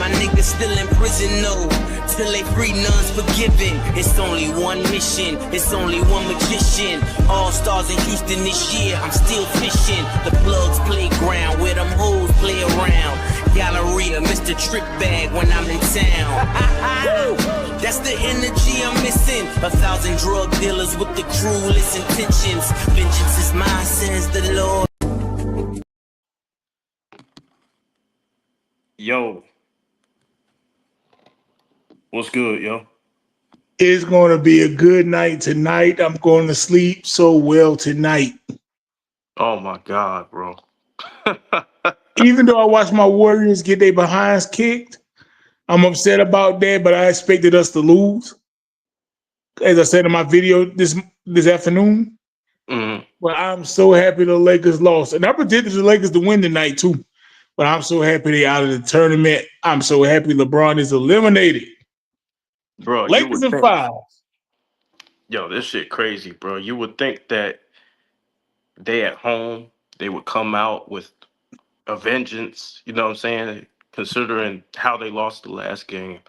my niggas still in prison, no. Till they free, none's forgiven. It's only one mission, it's only one magician. All stars in Houston this year, I'm still fishing. The plugs playground where them hoes play around. Galleria, Mr. Trick Bag when I'm in town. That's the energy I'm missing. 1,000 drug dealers with the cruelest intentions. Vengeance is mine, says the Lord. Yo, what's good, yo? It's going to be a good night tonight. I'm going to sleep so well tonight. Oh my God, bro. Even though I watched my Warriors get their behinds kicked, I'm upset about that, but I expected us to lose. As I said in my video this afternoon. Mm. But I'm so happy the Lakers lost. And I predicted the Lakers to win tonight too. But I'm so happy they're out of the tournament. I'm so happy LeBron is eliminated. Bro, you Lakers would in think, 5. yo, this shit crazy, bro. You would think that they at home, they would come out with a vengeance, you know what I'm saying? Considering how they lost the last game,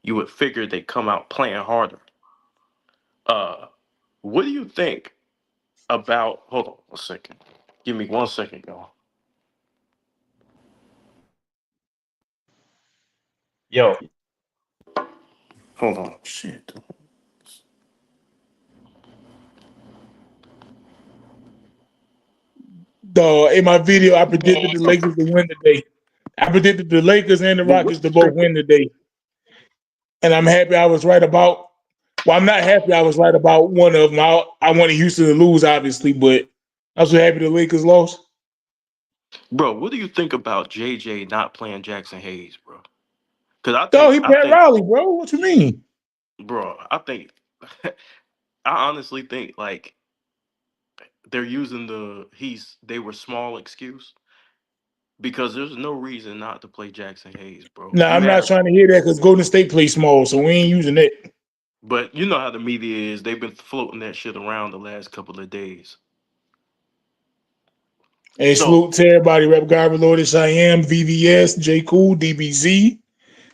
you would figure they come out playing harder. What do you think about, hold on a second. Give me 1 second, y'all. Yo. Hold on. Shit. In my video, I predicted the Lakers to win today. I predicted the Lakers and the Rockets to both win today. And I'm happy I was right about, well, I'm not happy I was right about one of them. I wanted Houston to lose, obviously, but I'm so happy the Lakers lost. Bro, what do you think about JJ not playing Jackson Hayes, bro? Because He Pat Riley, bro. What you mean? Bro, I think, I honestly think like they're using they were small excuse because there's no reason not to play Jackson Hayes, bro. No, I'm not trying to hear that because Golden State plays small, so we ain't using it. But you know how the media is. They've been floating that shit around the last couple of days. Hey, salute to everybody. Rep Garber, Lordish, I am, VVS, J. Cool, DBZ.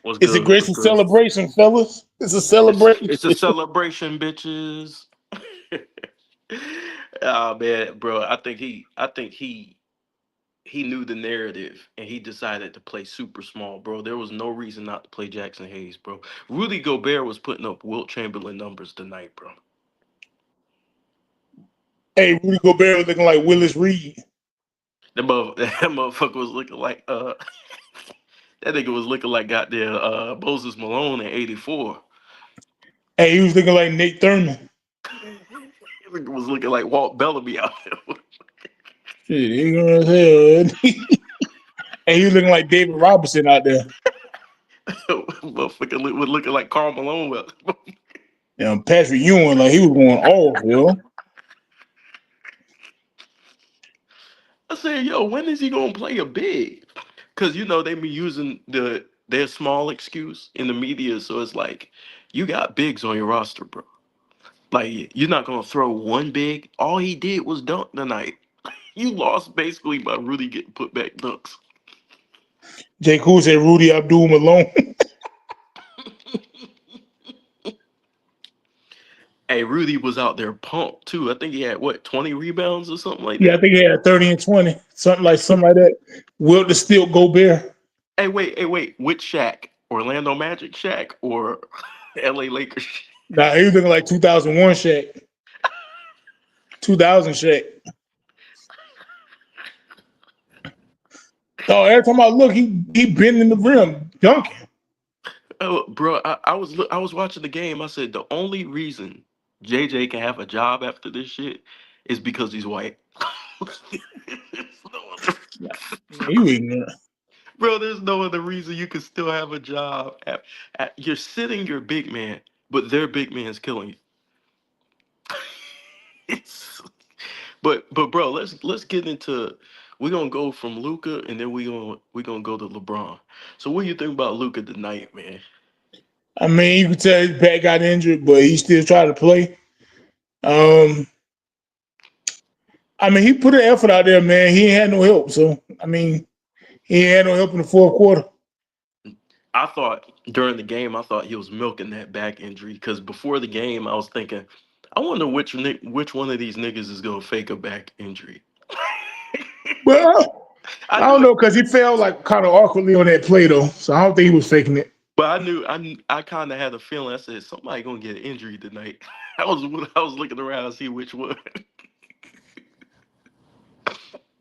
It's a great celebration, fellas. It's a celebration. It's a celebration, bitches. Oh man, bro. I think he knew the narrative and he decided to play super small, bro. There was no reason not to play Jackson Hayes, bro. Rudy Gobert was putting up Wilt Chamberlain numbers tonight, bro. Hey, Rudy Gobert was looking like Willis Reed. That motherfucker was looking like that nigga was looking like goddamn Moses Malone in '84. Hey, he was looking like Nate Thurman. He was looking like Walt Bellamy out there. Shit, he gonna hell. And he was looking like David Robinson out there. Motherfucker was looking like Karl Malone. Patrick Ewing, like he was going off, yo. I said, yo, when is he gonna play a big? Because you know they be using their small excuse in the media, so it's like you got bigs on your roster, bro. Like you're not gonna throw one big. All he did was dunk tonight. You lost basically by Rudy getting put back dunks. J. Cool said Rudy Abdul Malone. Hey, Rudy was out there pumped too. I think he had 20 rebounds or something like that. Yeah, I think he had 30 and 20, something like that. Wilt to steal Gobert. Hey, wait. Which Shaq? Orlando Magic Shaq or LA Lakers? Nah, he was looking like 2001 Shaq. 2000 Shaq. Oh, every time I look, he bending the rim, dunking. Oh, bro, I was watching the game. I said the only reason JJ can have a job after this shit is because he's white. You ignorant. Bro, there's no other reason you can still have a job. You're sitting your big man, but their big man's killing you. But bro, let's get into. We're gonna go from Luca, and then we're gonna go to LeBron. So what do you think about Luca tonight, man? I mean, you can tell his back got injured, but he still tried to play. I mean, he put an effort out there, man. He ain't had no help. So, I mean, he ain't had no help in the fourth quarter. I thought during the game, I thought he was milking that back injury because before the game, I was thinking, I wonder which one of these niggas is gonna fake a back injury. Well, I I don't knew it, know because he fell like kind of awkwardly on that play though, so I don't think he was faking it. but I kind of had a feeling. I said somebody gonna get injured tonight. I was looking around to see which one.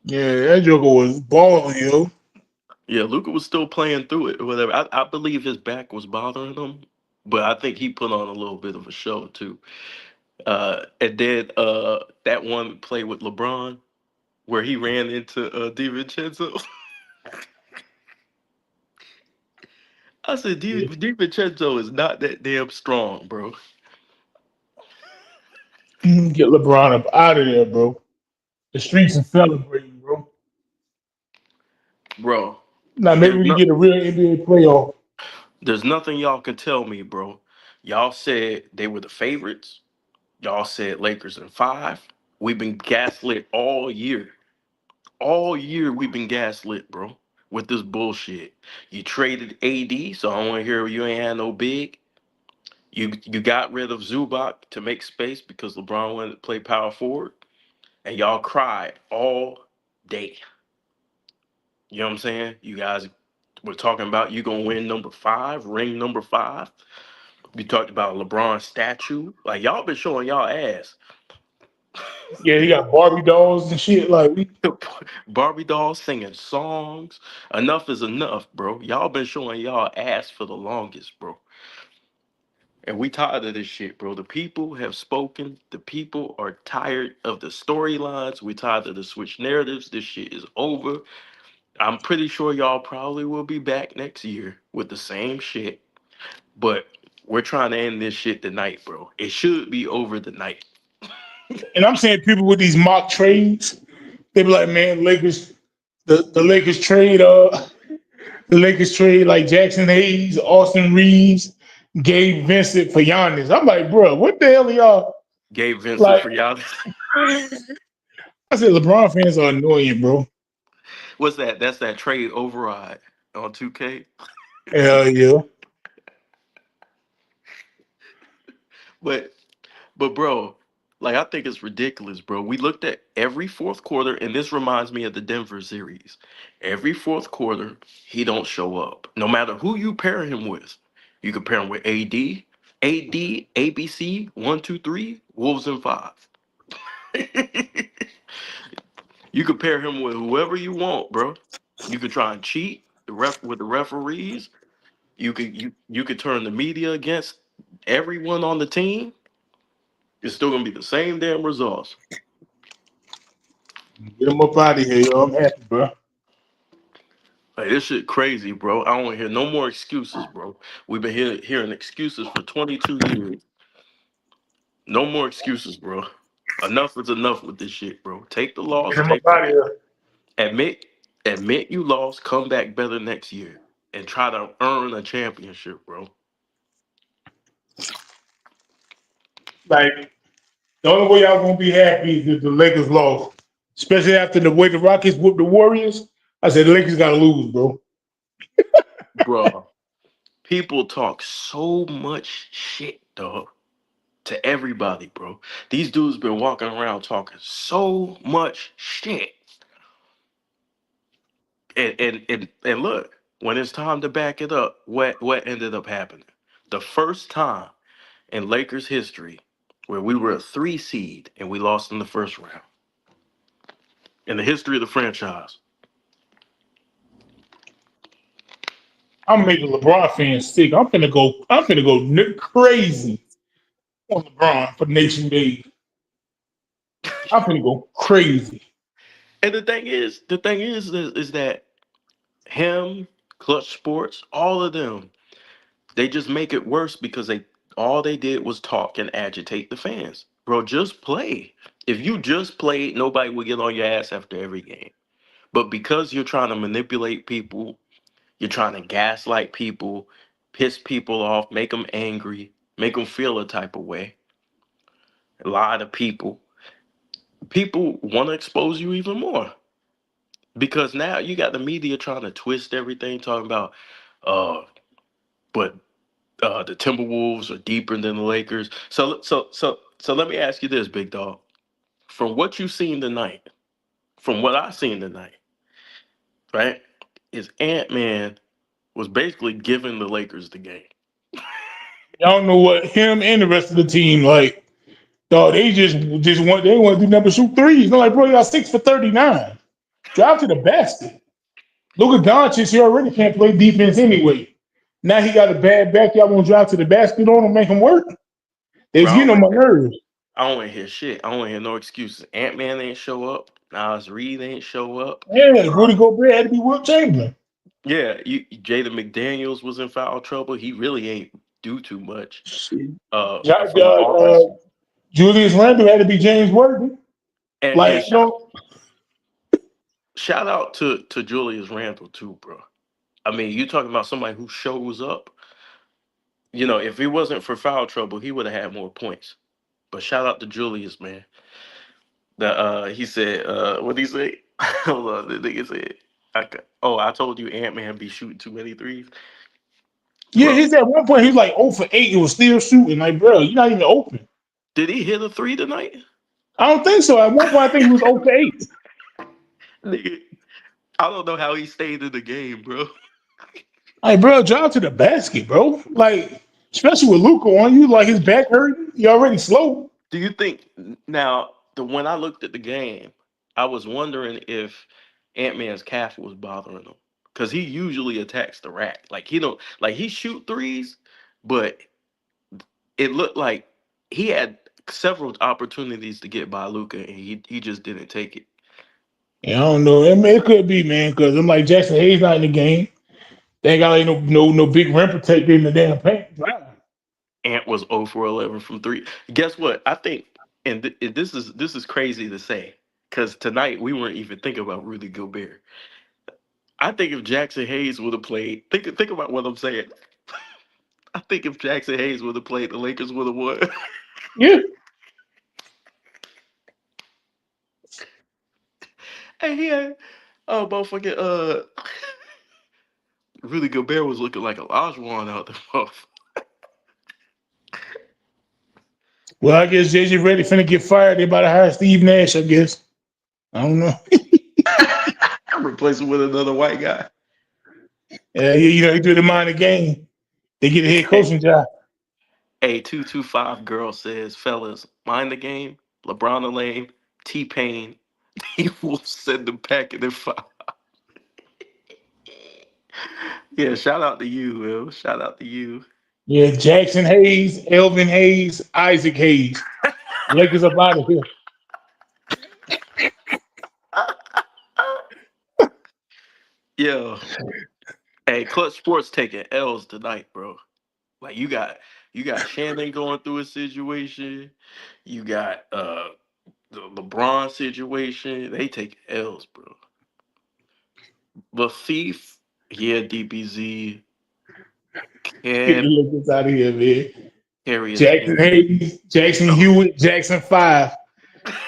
Yeah, that Joker was balling, yo. Yeah, Luca was still playing through it or whatever. I believe his back was bothering him, but I think he put on a little bit of a show too. And then that one play with LeBron where he ran into DiVincenzo. I said Yeah. DiVincenzo is not that damn strong, bro. Get LeBron up out of there, bro. The streets are celebrating, bro. Bro, Now maybe there's we can no get a real NBA playoff. there's nothing y'all can tell me, bro. Y'all said they were the favorites. Y'all said Lakers in five. We've been gaslit all year. All year we've been gaslit, bro, with this bullshit. You traded AD, so I don't want to hear you ain't had no big. You got rid of Zubac to make space because LeBron wanted to play power forward, and y'all cried all day. You know what I'm saying? You guys were talking about you gonna win number five, ring number five. You talked about LeBron's statue. Like y'all been showing y'all ass. Yeah, he got Barbie dolls and shit. Like we, Barbie dolls singing songs. Enough is enough, bro. Y'all been showing y'all ass for the longest, bro. And we tired of this shit, bro. The people have spoken. The people are tired of the storylines. We tired of the switch narratives. This shit is over. I'm pretty sure y'all probably will be back next year with the same shit. But we're trying to end this shit tonight, bro. It should be over tonight. and I'm saying people with these mock trades, they be like, man, Lakers, the Lakers trade, the Lakers trade like Jackson Hayes, Austin Reeves, Gabe Vincent for Giannis. I'm like, bro, what the hell are y'all Gabe Vincent like? for y'all. I said, LeBron fans are annoying, bro. What's that? That's that trade override on 2K. Hell yeah. But bro, like I think it's ridiculous, bro. We looked at every fourth quarter, and this reminds me of the Denver series. Every fourth quarter, he don't show up. No matter who you pair him with. You can pair him with AD, ABC, 1, 2, 3, Wolves in five. You could pair him with whoever you want, bro. You could try and cheat with the referees. You could turn the media against everyone on the team. It's still gonna be the same damn results. Get him up out of here, yo. I'm happy, bro. Like this shit crazy, bro. I don't want to hear no more excuses, bro. We've been hearing excuses for 22 years. No more excuses, bro. Enough is enough with this shit, bro. Take the Get loss. him up out of here. Admit admit you lost. Come back better next year and try to earn a championship, bro. Like, the only way y'all gonna be happy is if the Lakers lost. Especially after the way the Rockets whooped the Warriors. I said the Lakers gotta lose, bro. Bro, people talk so much shit, dog, to everybody, bro. These dudes been walking around talking so much shit. And look, when it's time to back it up, what ended up happening? The first time in Lakers history where we were a 3 seed and we lost in the first round. In the history of the franchise. I'm making LeBron fans sick. I'm finna go crazy on LeBron for Nation Day. I'm finna go crazy. And the thing is that him, Clutch Sports, all of them, they just make it worse because they all they did was talk and agitate the fans. Bro, just play. If you just played, nobody would get on your ass after every game. But because you're trying to manipulate people, you're trying to gaslight people, piss people off, make them angry, make them feel a type of way, lie to people, people want to expose you even more. Because now you got the media trying to twist everything, talking about, uh, The Timberwolves are deeper than the Lakers. So let me ask you this, big dog. From what you've seen tonight, from what I've seen tonight, right? Is Ant Man was basically giving the Lakers the game. I don't know what him and the rest of the team like. Dog, they want to do number shoot threes. They're like, bro, you got 6 for 39. Drive to the basket. Look at Doncic. He already can't play defense anyway. Now he got a bad back. Y'all want to drive to the basket on him, make him work? It's Bro, getting on my nerves. I don't want to hear shit. I don't want to hear no excuses. Ant Man ain't show up. Nas Reed ain't show up. Yeah, Rudy Gobert had to be Wilt Chamberlain. Yeah, Jaden McDaniels was in foul trouble. He really ain't do too much. Shit. For the offense, Julius Randle had to be James Worthy. and Like, you know, shout out to Julius Randle too, bro. I mean, you talking about somebody who shows up. You know, if he wasn't for foul trouble, he would have had more points. But shout out to Julius, man. He said, what did he say? Hold on, the nigga said, I told you Ant Man be shooting too many threes, yeah, bro. he's at one point he was like 0 for 8. It was still shooting. Like, bro, you're not even open. Did he hit a three tonight, I don't think so. At one point, I think he was 0 for 8. nigga? I don't know how he stayed in the game, bro. Like, bro, drive to the basket, bro. Like, especially with Luca on you, like his back hurting. You already slow. Do you think now the when I looked at the game, I was wondering if Ant Man's calf was bothering him because he usually attacks the rack. Like he don't like he shoot threes, but it looked like he had several opportunities to get by Luca and he just didn't take it. Yeah, I don't know. It could be, man, because I'm like Jackson Hayes not in the game. They ain't got like no big rim protector in the damn paint. Wow. Ant was 0 for 11 from three. Guess what? I think, and this is crazy to say because tonight we weren't even thinking about Rudy Gobert. I think if Jackson Hayes would have played, think about what I'm saying. I think if Jackson Hayes would have played, the Lakers would have won. Yeah. And he had, oh motherfucking Rudy Gobert was looking like a Olajuwon out the mouth. Well, I guess JJ Reddick finna get fired. They about to hire Steve Nash, I guess. I don't know. Replace him with another white guy. Yeah, he do the mind the game. They get a head Hey, coaching job. a 225 girl says, fellas, mind the game. LeBron a lame. T-Pain. He will send them packing in five. Yeah, shout out to you, Will. Shout out to you. Yeah, Jackson Hayes, Elvin Hayes, Isaac Hayes. Lakers up out of here. Yo, hey, Clutch Sports taking L's tonight, bro. Like you got Shannon going through a situation. You got the LeBron situation. They take L's, bro. But Thief, yeah, DBZ, Get the Cab, Lakers out of here, man. Harry is Jackson Hayes, Jackson oh, Hewitt, Jackson 5.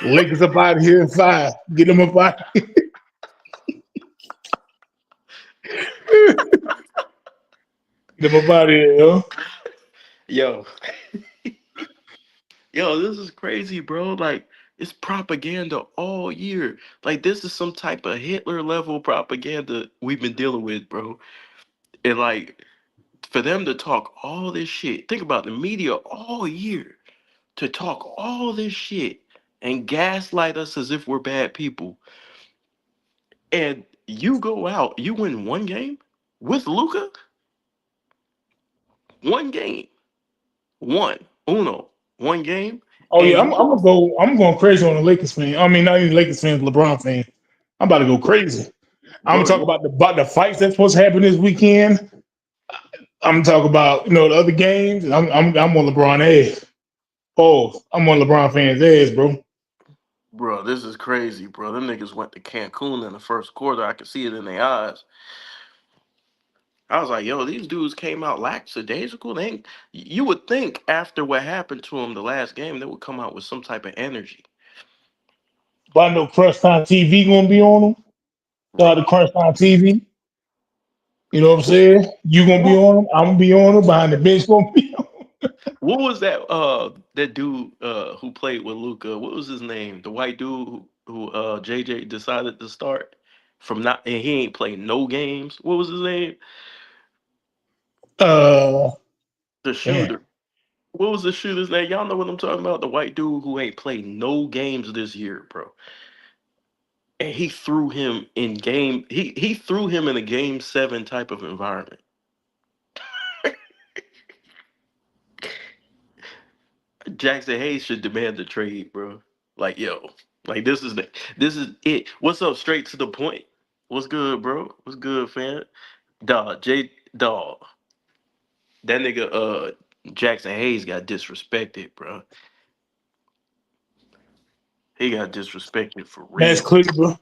Lakers up out of here in 5. Get them up out of here. Get them up out of here, yo. yo, yo, this is crazy, bro. Like it's propaganda all year. Like this is some type of Hitler level propaganda we've been dealing with, bro. And like for them to talk all this shit, think about the media all year to talk all this shit and gaslight us as if we're bad people. And you go out, you win one game with Luca, one game, one game, Oh and yeah, you lost. I'm going crazy on the Lakers fan. I mean, not even Lakers fans, LeBron fan. I'm about to go crazy. I'm gonna Bro, talk you, about the fights that's supposed to happen this weekend. I'm talking about the other games. I'm on LeBron ass. Oh, I'm on LeBron fans ass, bro. bro, this is crazy, bro. Them niggas went to Cancun in the first quarter. I could see it in their eyes. I was like, yo, these dudes came out lackadaisical. You would think after what happened to them the last game, they would come out with some type of energy. But I know Crunch Time TV gonna be on them. So the Bro, Crunch Time TV. You know what I'm saying? You gonna be What, on him. I'm gonna be on him. Behind the bench gonna be on. what was that? That dude who played with Luca. What was his name? The white dude who JJ decided to start from not, and he ain't played no games. What was his name? Uh, The man. shooter. What was the shooter's name? Y'all know what I'm talking about? The white dude who ain't played no games this year, bro. And he threw him in game. He threw him in a game 7 type of environment. Jackson Hayes should demand the trade, bro. Like, yo, like this is it. What's up? Straight to the point. What's good, bro? What's good, fam? Dog, dog. That nigga, Jackson Hayes got disrespected, bro. He got disrespected for Max real. Kleber.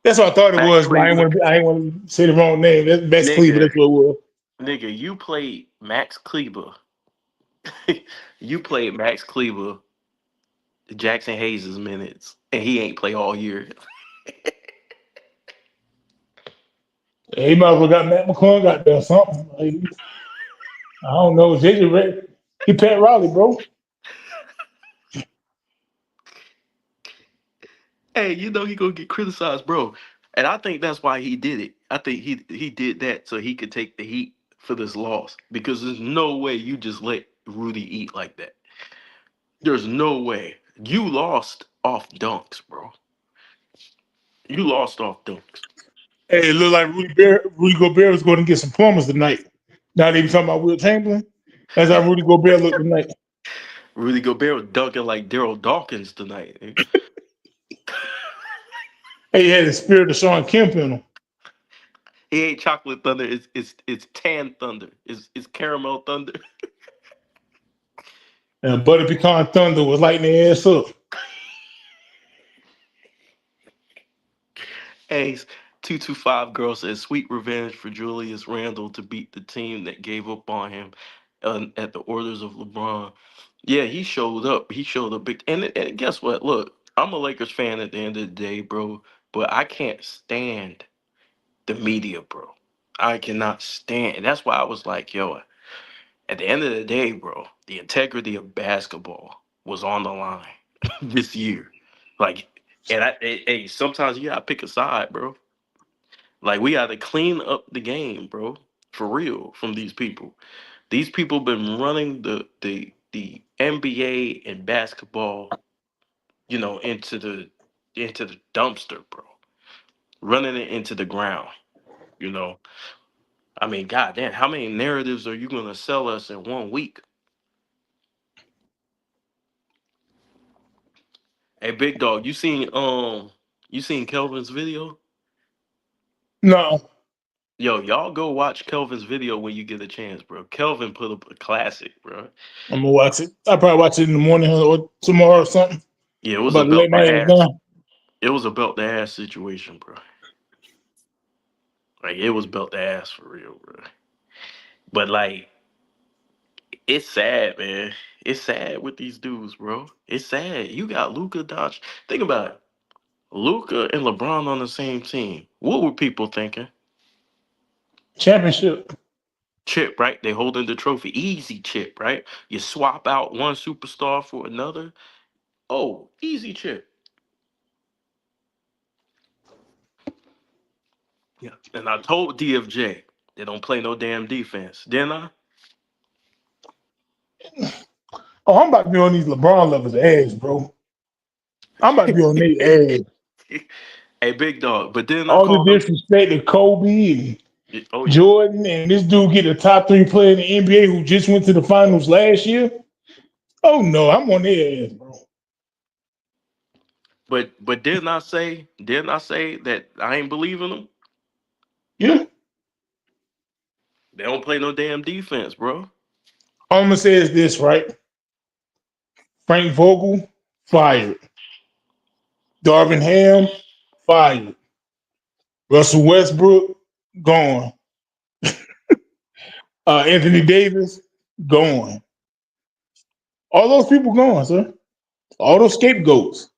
That's what I thought it Max was, but I ain't Kleber, want to. I ain't want to say the wrong name. That's Max Kleber. nigga, That's what it was. nigga, you played Max Kleber. You played Max Kleber, Jackson Hayes' minutes, and he ain't play all year. He might have got Matt McClung got there or something. Like, I don't know. JJ he Pat Riley, bro. Hey, you know he gonna get criticized, bro. And I think that's why he did it. I think he did that so he could take the heat for this loss. Because there's no way you just let Rudy eat like that. There's no way. You lost off dunks, bro. You lost off dunks. Hey, it looked like Rudy Gobert was going to get some plumbers tonight. Now they be talking about Will Chamberlain. That's how Rudy Gobert looked tonight. Rudy Gobert was dunking like Daryl Dawkins tonight. Hey, he had the spirit of Sean Kemp in him. He ain't chocolate thunder. It's tan thunder. It's caramel thunder. And Buddy Pecan Thunder was lighting their ass up. Ace 225 girl says sweet revenge for Julius Randle to beat the team that gave up on him at the orders of LeBron. Yeah, he showed up. He showed up big. And guess what? Look, I'm a Lakers fan at the end of the day, bro. But I can't stand the media, bro. I cannot stand. And that's why I was like, yo, at the end of the day, bro, the integrity of basketball was on the line this year. Like, and hey, sometimes you gotta pick a side, bro. Like, we gotta clean up the game, bro, for real, from these people. These people been running the NBA and basketball, into the dumpster, bro. Running it into the ground, you know. I mean, goddamn, how many narratives are you gonna sell us in 1 week? Hey, big dog, you seen Kelvin's video? No, Yo, y'all go watch Kelvin's video when you get a chance, bro. Kelvin put up a classic, bro. I'm gonna watch it. I'll probably watch it in the morning or tomorrow or something. Yeah, it was a About to belt lay the my ass ass. down. It was a belt the ass situation, bro. Like, it was belt the ass for real, bro. But like, it's sad, man. It's sad with these dudes, bro. It's sad. You got Luka Doncic. Think about it. Luka and LeBron on the same team. What were people thinking? Championship. Chip, right? They holding the trophy. Easy chip, right? You swap out one superstar for another. Oh, easy chip. Yeah. And I told DFJ they don't play no damn defense. Didn't I? Oh, I'm about to be on these LeBron lovers' ass, bro. I'm about to be on their ass. Hey, big dog. But then I All the called them. disrespect to Kobe and Oh yeah. Jordan, and this dude get a top 3 player in the NBA who just went to the finals last year. Oh no, I'm on their ass, bro. But didn't I say that I ain't believing them? Yeah. They don't play no damn defense, bro. All I'm gonna say is this, right? Frank Vogel fired. Darvin Ham fired. Russell Westbrook gone. Anthony Davis gone. All those people gone, sir. All those scapegoats.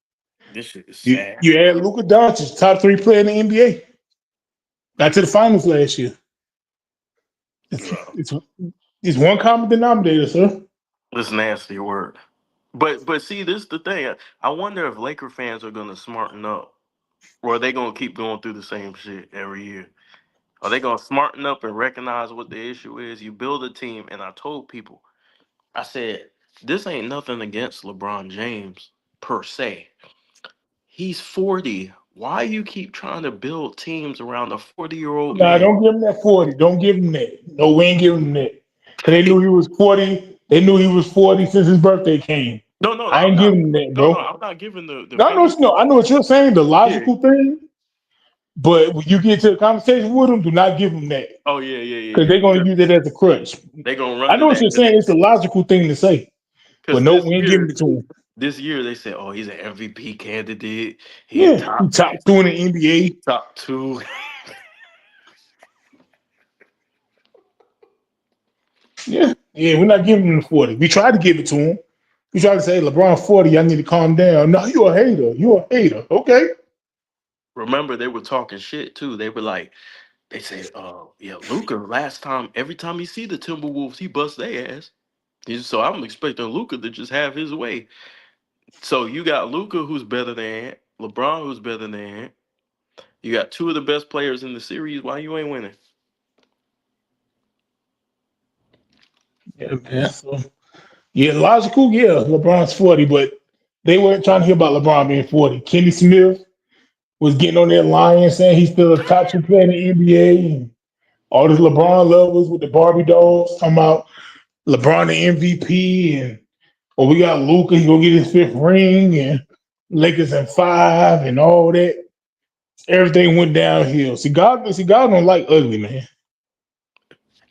This shit is You sad, you bro. add Luka Doncic, top 3 player in the NBA. Got to the finals last year. It's No, it's, it's one common denominator, sir. it's nasty word. But see, this is the thing. I wonder if Laker fans are gonna smarten up, or are they gonna keep going through the same shit every year? Are they gonna smarten up and recognize what the issue is? You build a team, and I told people, I said, this ain't nothing against LeBron James per se. He's 40. Why you keep trying to build teams around a 40-year-old Nah, man? don't give him that 40. Don't give him that. No, we ain't giving him that. Cause they knew he was 40. They knew he was 40 since his birthday came. No, no, I I'm ain't not. giving him that, No, no, bro. I'm not giving the No, I know, fans. no, I know what you're saying, the Yeah. logical thing. But when you get to a conversation with them, do not give them that. Oh yeah, yeah, yeah, Because yeah. they're going to use it as a crutch. They gonna I run to know what that you're saying. It's a logical thing to say. But because no, we ain't giving it to him. this year they said, oh, he's an MVP candidate. He Yeah, he top two in the NBA. top two. Yeah, yeah, we're not giving him the 40. We tried to give it to him. We tried to say, LeBron 40, I need to calm down. No, you a hater. You a hater. Okay. Remember, they were talking shit too. They were like, they said, yeah, Luca. Last time, every time he see the Timberwolves, he busts their ass. So I'm expecting Luca to just have his way. So you got Luca, who's better than Ant, LeBron, who's better than Ant. You got two of the best players in the series. Why you ain't winning? Yeah, man. So, yeah, logical. Yeah, LeBron's 40, but they weren't trying to hear about LeBron being 40. Kenny Smith was getting on that line saying he's still a top two player in the NBA. And all the LeBron lovers with the Barbie dolls talking about LeBron the MVP and we got Luca, he gonna get his fifth ring and Lakers in five and all that. Everything went downhill. See, God don't like ugly, man.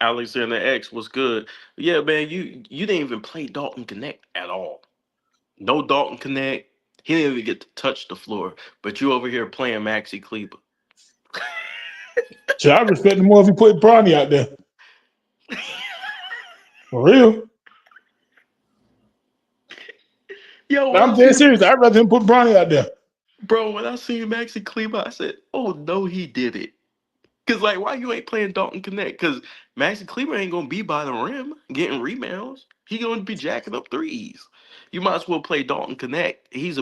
Alexander X was good. Yeah, man, you didn't even play Dalton Connect at all. No Dalton Connect. He didn't even get to touch the floor. But you over here playing Maxi Kleber. So I respect him more if he put Bronny out there. For real. Yo, when I I'm dead seen serious. I'd rather him put Bronny out there. when I seen Maxi Kleber, I said, "Oh no, he did it." Cause like, why you ain't playing Dalton Connect? Cause Maxi Kleber ain't gonna be by the rim getting rebounds. He gonna be jacking up threes. You might as well play Dalton Connect. He's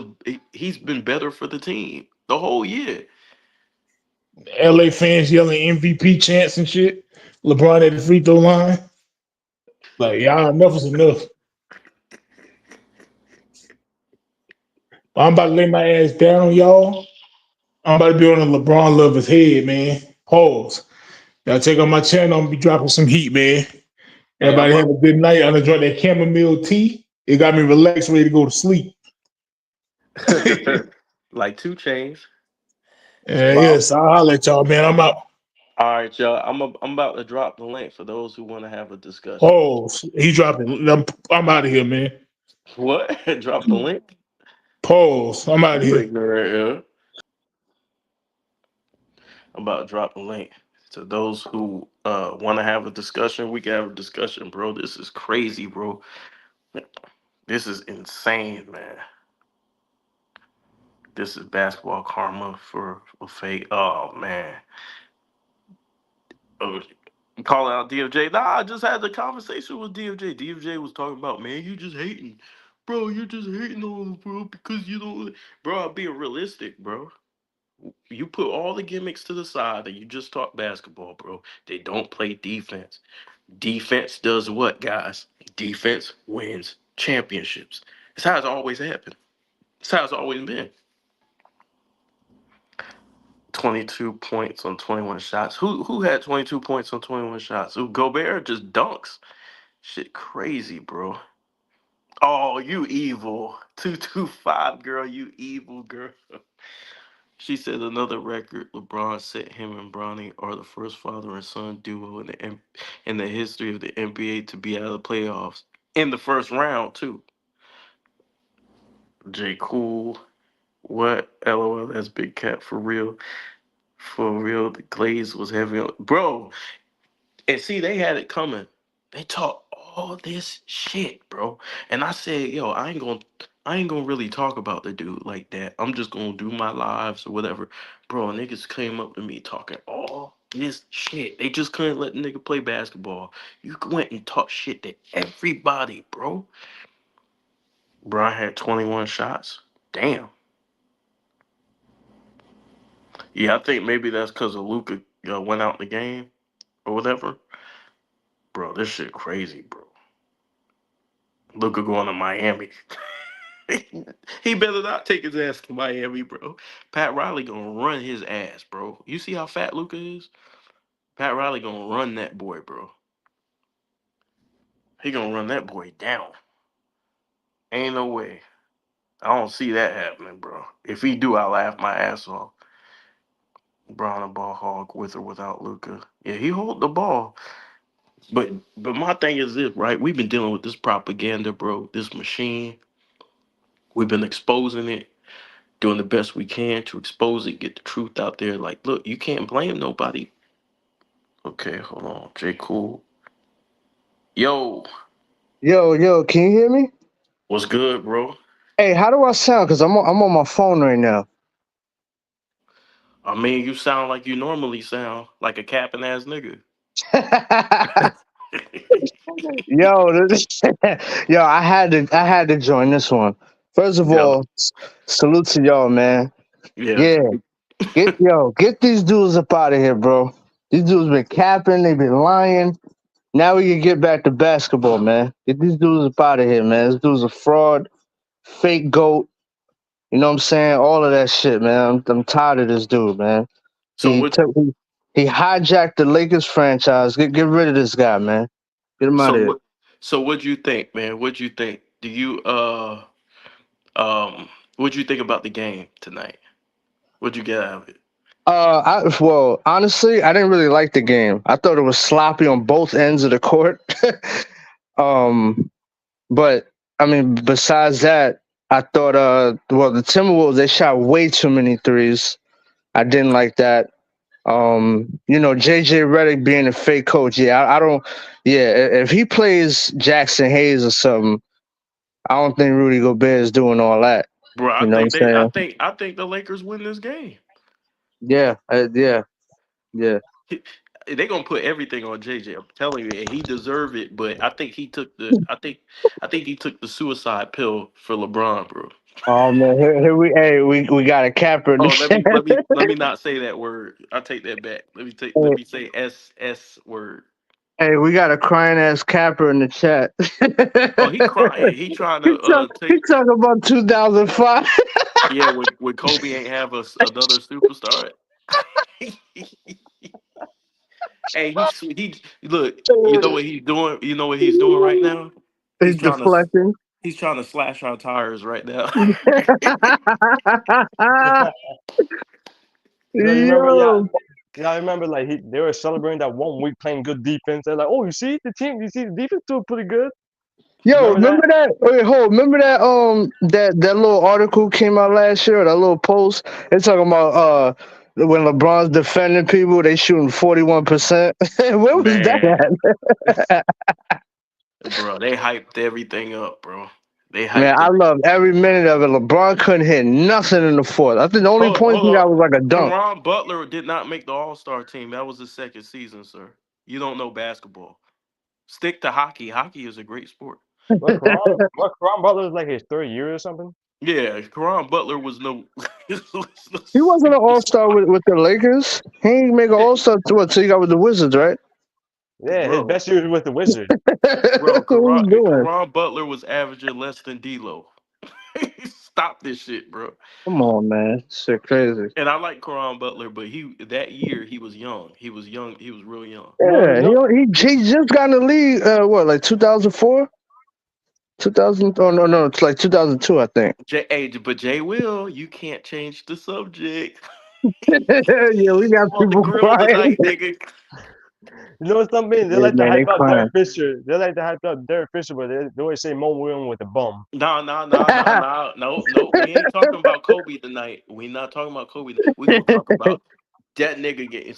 been better for the team the whole year. LA fans yelling MVP chants and shit. LeBron at the free throw line. Like, y'all, enough is enough. I'm about to lay my ass down, y'all. I'm about to be on a LeBron lover's head, man. Pause. Y'all check out my channel. I'm gonna be dropping some heat, man. Hey, Everybody have a good night. I'm gonna drink that chamomile tea. It got me relaxed, ready to go to sleep. like 2 chains. Yes, I'll holler at y'all, man. I'm out. All right, y'all. I'm about to drop the link for those who want to have a discussion. Pause. He dropping. I'm out of here, man. What? Drop the link? Pause. I'm out of You here. ignorant, yeah. I'm about to drop the link to those who want to have a discussion. We can have a discussion, bro. This is crazy, bro. This is insane, man. This is basketball karma for a fake. Oh man. Oh, call out DFJ. Nah, I just had the conversation with DFJ. DFJ was talking about, man, you just hating. Bro, you just hating on us, bro, because you don't. Bro, I'm being realistic, bro. You put all the gimmicks to the side and you just talk basketball, bro. They don't play defense. Defense does what, guys? Defense wins championships. That's how it's always happened. That's how it's always been. 22 points on 21 shots. Who had 22 points on 21 shots? Who Gobert just dunks. Shit crazy, bro. Oh, you evil. 225, girl, you evil girl. She said another record LeBron set him and Bronny are the first father and son duo in the history of the NBA to be out of the playoffs in the first round too. J. Cool, what? LOL, that's Big Cat for real. For real, the glaze was heavy on bro. And see, they had it coming. They talk all this shit, bro. And I said, yo, I ain't gonna really talk about the dude like that. I'm just gonna do my lives or whatever. Bro, niggas came up to me talking all This shit, they just couldn't let the nigga play basketball. You went and talked shit to everybody, bro. Bro, I had 21 shots. Damn. Yeah, I think maybe that's because of Luca went out the game or whatever. Bro, this shit crazy, bro. Luca going to Miami. He better not take his ass to Miami, bro. Pat Riley gonna run his ass, bro. You see how fat Luca is? Pat Riley gonna run that boy, bro. He gonna run that boy down. Ain't no way. I don't see that happening, bro. If he do, I'll laugh my ass off. Brown a ball hog with or without Luca. Yeah, he hold the ball. But my thing is this, right? We've been dealing with this propaganda, bro. This machine. We've been exposing it, doing the best we can to expose it, get the truth out there. Like, look, you can't blame nobody. Okay, hold on. J. Cool. Yo, Yo, can you hear me? what's good, bro? Hey, how do I sound? Cause I'm on my phone right now. I mean, you sound like you normally sound, like a capping ass nigga. Yo, yo, I had to join this one. First of Yeah. all, salute to y'all, man. Yeah. Yeah, get these dudes up out of here, bro. These dudes been capping, they been lying. Now we can get back to basketball, man. Get these dudes up out of here, man. This dude's a fraud, fake goat. You know what I'm saying? All of that shit, man. I'm tired of this dude, man. So He what? took he hijacked the Lakers franchise. Get rid of this guy, man. Get him out So of here. what? So what'd you think, man? What'd you think? Do you what'd you think about the game tonight? What'd you get out of it? Well, honestly, I didn't really like the game. I thought it was sloppy on both ends of the court. um, but I mean, besides that, I thought well, the Timberwolves they shot way too many threes. I didn't like that. JJ Redick being a fake coach, yeah, I don't. Yeah, if he plays Jackson Hayes or something, I don't think Rudy Gobert is doing all that. Bro, I You know what I'm think they saying? I think the Lakers win this game. Yeah, yeah. They gonna put everything on JJ. I'm telling you, and he deserved it. But I think he took the suicide pill for LeBron, bro. Oh man, we got a capper in the Oh, chat. let me not say that word. I take that back. Let Hey, me say S word. hey, we got a crying ass capper in the chat. Oh, he crying. He trying to He take. talking about 2005. Yeah, when Kobe ain't have another superstar. Hey, he look. You know what he's doing. You know what he's doing right now. He's He's trying to deflecting. he's trying to slash our tires right now. No, you remember? Yeah, Yo, yeah, I remember. Like they were celebrating that 1 week playing good defense. They're like, "Oh, you see the team? You see the defense doing pretty good." yo, Remember remember that? that? Wait, hold. Remember that? That little article came out last year. That little post. It's talking about when LeBron's defending people, they shooting 41%. Where was Man, that at? bro, they hyped everything up, bro. They Man, hyped I it. love every minute of it. LeBron couldn't hit nothing in the fourth. I think the only point Hold he got up. was like a dunk. Caron Butler did not make the All Star team. That was his second season, sir. You don't know basketball. Stick to hockey. Hockey is a great sport. What Karan Butler was like his third year or something. Yeah, Caron Butler was no, was no He wasn't an all star superstar, with the Lakers. He ain't make an all star to what? Till he got with the Wizards, right? Yeah, his bro. best year was with the Wizards. Bro, What he doing? Caron Butler was averaging less than D'Lo. Stop this shit, bro. Come on, man. Shit crazy. And I like Caron Butler, but he that year he was young. He was young. He was real young. No, Yeah, no, he just got in the league. What, like 2004, 2000? Oh no, it's like 2002, I think. But Jay Will, you can't change the subject. Yeah, we got On the people grill crying. tonight, nigga. you know something? They Yeah, like to man, they hype up crying. Derek Fisher. They like to hype up Derek Fisher, but they always say Mo Williams with a bum. No. We ain't talking about Kobe tonight. We not talking about Kobe. We gonna talk about that nigga getting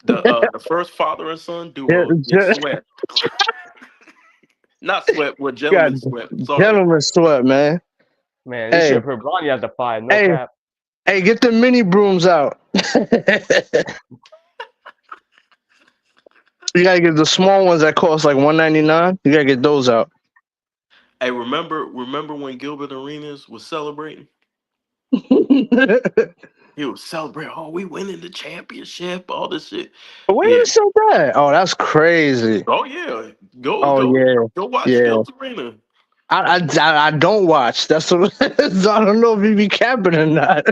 the first father and son Yeah, duo get swept. Not swept, well, got gentlemen swept. Sorry. gentleman sweat, man. Man, they Hey, should put Bronny at the five. No hey, cap. hey, get the mini brooms out. You gotta get the small ones that cost like $1.99. You gotta get those out. Hey, remember when Gilbert Arenas was celebrating? But He was celebrating. Oh, we winning the championship. All this shit. where Yeah. is so bad? Oh, that's crazy. Oh yeah. Go Oh go yeah, go watch yeah. Gilbert Arena. I don't watch. That's what. So I don't know if he be capping or not.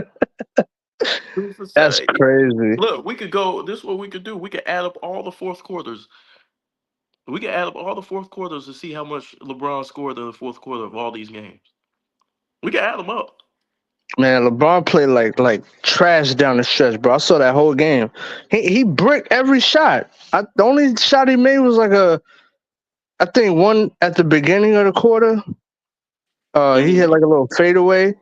Who's to That's say? crazy. Look, we could go. This is what we could do. We could add up all the fourth quarters. We could add up all the fourth quarters to see how much LeBron scored in the fourth quarter of all these games. We can add them up. Man, LeBron played like trash down the stretch, bro. I saw that whole game. He bricked every shot. The only shot he made was like I think one at the beginning of the quarter. He hit Hmm. like a little fadeaway,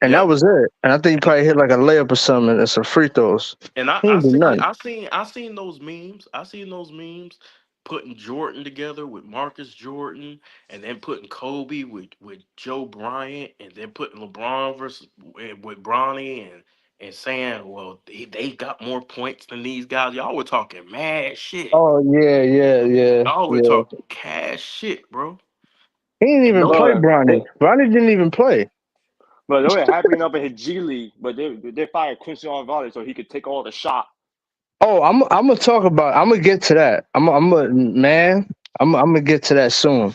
and that Yep. was it. And I think he probably hit like a layup or something and some free throws. And I, He I ain't do seen nothing. I seen I seen those memes. I seen those memes putting Jordan together with Marcus Jordan, and then putting Kobe with Joe Bryant, and then putting LeBron versus with Bronny, and saying, well, they got more points than these guys. Y'all were talking mad shit. Oh yeah, yeah, yeah, Y'all were yeah. talking cash shit, bro. He didn't And even no, play But Bronny. they, Bronny didn't even play. but they were hyping up in his G League, but they fired Quincy Valley so he could take all the shot. Oh, I'm gonna talk about. I'm gonna get to that. Man. I'm gonna get to that soon,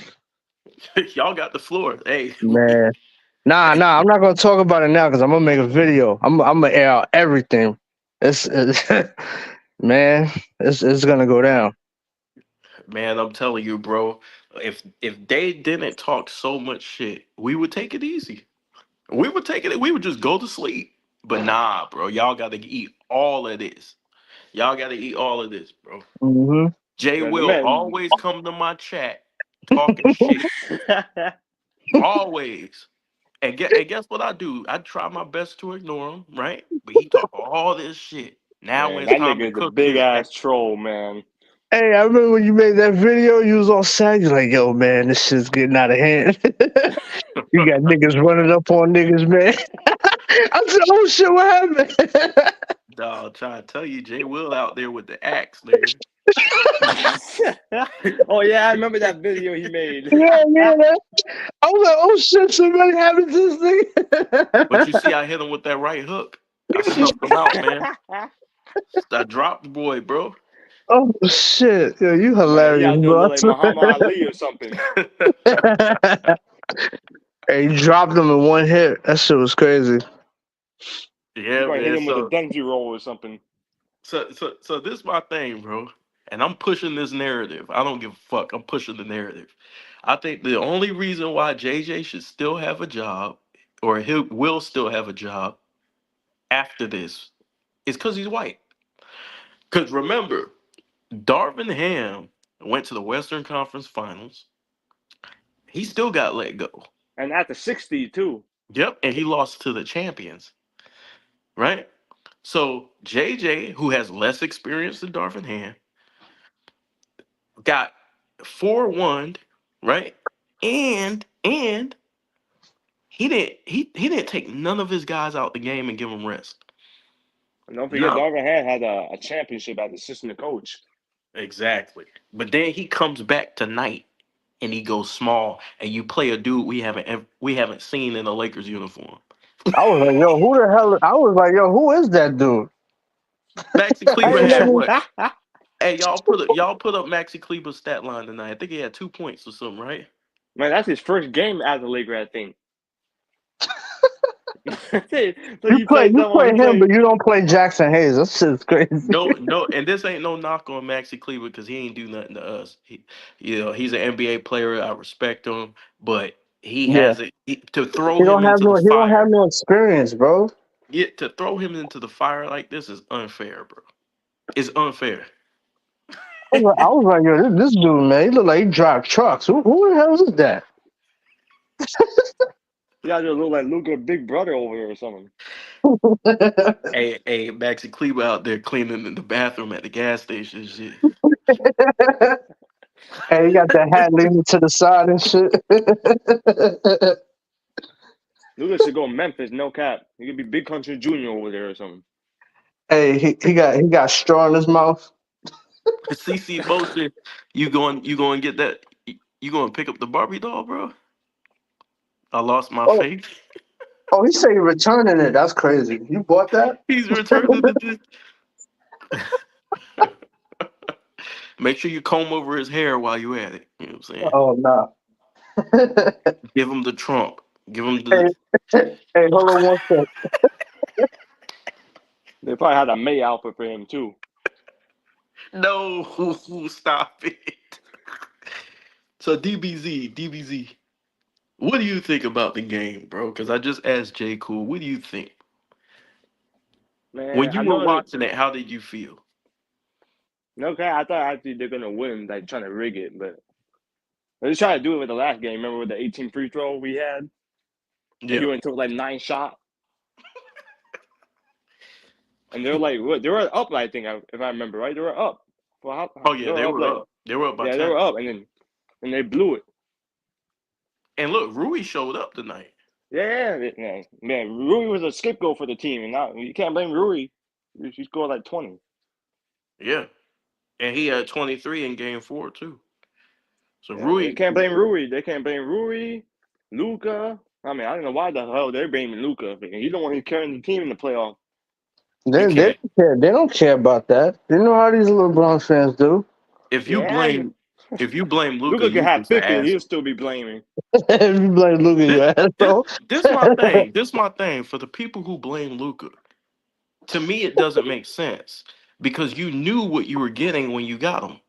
y'all got the floor. Hey, man. Nah. I'm not gonna talk about it now because I'm gonna make a video. I'm gonna air out everything. It's man. It's gonna go down. man, I'm telling you, bro. If they didn't talk so much shit, we would take it easy. We would take it. We would just go to sleep. But nah, bro. Y'all got to eat all of this. Y'all got to eat all of this, bro. Hmm. Jay Yeah, the will man. always come to my chat talking shit. Always. And guess what I do? I try my best to ignore him, right? But he talk all this shit. Now when Man, it's that time to nigga is a cook big his ass troll, man. Hey, I remember when you made that video. You was all sad. You're like, "Yo, man, this shit's getting out of hand." You got niggas running up on niggas, man. I said, "Oh shit, what happened?" dog, trying to tell you, Jay Will out there with the axe, nigga. Oh yeah, I remember that video he made. Yeah, yeah. I was like, "Oh shit, somebody happened to this But you see, thing." I hit him with that right hook. I snuffed him out, man. I dropped the boy, bro. Oh shit, yo, you Man, he hilarious, out there bro. look like Muhammad Ali or something. Hey, you dropped them in one hit. That shit was crazy. You Yeah, probably hit man. him with a So, Denzi roll or something. so this is my thing, bro. And I'm pushing this narrative. I don't give a fuck. I'm pushing the narrative. I think the only reason why JJ should still have a job, or he will still have a job after this, is because he's white. Because remember, Darvin Ham went to the Western Conference Finals. He still got let go. And at the 60 too. Yep, and he lost to the champions, right? So JJ, who has less experience than Darvin Ham, got 4-1, right? And he didn't take none of his guys out the game and give them rest. And don't forget, No, Darvin had a championship as assistant coach. exactly. But then he comes back tonight and he goes small, and you play a dude we haven't seen in a Lakers uniform. I was like, yo, who the hell? I was like, yo, who is that dude? Maxi I Kleber ain't had never. what? Hey, y'all put up Maxi Kleber's stat line tonight. I think he had 2 points or something, right? Man, that's his first game as a Laker, I think. So You he play, plays you them on. play He him, but play. you don't play Jackson Hayes. That shit's crazy. No, and this ain't no knock on Maxi Kleber because he ain't do nothing to us. He's an NBA player. I respect him, but he Yeah, has it to throw him He into the don't have fire. no experience, bro. Yeah, to throw him into the fire like this is unfair, bro. It's unfair. I was like, yo, this dude, man, he look like he drive trucks. Who the hell is that? He out there look like Luca Big Brother over here or something. Hey, Maxi Kleber out there cleaning in the bathroom at the gas station and shit. And he got that hat leaning to the side and shit. Luca should go Memphis, no cap. He could be Big Country Junior over there or something. Hey, he got straw in his mouth. CC motion. You going to get that? You going to pick up the Barbie doll, bro? I lost my Oh, faith. oh, he said he returning it. That's crazy. You bought that? He's returning the. Make sure you comb over his hair while you at it. You know what I'm saying? Oh no. Give him the Trump. Give him Hey, the. hey, hold on one sec. They probably had a May outfit for him too. No, stop it. So DBZ, what do you think about the game, bro? Because I just asked J. Cool, what do you think? When Man, you I were know that. watching it, how did you feel? Okay, I thought actually they're gonna win, like trying to rig it, but they're just trying to do it with the last game. Remember with the 18 free throw we had, and he Yeah. went to like 9 shot, and they're like, what? They were up, I think, if I remember right. They were up. Well, Oh they yeah, were they up were like up. They were up by yeah, they 10. were up, and they blew it. And look, Rui showed up tonight. Yeah. Man, Rui was a scapegoat for the team, and now you can't blame Rui. She scored like 20. Yeah. And he had 23 in game 4 too. So Yeah, they Rui, can't blame Rui. They can't blame Rui, Luca. I mean, I don't know why the hell they're blaming Luca. He's the one who's carrying the team in the playoff. you They can't. don't care. They don't care about that. They know how these little Browns fans do. If you Yeah, blame if you blame Luca, Luca could you have just an 50 and ass. he'll still be blaming. You like, look at This, you, this asshole. this my thing. This my thing for the people who blame Luca. To me, it doesn't make sense because you knew what you were getting when you got him.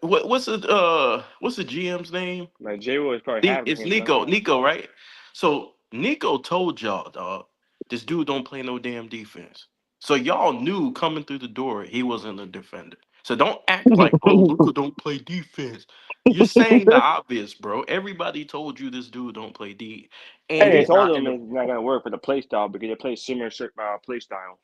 What's the GM's name? Like, J-Will is probably having It's him Nico. now. Nico, right? So Nico told y'all, dog, this dude don't play no damn defense. So y'all knew coming through the door he wasn't a defender. So don't act like, oh, Luca don't play defense. You're saying the obvious, bro. Everybody told you this dude don't play D, And and he Hey, he's told not in them the. it's not going to work for the play style because they play similar play style.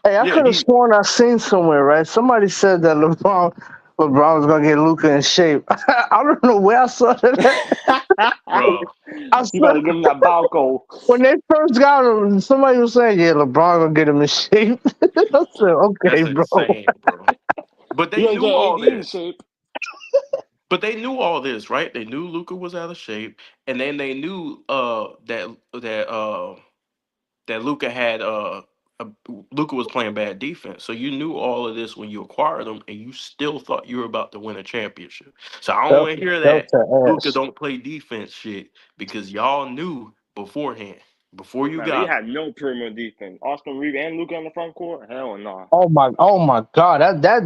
hey, I Yeah, could have sworn I seen somewhere, right? Somebody said that LeBron was gonna get Luca in shape. I don't know where I saw that. bro. I You got to swear, give him that Balco. when they first got him, somebody was saying, "Yeah, LeBron gonna get him in shape." I said, "Okay, That's bro." insane, bro. But You they got to knew get all AD in this. shape. But they knew all this, right? They knew Luca was out of shape, and then they knew that Luca had Luca was playing bad defense. So you knew all of this when you acquired him, and you still thought you were about to win a championship. So I don't That, want to hear that was that her Luca ass. don't play defense shit because y'all knew beforehand, before you Man, we got him. had no perimeter defense. Austin Reeves and Luca on the front court? Hell no. Oh my God,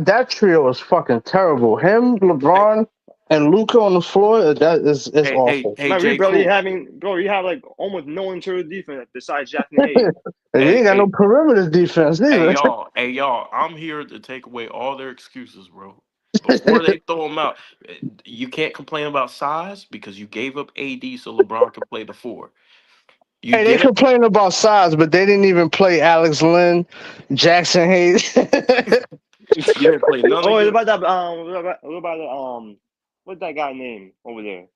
that trio was fucking terrible. Him, Hey, LeBron, and Luca on the floor. That is awful. hey, Man, we J. barely Cool. having, bro, you have like almost no interior defense besides Jackson Hayes. And you Hey, ain't got no hey, perimeter defense either. hey, y'all. I'm here to take away all their excuses, bro. Before they throw them out, you can't complain about size because you gave up AD so LeBron could play the four. You Hey, they get it? complain about size, but they didn't even play Alex Lynn, Jackson Hayes. You didn't play none Oh, of what your. about that? What about the what's that guy name over there?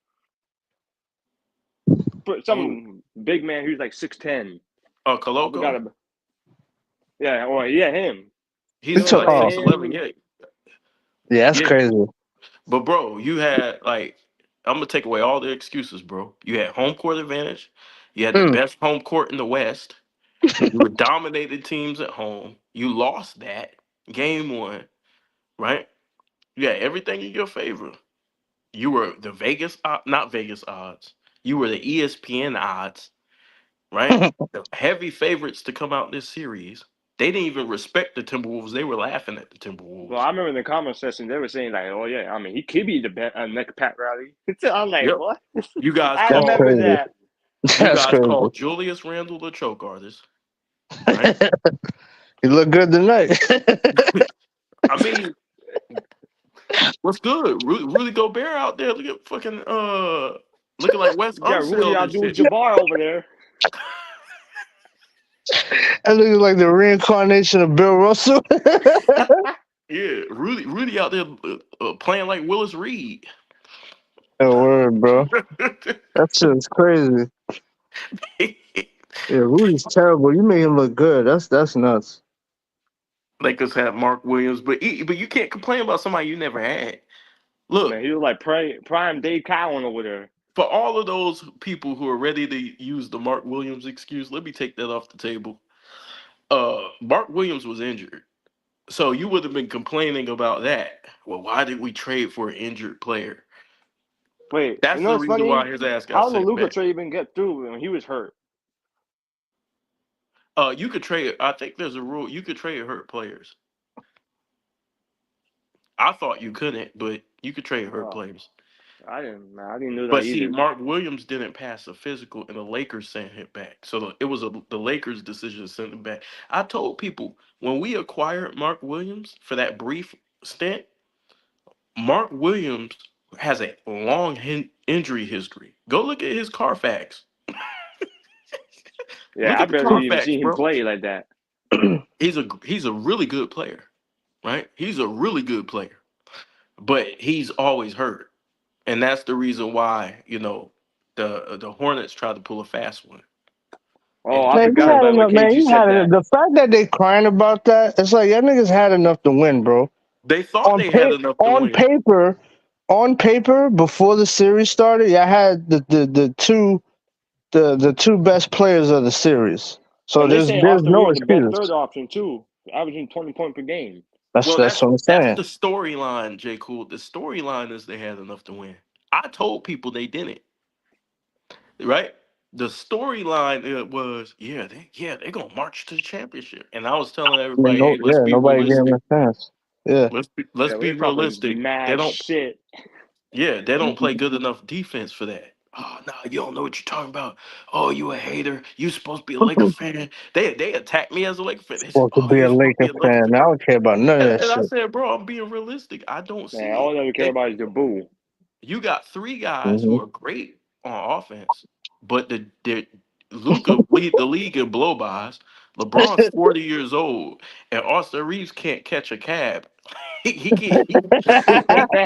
Who? Some big man who's like 6'10". I forgot Coloco. about. Yeah, or yeah, him. He's It's a- like oh, 6'11". Him. Yeah, yeah, that's yeah. crazy. But bro, you had like I'm gonna take away all the excuses, bro. You had home court advantage. You had the Mm. best home court in the West. You were dominated teams at home. You lost that game one, right? You had everything in your favor. You were the not Vegas odds. You were the ESPN odds, right? The heavy favorites to come out this series. They didn't even respect the Timberwolves. They were laughing at the Well, Timberwolves. I remember in the comment section they were saying like, "Oh yeah, I mean he could be the next Pat Riley." I'm like, Yep. what? You guys I That's called remember crazy. that. you That's guys crazy. called Julius Randle the choke artist, right? You look good tonight. I mean, what's good? Rudy Gobert out there looking like Wes You got Rudy Unseld and shit. Abdul-Jabbar over there. That looks like the reincarnation of Bill Russell. Yeah, Rudy out there playing like Willis Reed. Oh, word, bro. That shit's crazy. Yeah, Rudy's terrible. You make him look good. That's nuts. Lakers had Mark Williams, but you can't complain about somebody you never had. Look, Man, he was like prime Dave Cowan over there. for all of those people who are ready to use the Mark Williams excuse, let me take that off the table. Mark Williams was injured. So you would have been complaining about that. Well, why did we trade for an injured player? Wait, you That's know the what's reason why funny? his ass got How did the sent Luka back. trade even get through when he was hurt? You could trade. I think there's a rule. You could trade hurt players. I thought you couldn't, but you could trade hurt Oh, players. I didn't know that But see, either. Mark Williams didn't pass a physical, and the Lakers sent him back. So it was the Lakers' decision to send him back. I told people when we acquired Mark Williams for that brief stint, Mark Williams has a long injury history. Go look at his Carfax. Yeah, Look I at the barely even Carfax, seen him bro. play like that. He's a really good player, right? He's a really good player, but he's always hurt, and that's the reason why the Hornets tried to pull a fast one Oh, and I get Man, him you forgot had traded. about when enough, man. KG You said had enough. that. The fact that they crying about that, it's like y'all niggas had enough to win, bro. They thought On they had pa- enough to on win. paper, on paper, before the series started, y'all had the two best players of the series. So And they there's saying there's Austin no Reeves the best third excuse. option too, averaging 20 points per game. Well, That's what I'm that's saying. the storyline, J. Cool. The storyline is they had enough to win. I told people they didn't. Right? The storyline was, they're gonna march to the championship. And I was telling I mean, everybody, hey, let's be nobody gave him realistic. a chance. Yeah. Let's Yeah, we be were talking realistic. They mad don't shit. they don't play good enough defense for that. Oh no, you don't know what you're talking about. Oh, you a hater. You supposed to be a Laker fan. They attacked me as a Laker fan. They said, Supposed to oh, be you a supposed to be Laker a Laker fan. fan. I don't care about none of that And I shit. said, bro, I'm being realistic. I don't Man, see all it. that we care about is the boo. You got three guys Hmm. who are great on offense, but the Luca lead the league in blow bys. LeBron's 40 years old, and Austin Reeves can't catch a cab. He can't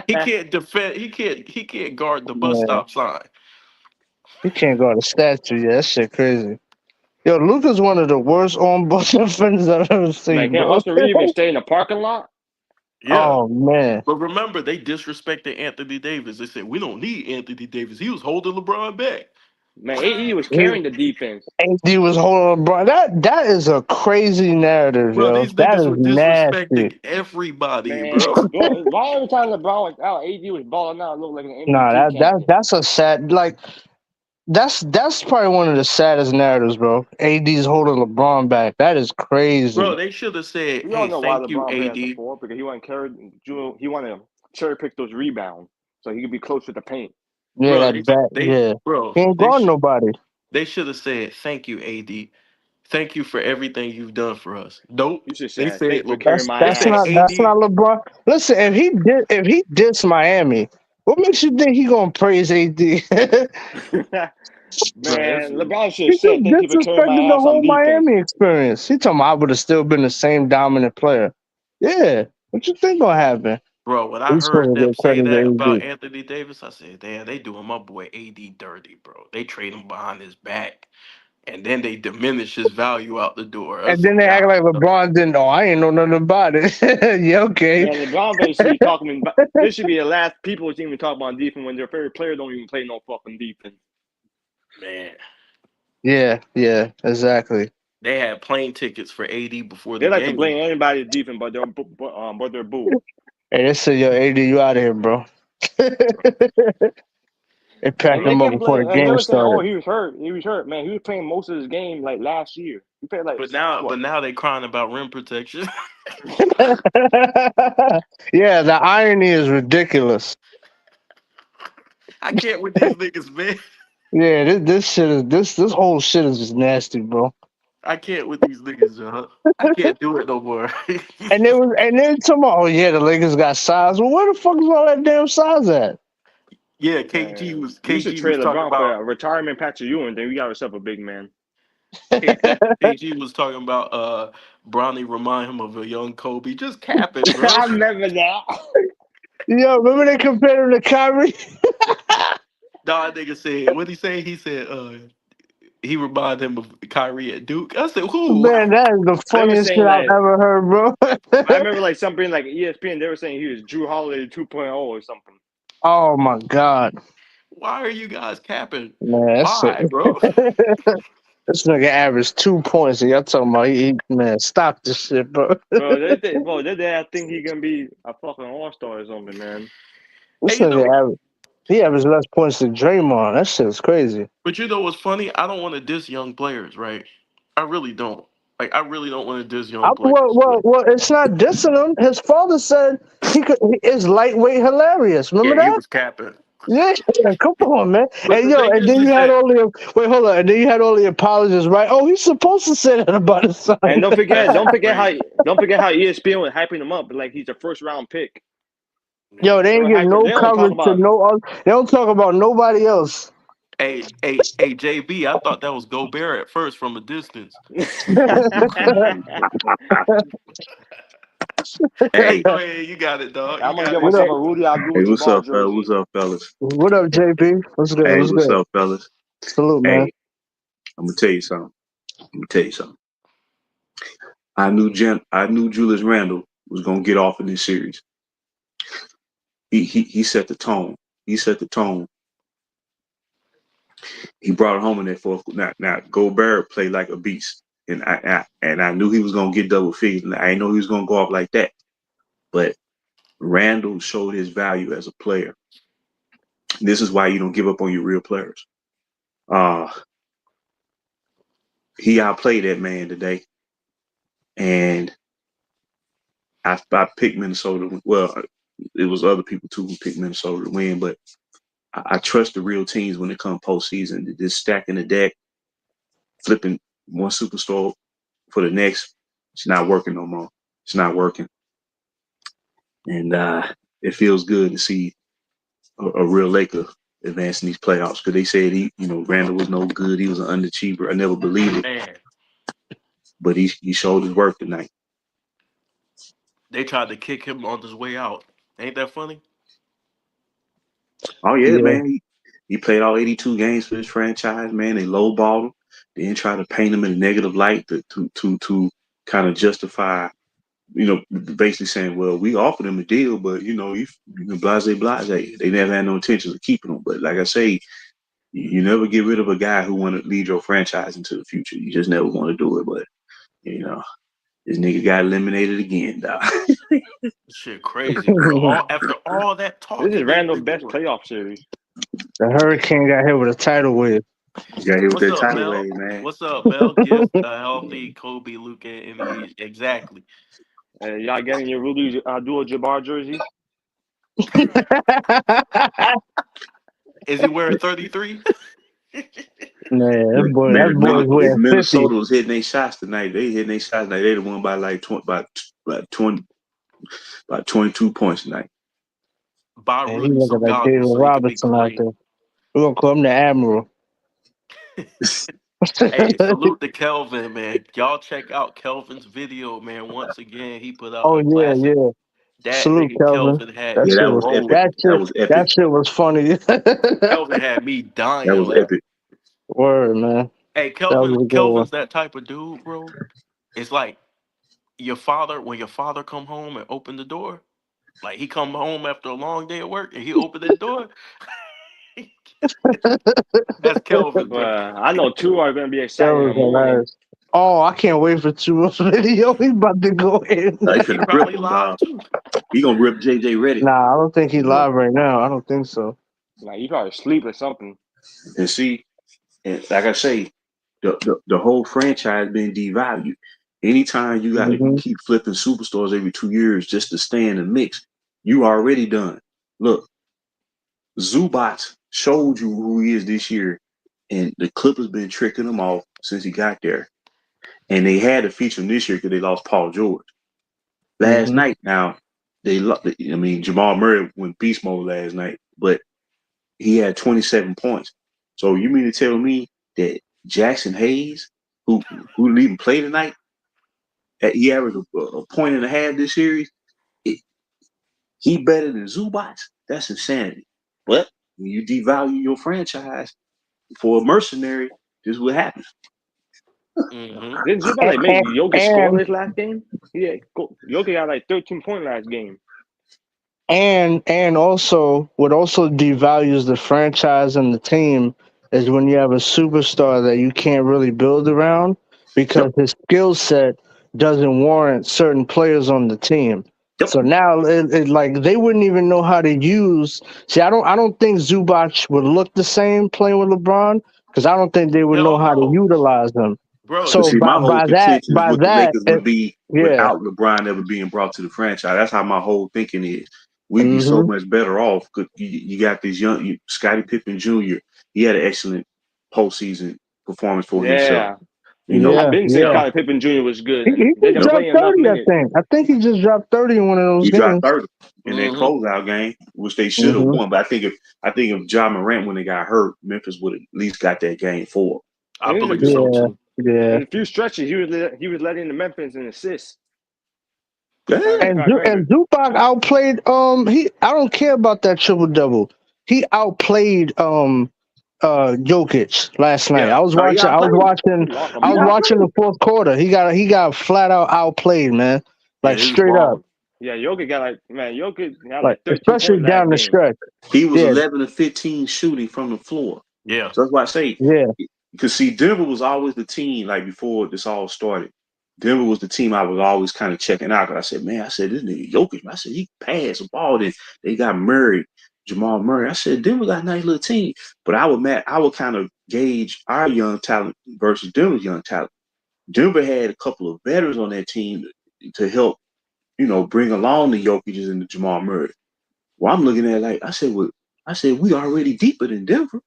he can't defend. He can't guard the bus Man, stop sign. he can't go to statue. Yeah, that shit crazy. Yo, Luca's one of the worst on ball defenders I've ever Man, seen, can't bro. Austin Reeves even stay in the parking lot? Yeah, Oh man, but remember they disrespected Anthony Davis. They said we don't need Anthony Davis. He was holding LeBron back. Man, AE was he, carrying the defense. AD was holding LeBron. That is a crazy narrative, Bro, yo. these That niggas is were nasty. disrespecting everybody, Man, bro. why every time LeBron was out, AD was balling out, looked like an Nah, MVP candidate. that's a sad like that's probably one of the saddest narratives, bro. AD's holding LeBron back. That is Bro, crazy. they should have said, We all "Hey, know why thank you, LeBron played as the AD." four because he wanted he wanted to cherry pick those rebounds so he could be close to the paint. Yeah, Bro, that bat. Yeah, he ain't they guarding nobody. they should have said, "Thank you, AD. Thank you for everything you've done for us." Nope. You should They say, said, thanks for carrying my they said ass. That's AD. not LeBron. Listen, if he dissed Miami, what makes you think he gonna praise AD? He Bro, Man, LeBron should have just said, thank you for carrying my disrespected the ass on whole defense. Miami experience. He told me I would have still been the same dominant player. Yeah, what you think gonna happen? Bro, when I He's heard supposed to them give say credit to that about AD. Anthony Davis, I said, "Damn, they doing my boy AD dirty, bro. They trade him behind his back, and then they diminish his value out the door." I And said, then they act "God, like LeBron didn't know. I ain't know nothing about it. Yeah, okay. Man, LeBron fans should be talking about this should be the last people to even talk about defense when their favorite player don't even play no fucking defense. man." Yeah, exactly. They had plane tickets for AD before They the like to game. blame anybody defense but their boo. Hey, they said, yo, AD, you out of here, bro. They packed And they him up kept before the blaming, and they game were saying, "Oh, started. he was hurt. He was hurt, man. He was playing most of his game like last year. He played like But now, what? but now they crying about rim protection. Yeah, the irony is ridiculous. I can't with these niggas, man. Yeah, this shit is this whole shit is just nasty, bro. I can't with these niggas, I can't do it no more. And then tomorrow, oh yeah, the Lakers got size. Well, where the fuck is all that damn size at? Yeah, Man, you should KG was trade talking LeBron for about a retirement Patrick Ewing. Then you got yourself a big man. KG was talking about Bronny remind him of a young Kobe. Just cap it, bro. I remember that. Yo, remember they compared him to Kyrie? Nah, nigga said what he say? He said He reminded him of Kyrie at Duke. I said, who? Man, that is the They were funniest saying shit I've like ever heard, bro. I remember like something like ESPN. They were saying he was Drew Holiday 2.0 or something. Oh my god, Why are you guys capping? man, that's it. Why, bro? This nigga averaged 2 points, and y'all talking about man, stop this shit, bro. I think he gonna be a fucking all-star or something, man. This And you nigga know, he averaged less points than Draymond. That shit is crazy. but you know what's funny? I don't want to diss young players, right? I really don't. Like, I really don't want to diss young players. Well, it's not dissing him. His father said is lightweight hilarious. Remember Yeah, he that? was capping. Yeah, come on, man. But the thing And is, then you is had that all the wait, hold on. And then you had all the apologies, right? Oh, he's supposed to say that about his son. And don't forget, that's don't forget how crazy. ESPN was hyping him up like he's a first-round pick. Yo, they Man. They ain't were give hyping. no They don't talk coverage to about. no other. They don't talk about nobody else. Hey, JB, I thought that was Gobert at first from a distance. Hey, Hey, go ahead. You got it, dog. You I'm gonna got get it. What myself up? a Rudy Hey, what's Abdul-Jabbar up, fellas? jersey. What's up, fellas? What up, JP? What's good? Hey, What's what's good? up, fellas? Salute, man. Hey, I'm gonna tell you something. I knew Julius Randle was gonna get off in this series. He set the tone. He set the tone. He brought it home in that fourth. Now Gobert played like a beast, and I knew he was gonna get double figures. I didn't know he was gonna go off like that. But Randle showed his value as a player. This is why you don't give up on your real players. Uh, he outplayed that man today, and I picked Minnesota. Well, it was other people too who picked Minnesota to win, but I trust the real teams when it comes postseason. Just stacking the deck, flipping one superstar for the next. It's not working no more. It's not working, and it feels good to see a real Laker advancing these playoffs because they said Randall was no good. He was an underachiever. I never believed it, Man, but he showed his work tonight. they tried to kick him on his way out. Ain't that funny? Oh yeah, Yeah. man. He played all 82 games for his franchise, man. They lowballed him. They didn't try to paint him in a negative light to kind of justify, basically saying, well, we offered him a deal, but blase. They never had no intentions of keeping him. But like I say, you never get rid of a guy who want to lead your franchise into the future. You just never want to do it. But you know, this nigga got eliminated again, dog. Shit, crazy, bro. After all that talk, This he is didn't Randall's even best do it. playoff series. The Hurricane got hit with a tidal wave. You got hit with What's that up, tidal Mel? wave, man. What's up, Mel? Gives a healthy Kobe, Luka, and he exactly. Y'all getting your Rudy Abdul-Jabbar jersey? Is he wearing 33? Man, Man, that if boy's wearing 50. Minnesota was hitting their shots tonight, they hitting their shots tonight. They'd have won by like 20, by 22 points tonight. Buy Man, he Rudy looking some like David goggles so he can be Robertson out Kareem. there. We're gonna call him the Admiral. Hey, salute to Kelvin, man. Y'all check out Kelvin's video, man. Once again, he put out Oh a yeah, classic. yeah. That Salute, nigga Kelvin. Kelvin had That Yeah, me shit that was was epic. rolling. That was epic. that shit was funny. Kelvin had me That dying was laughing. epic. Word, man. Hey, That was a good one. Kelvin's that type of dude, bro. It's like your father when your father come home and open the door. Like he come home after a long day of work and he open that door. That's Kelvin, bro. I know two are gonna be That excited in was the morning. hilarious. Oh, I can't wait for Turo's video. He about to go in. He He finna rip probably him, live dog. too. He gonna rip JJ Redick. Nah, I don't think he's Uh, live right now. I don't think so. Like you probably sleep or something. and see, and like I say, the whole franchise been devalued. Anytime you got to Hmm. keep flipping superstars every 2 years just to stay in the mix, you already done. Look, Zubats showed you who he is this year, and the Clippers been tricking him off since he got there. And they had to feature him this year because they lost Paul George. Last Hmm. night, now, Jamal Murray went beast mode last night, but he had 27 points. So you mean to tell me that Jackson Hayes, who didn't even play tonight, he averaged a point and a half this series? He better than Zubats? That's insanity. But when you devalue your franchise for a mercenary, This is what happens. Mm-hmm. Didn't Zubac like make Jokic score his last game? Yeah, Jokic got like 13-point last game. And also what also devalues the franchise and the team is when you have a superstar that you can't really build around because his skill set doesn't warrant certain players on the team. Yep. So now it like they wouldn't even know how to use. See, I don't think Zubac would look the same playing with LeBron because I don't think they would know Hell how to no, utilize him. bro. But So see, my whole contention is what the Lakers would be yeah. without LeBron ever being brought to the franchise. That's how my whole thinking is. We'd be so Mm-hmm. much better off because you got this young Scottie Pippen Jr. He had an excellent postseason performance for himself. Yeah. You know, I've been saying Yeah. Scottie Pippen Jr. was good. He They just didn't dropped play enough 30, I minutes. think. I think he just dropped 30 in one of those he dropped games. 30 in that Mm-hmm. closeout game, which they should have won. But I think if Ja Morant when they got hurt, Memphis would have at least got that game 4. I And believe so too. Yeah. in a few stretches, he was letting the Memphis in assists. Yeah. And Zubac outplayed I don't care about that triple double. He outplayed Jokic last night. Yeah. I was No, he watching Lock him I was up. watching the fourth quarter. He got flat out outplayed, man. Yeah, Like he was straight up. balling. Yeah, Jokic had Like 13 especially points down last the game. stretch. He was Yeah. 11 of 15 shooting from the floor. Yeah. So that's why I say, Yeah. because see, Denver was always the team, like before this all started. Denver was the team I was always kind of checking out. Because I said, man, this nigga Jokic, I said, he passed the ball. Then they got Murray, Jamal Murray. I said, Denver got a nice little team. But I would kind of gauge our young talent versus Denver's young talent. Denver had a couple of veterans on that team to help, bring along the Jokic's and the Jamal Murray. Well, I'm looking at it I said, we already deeper than Denver.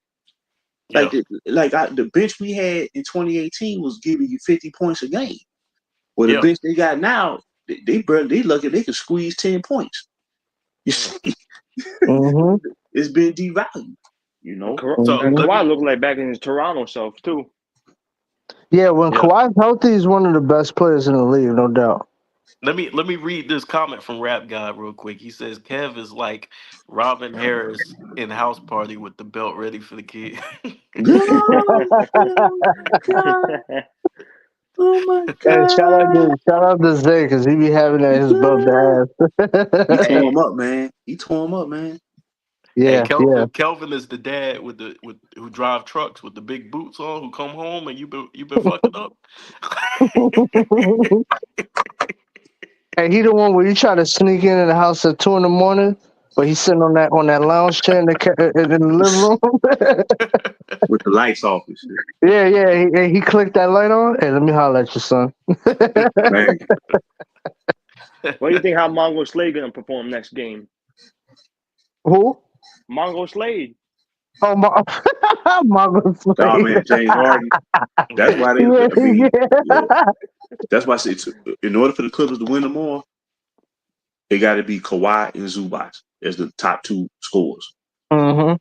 Yeah. The bench we had in 2018 was giving you 50 points a game. Well, the Yeah. bench they got now, they lucky they can squeeze 10 points. You see, Mm-hmm. it's been devalued. So And let Kawhi me looked like back in his Toronto self too. Yeah, when yeah. Kawhi's healthy, he's one of the best players in the league, no doubt. Let me read this comment from Rap God real quick. He says Kev is like Robin Harris in House Party with the belt ready for the kid. Oh my And God. shout out to Zay because he be having that in his belt He ass. tore him up, man. Hey, Yeah. Kelvin is the dad who drive trucks with the big boots on, who come home and you been fucking up. Hey, he the one where you try to sneak in the house at 2 a.m, but he's sitting on that lounge chair in the living room. With the lights off and shit. yeah. He clicked that light on. Hey, let me holler at you, son. Man. What do you think how Mongo Slade gonna perform next game? Who? Mongo Slade. Oh, Margaret Oh Slade. man, James Harden. That's why that's why I say in order for the Clippers to win tomorrow, they got to be Kawhi and Zubac as the top 2 scorers. Mm-hmm.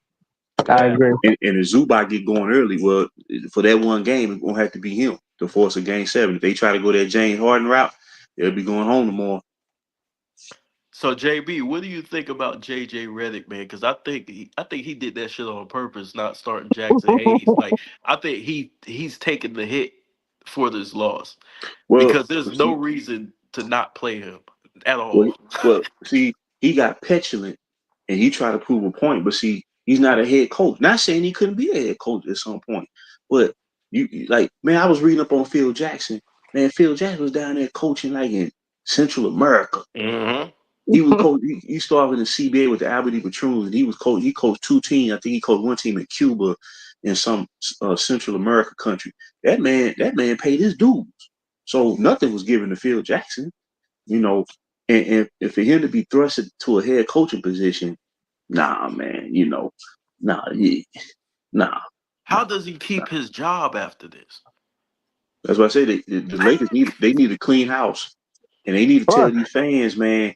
I agree. And if Zubac get going early, well, for that one game, it's gonna have to be him to force a game 7. If they try to go that James Harden route, they'll be going home tomorrow. So JB, what do you think about JJ Redick, man? Because I think he did that shit on purpose, not starting Jackson Hayes. Like I think he's taking the hit for this loss Well, because there's no reason to not play him at all. well, see, he got petulant and he tried to prove a point, but see, he's not a head coach. Not saying he couldn't be a head coach at some point, but man, I was reading up on Phil Jackson. Man, Phil Jackson was down there coaching like in Central America. Mm-hmm. He was coach. He started in the CBA with the Aberdeen Patroons, and he was coach. He coached 2 teams. I think he coached one team in Cuba, in some Central America country. That man paid his dues. So nothing was given to Phil Jackson, and for him to be thrusted to a head coaching position, nah, man, nah. How does he keep his job after this? That's why I say the Lakers need a clean house, and they need to tell these fans, man,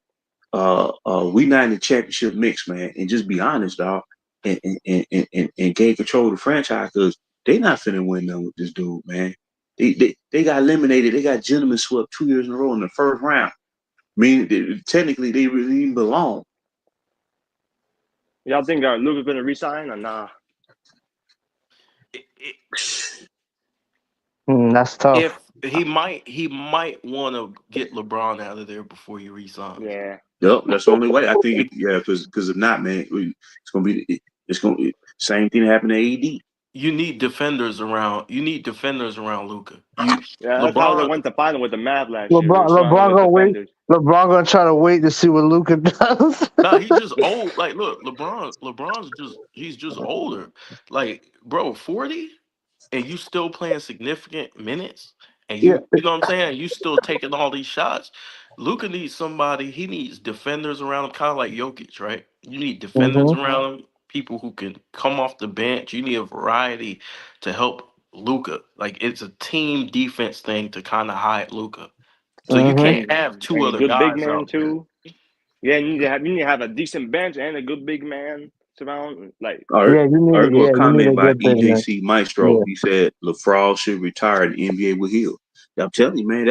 we not in the championship mix, man, and just be honest, dog, and gain control of the franchise because they not finna win nothing with this dude, man. They got eliminated. They got gentlemen swept 2 years in a row in the first round. I mean, technically they really even belong. Y'all think Luka's gonna resign or nah? That's tough. If he might want to get LeBron out of there before he resigns. Yeah. Yep, that's the only way. I think, because if not, man, it's gonna be same thing happened to AD. You need defenders around. You need defenders around Luka. You Yeah, that's how they LeBron. went to final with the Mavs last year. They were surrounded LeBron with gonna wait. defenders. LeBron gonna try to wait to see what Luca does. Nah, he just old. Like, look, LeBron's he's just older. Like, bro, 40, and you still playing significant minutes, and Yeah. you know what I'm saying? You still taking all these shots. Luka needs somebody. He needs defenders around him, kind of like Jokic, right? You need defenders Mhm. around him, people who can come off the bench. You need a variety to help Luka. Like, it's a team defense thing to kind of hide Luka. So you Mhm. can't have two And a other good big guys man out there. too. Yeah, you need to have a decent bench and a good big man surround. Like, I heard a You need comment a by good big man. EJC Maestro. Yeah. He said LaFraud should retire and the NBA will heal. I'm telling you, man,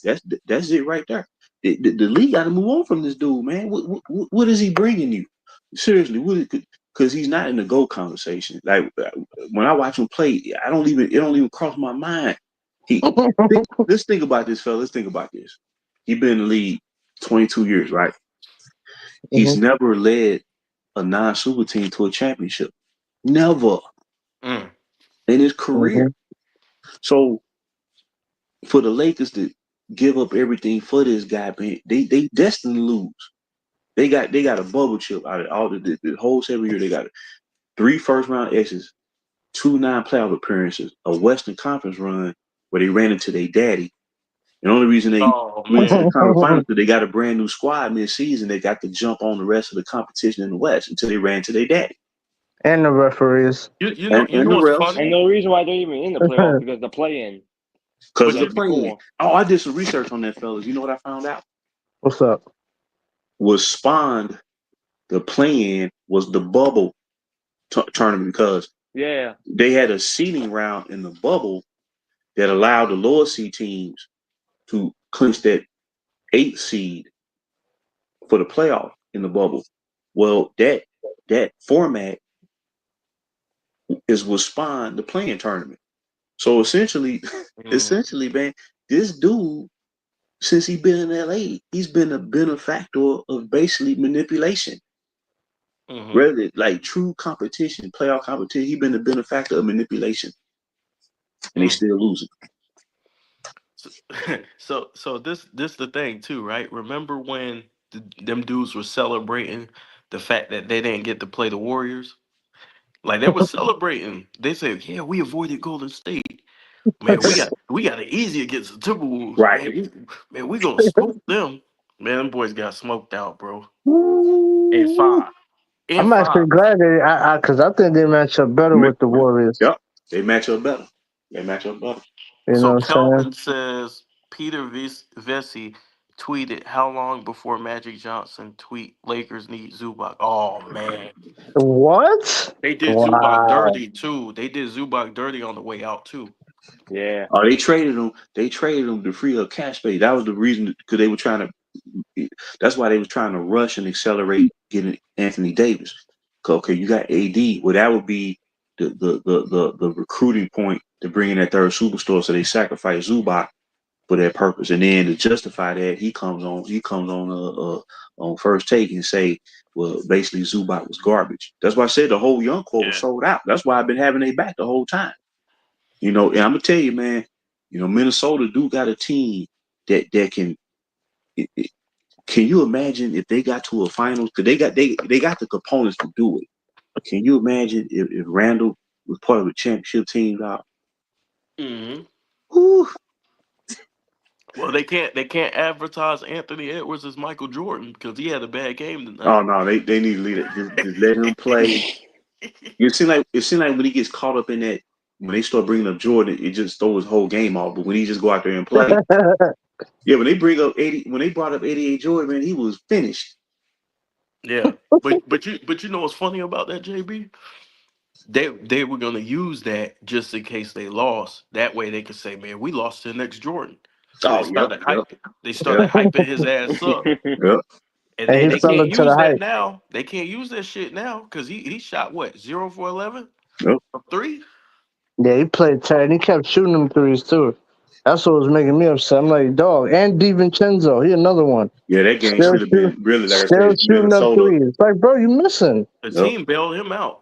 that's it right there. The league got to move on from this dude, man. What is he bringing you? Seriously, because he's not in the GOAT conversation. Like when I watch him play, it don't even cross my mind. Let's think about this, fella. Let's think about this. He's been in the league 22 years, right? He's Mhm. never led a non-super team to a championship. Never Mm. in his career. Mhm. So for the Lakers to give up everything for this guy, man, they destined to lose. They got a bubble chip out of all the whole 7 year. They got 3 first round exits, 2 non-playoff appearances, a Western Conference run where they ran into their daddy. And the only reason they Oh went to the man. conference finals because they got a brand new squad mid-season. They got to jump on the rest of the competition in the West until they ran to their daddy And the referees. You know and the what's refs. and funny? the reason why they're even in the playoff because the play-in Because But they're you playing. before. Oh, I did some research on that, fellas. You know what I found out? What's up? Was spawned the plan was the bubble tournament because Yeah, they had a seeding round in the bubble that allowed the lower seed teams to clinch that 8th seed for the playoff in the bubble. Well, that format is what spawned the playing tournament. So essentially, mm, essentially, man, this dude, since he been in LA, he's been a benefactor of basically manipulation. hmm Rather like true competition, playoff competition, he's been a benefactor of manipulation, and they mm. still losing. So, so this the thing too, right? Remember when them dudes were celebrating the fact that they didn't get to play the Warriors? Like they were celebrating. They said, "Yeah, we avoided Golden State. Man, we got it easy against the Timberwolves. Right. Man, we gonna smoke them. Man, them boys got smoked out, bro. In Ooh. five, in I'm actually five. glad because I think they match up better with the Warriors. Yep. They match up better. They match up better. You know So what I'm saying? Calvin says Peter Vesey tweeted, "How long before Magic Johnson tweet Lakers need Zubac?" Oh man, What? they did Zubac Wow. dirty too. They did Zubac dirty on the way out too. yeah. Oh, they traded him. They traded him to free up cash space. That was the reason because they were trying to. That's why they was trying to rush and accelerate getting Anthony Davis. Okay, you got AD. Well, that would be the recruiting point to bring in that third superstar. So they sacrificed Zubac for that purpose. And then to justify that, he comes on first take and say, well, basically Zubac was garbage. That's why I said the whole young core was Yeah. sold out. That's why I've been having their back the whole time. And I'm gonna tell you, man, Minnesota do got a team that can. Can you imagine if they got to a finals? Because they got the components to do it. Can you imagine if Randall was part of a championship team? Now, hmm whew, Well, they can't advertise Anthony Edwards as Michael Jordan because he had a bad game oh tonight. no, they need to leave it. Just let him play. It seems like when he gets caught up in that, when they start bringing up Jordan, it just throws his whole game off. But when he just go out there and play, yeah. When they brought up 88 Jordan, man, he was finished. Yeah, but you know what's funny about that, JB? They were gonna use that just in case they lost. That way they could say, "Man, we lost to the next Jordan." So they Oh, yep, started yep, hyping. They yep, started hyping his ass up, yep. and And they he they fell can't into the use that hype. now. They can't use that shit now because he shot what 0 for 11 Yep. from three. Yeah, he played tight. And he kept shooting them threes too. That's what was making me upset. I'm like, dog. And DiVincenzo, he another one. Yeah, that game Still should have shoot, been really, like I still said, shooting up Minnesota. threes. Like, bro, you missing? The Yep. team bailed him out.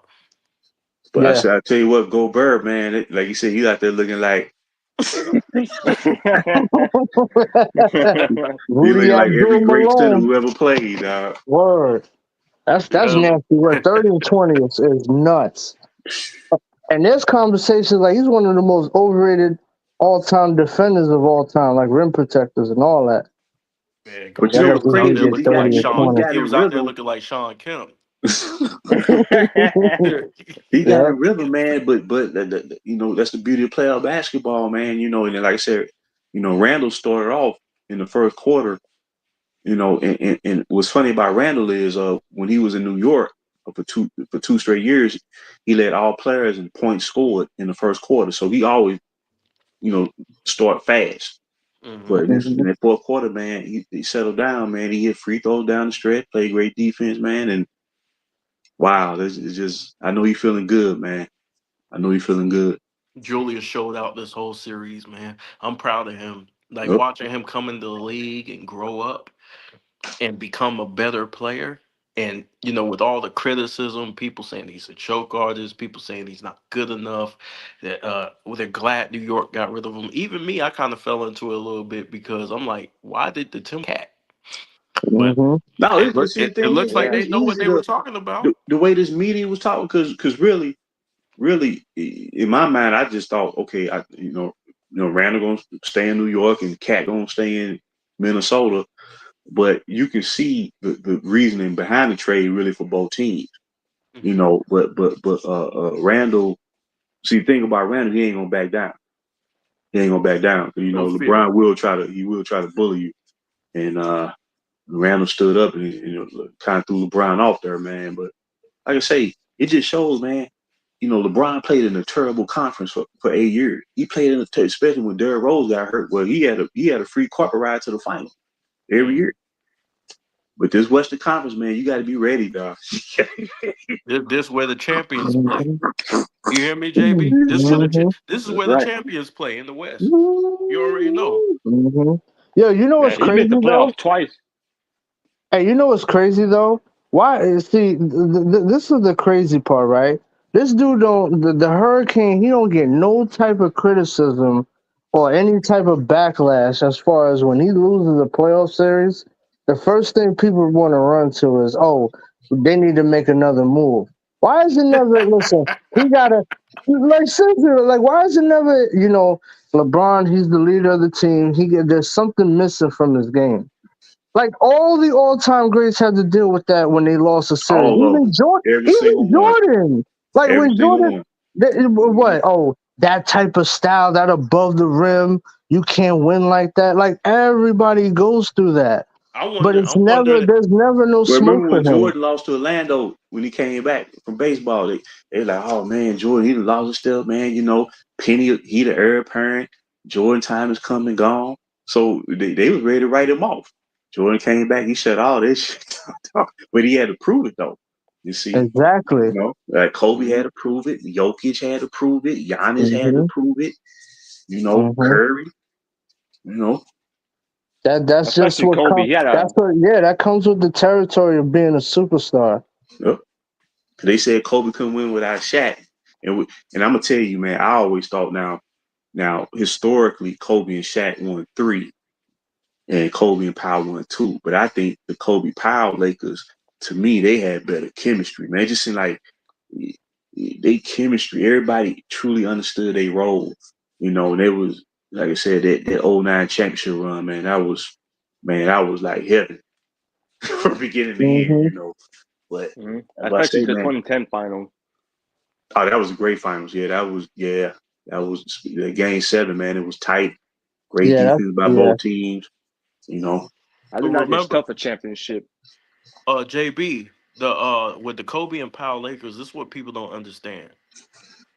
But Yeah. I tell you what, Gobert, man, like you said, he out there looking like he Rudy looking like every Abdul great center Malone. who ever played. Word. That's Yeah, nasty work. 30 and 20 is nuts. And there's conversations like he's one of the most overrated all time defenders of all time, like rim protectors and all that. man, But you Y'all know Gobert got what's was this out dude there crazy is get he looking got like 30 and he Sean. got He in was out there rhythm. looking like Sean Kemp. He got Yeah. in rhythm, man. But you know that's the beauty of playoff basketball, man. You know, and then, like I said, you know, Randall started off in the first quarter. You know, and what's funny about Randall is when he was in New York for two straight years, he led all players in points scored in the first quarter. So he always, you know, start fast. Hmm. But in Mhm. that fourth quarter, man, he settled down, man. He hit free throws down the stretch, played great defense, man. And wow, this is just I know he's feeling good, man. I know he's feeling good. Julius showed out this whole series, man. I'm proud of him. Like Yep. watching him come into the league and grow up and become a better player. And with all the criticism, people saying he's a choke artist, people saying he's not good enough, that they're glad New York got rid of him. Even me, I kind of fell into it a little bit because I'm like, why did the Tim cat? But Mhm. No, it look see the it thing looks is, like man, they it's know what easy they were to talking about. the way this media was talking because really in my mind, I just thought, okay, Randall gonna stay in New York and Cat gonna stay in Minnesota, but you can see the reasoning behind the trade really for both teams. You Hmm. know, but Randall. See, the thing about Randall, he ain't gonna back down. He ain't gonna back down. You No know, fear. LeBron will try to bully you, and Randall stood up and kind of threw LeBron off there, man. But like I say, it just shows, man. You know, LeBron played in a terrible conference for 8 years. He played especially when Derrick Rose got hurt. Well, he had a free carpet ride to the final every Mm. year. But this Western Conference, man, you got to be ready, dog. This where the champions play. Mhm. You hear me, JB? Mhm. This is That's where the right. champions play in the West. You already know. Mhm. Yo, you know what's Man, he missed crazy the though? playoffs twice. Hey, you know what's crazy though? Why? See, this is the crazy part, right? This dude don't the Hurricane. He don't get no type of criticism or any type of backlash as far as when he loses a playoff series. The first thing people want to run to is, oh, they need to make another move. Why is it never? Listen, he gotta like seriously, like why is it never? LeBron, he's the leader of the team. There's something missing from his game. Like all the all-time greats had to deal with that when they lost a series. All of them, every single Even one, Jordan. Like every when single Jordan, one. what? Oh, that type of style, that above the rim, you can't win like that. Like everybody goes through that, I but wonder. it's I'm never. wondering. There's never no But smoke remember for when him. Jordan lost to Orlando when he came back from baseball? They like, oh man, Jordan, he done lost his stuff, man. You know, Penny, he the heir apparent. Jordan time is come and gone. So they was ready to write him off. Jordan came back, he shut all this shit down. But he had to prove it though. You see, Exactly. Kobe Mhm. had to prove it. Jokic had to prove it. Giannis had to hmm prove it. hmm Curry. You know, That's just Especially what Kobe. comes. He had a That's what. Yeah, that comes with the territory of being a superstar. yep. They said Kobe couldn't win without Shaq, and I'm gonna tell you, man, I always thought now historically Kobe and Shaq won three, and Kobe and Powell won two. But I think the Kobe Powell Lakers, to me, they had better chemistry, man. It just seemed like they chemistry. Everybody truly understood their role. And they was like I said that '09 championship run, man. That was like heaven from beginning to end. hmm But I especially say, the man. 2010 final. Oh, that was a great finals. That was the game seven, man. It was tight. Great Yeah, that's defense by yeah. both teams. You know. I But think that just remember, tough a championship. JB, the with the Kobe and Powell Lakers, this is what people don't understand.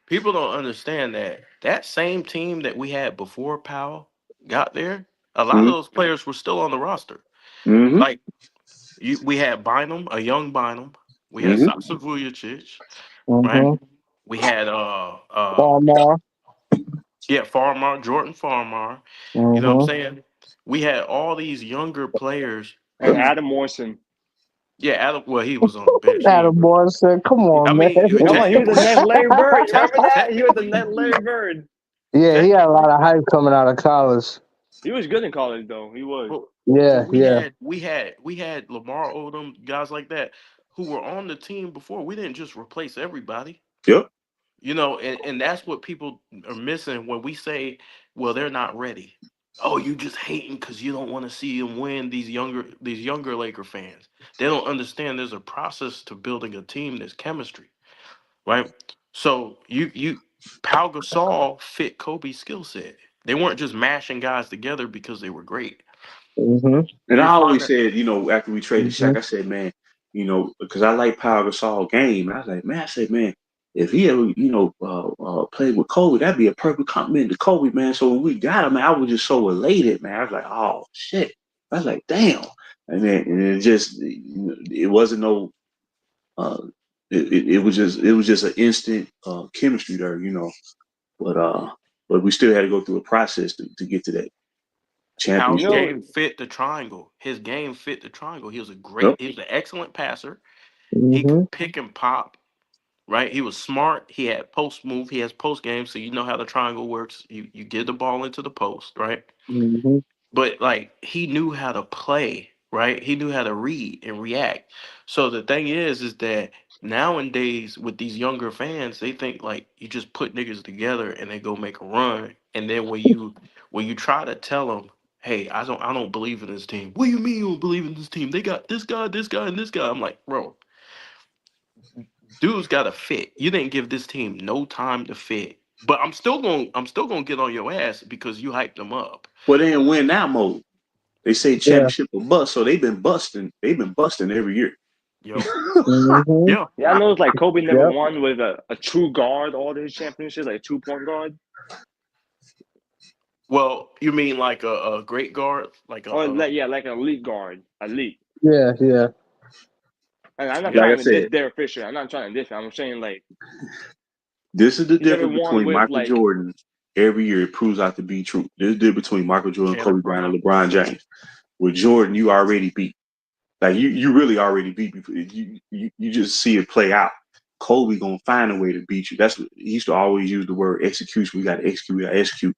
People don't understand that same team that we had before Powell got there, a lot of Mm-hmm. those players were still on the roster. Mm-hmm. Like we had Bynum, a young Bynum. We had Mm-hmm. Sasa Vujacic, right? hmm We had Lamar. Yeah, Farmar, Jordan Farmar. You know what I'm Mm-hmm. saying? We had all these younger players. And Adam Morrison. Yeah, Adam. Well, he was on the bench. He ain't Adam really. boy said, "Come I on, man." mean, Come on, he was a net Larry Bird. You remember that? He was a net technically, Larry Bird. Yeah, he had a technically, lot of hype coming out of college. He was good in college though. He was. but, but Yeah, we yeah. had we had we had Lamar Odom, guys like that, who were on the team before. We didn't just replace everybody. Yep. And that's what people are missing when we say, well, they're not ready. Oh, you just hating because you don't want to see them win. These younger Laker fans, they don't understand there's a process to building a team. There's chemistry, right? So Pau Gasol fit Kobe's skill set. They weren't just mashing guys together because they were great. Mm-hmm. And You I find always that, said, after we traded Mm-hmm. Shaq, I said, man, because I like Pau Gasol game. And I was like, man, if he ever, played with Kobe, that'd be a perfect compliment to Kobe, man. So when we got him, man, I was just so elated, man. I was like, oh shit. I was like, damn. And it just, it wasn't no, uh, it was just an instant chemistry there. But but we still had to go through a process to get to that You Powell's championship. know, game fit the triangle. His game fit the triangle. Yep. He was an excellent passer. He Mm-hmm. could pick and pop. Right? He was smart. He had post move. He has post game, so you know how the triangle works. You get the ball into the post, right? Mm-hmm. But like he knew how to play, right? He knew how to read and react. So the thing is that nowadays with these younger fans, they think like you just put niggas together and they go make a run, and then when you try to tell them, hey, I don't believe in this team. What do you mean you don't believe in this team? They got this guy, and this guy. I'm like, bro, dude's got to fit. You didn't give this team no time to fit. But I'm still gonna get on your ass because you hyped them up. Well, they in win now mode. They say Yeah. championship or bust, so they've been busting. They've been busting every year. Yo, Mm-hmm. yeah. yeah, I know it's like Kobe never Yep. won with a true guard all his championships, like a 2 point guard. Well, you mean like a great guard, like Or like yeah, like an elite guard. Elite. Yeah, yeah. And I'm not yeah. Like I trying to diss said, Derek Fisher. I'm not trying to diss him. I'm saying like this is the he never difference won between with Michael like Jordan. Every year it proves out to be true. This is the difference between Michael Jordan, Shannon Kobe Bryant, Brown. and LeBron James. With Jordan, you already beat. Like you really already beat. You just see it play out. Kobe gonna find a way to beat you. That's what he used to always use the word execution. We got to execute. We got to execute.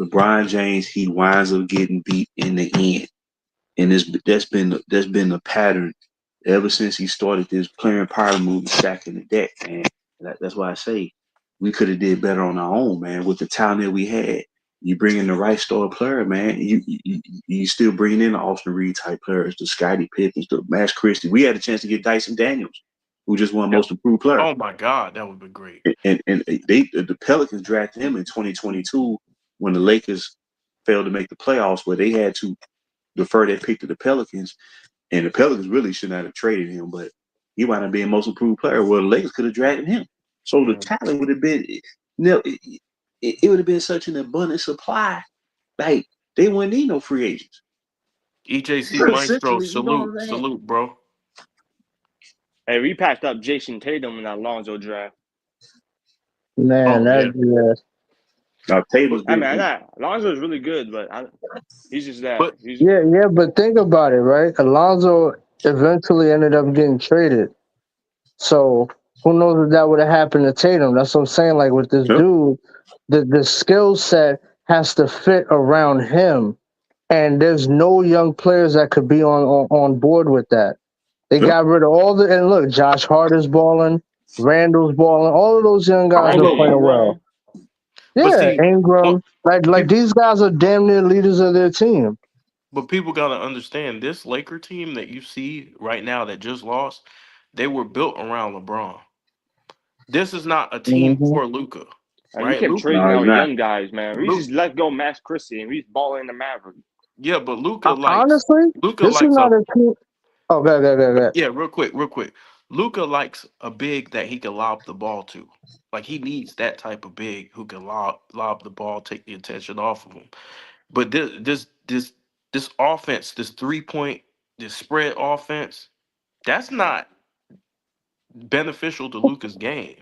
LeBron James, he winds up getting beat in the end. And that's been a pattern ever since he started this playing power move, stacking the deck, man. That's why I say we could have did better on our own, man, with the talent that we had. You bring in the right star player, man. You still bringing in the Austin Reed type players, the Scottie Pippins, the Max Christie. We had a chance to get Dyson Daniels, who just won Yep. Most Improved Player, Oh my God, that would be great. and the Pelicans drafted him in 2022 when the Lakers failed to make the playoffs, where they had to defer that pick to the Pelicans, and the Pelicans really should not have traded him, but he wound up being most improved player. Well, the Lakers could have drafted him, so the Mm. talent would have been, it would have been such an abundant supply, like they wouldn't need no free agents. EJC Maestro, Essentially, you know what salute, I'm saying? salute, bro. hey, we passed up Jason Tatum in that Lonzo draft. Man, Oh that yeah, yeah. Now Tatum's but I been, mean, Lonzo is really good, but he's just that. but He's Yeah, yeah, but think about it, right? Alonzo eventually ended up getting traded. So who knows if that would have happened to Tatum? That's what I'm saying. Like with this yep, dude, the skill set has to fit around him. And there's no young players that could be on board with that. They yep. got rid of all the and look, Josh Hart is balling, Randall's balling, all of those young guys All are of Brandon them. playing well. Ingram. but Yeah, see, but Ingram. Like people, these guys are damn near leaders of their team. but people gotta understand this Laker team that you see right now that just lost. They were built around LeBron. This is not a team Hmm. for Luca, He right? kept Luca, trading No, he's out not. young guys, man. We Luke, just let go Max Christie and he's balling the Maverick. yeah, but Luca likes Honestly, Luca this is likes not a a team. Oh, go. yeah, real quick. Luca likes a big that he can lob the ball to. Like he needs that type of big who can lob the ball, take the attention off of him. But this offense, this 3 point, this spread offense, that's not beneficial to Luca's game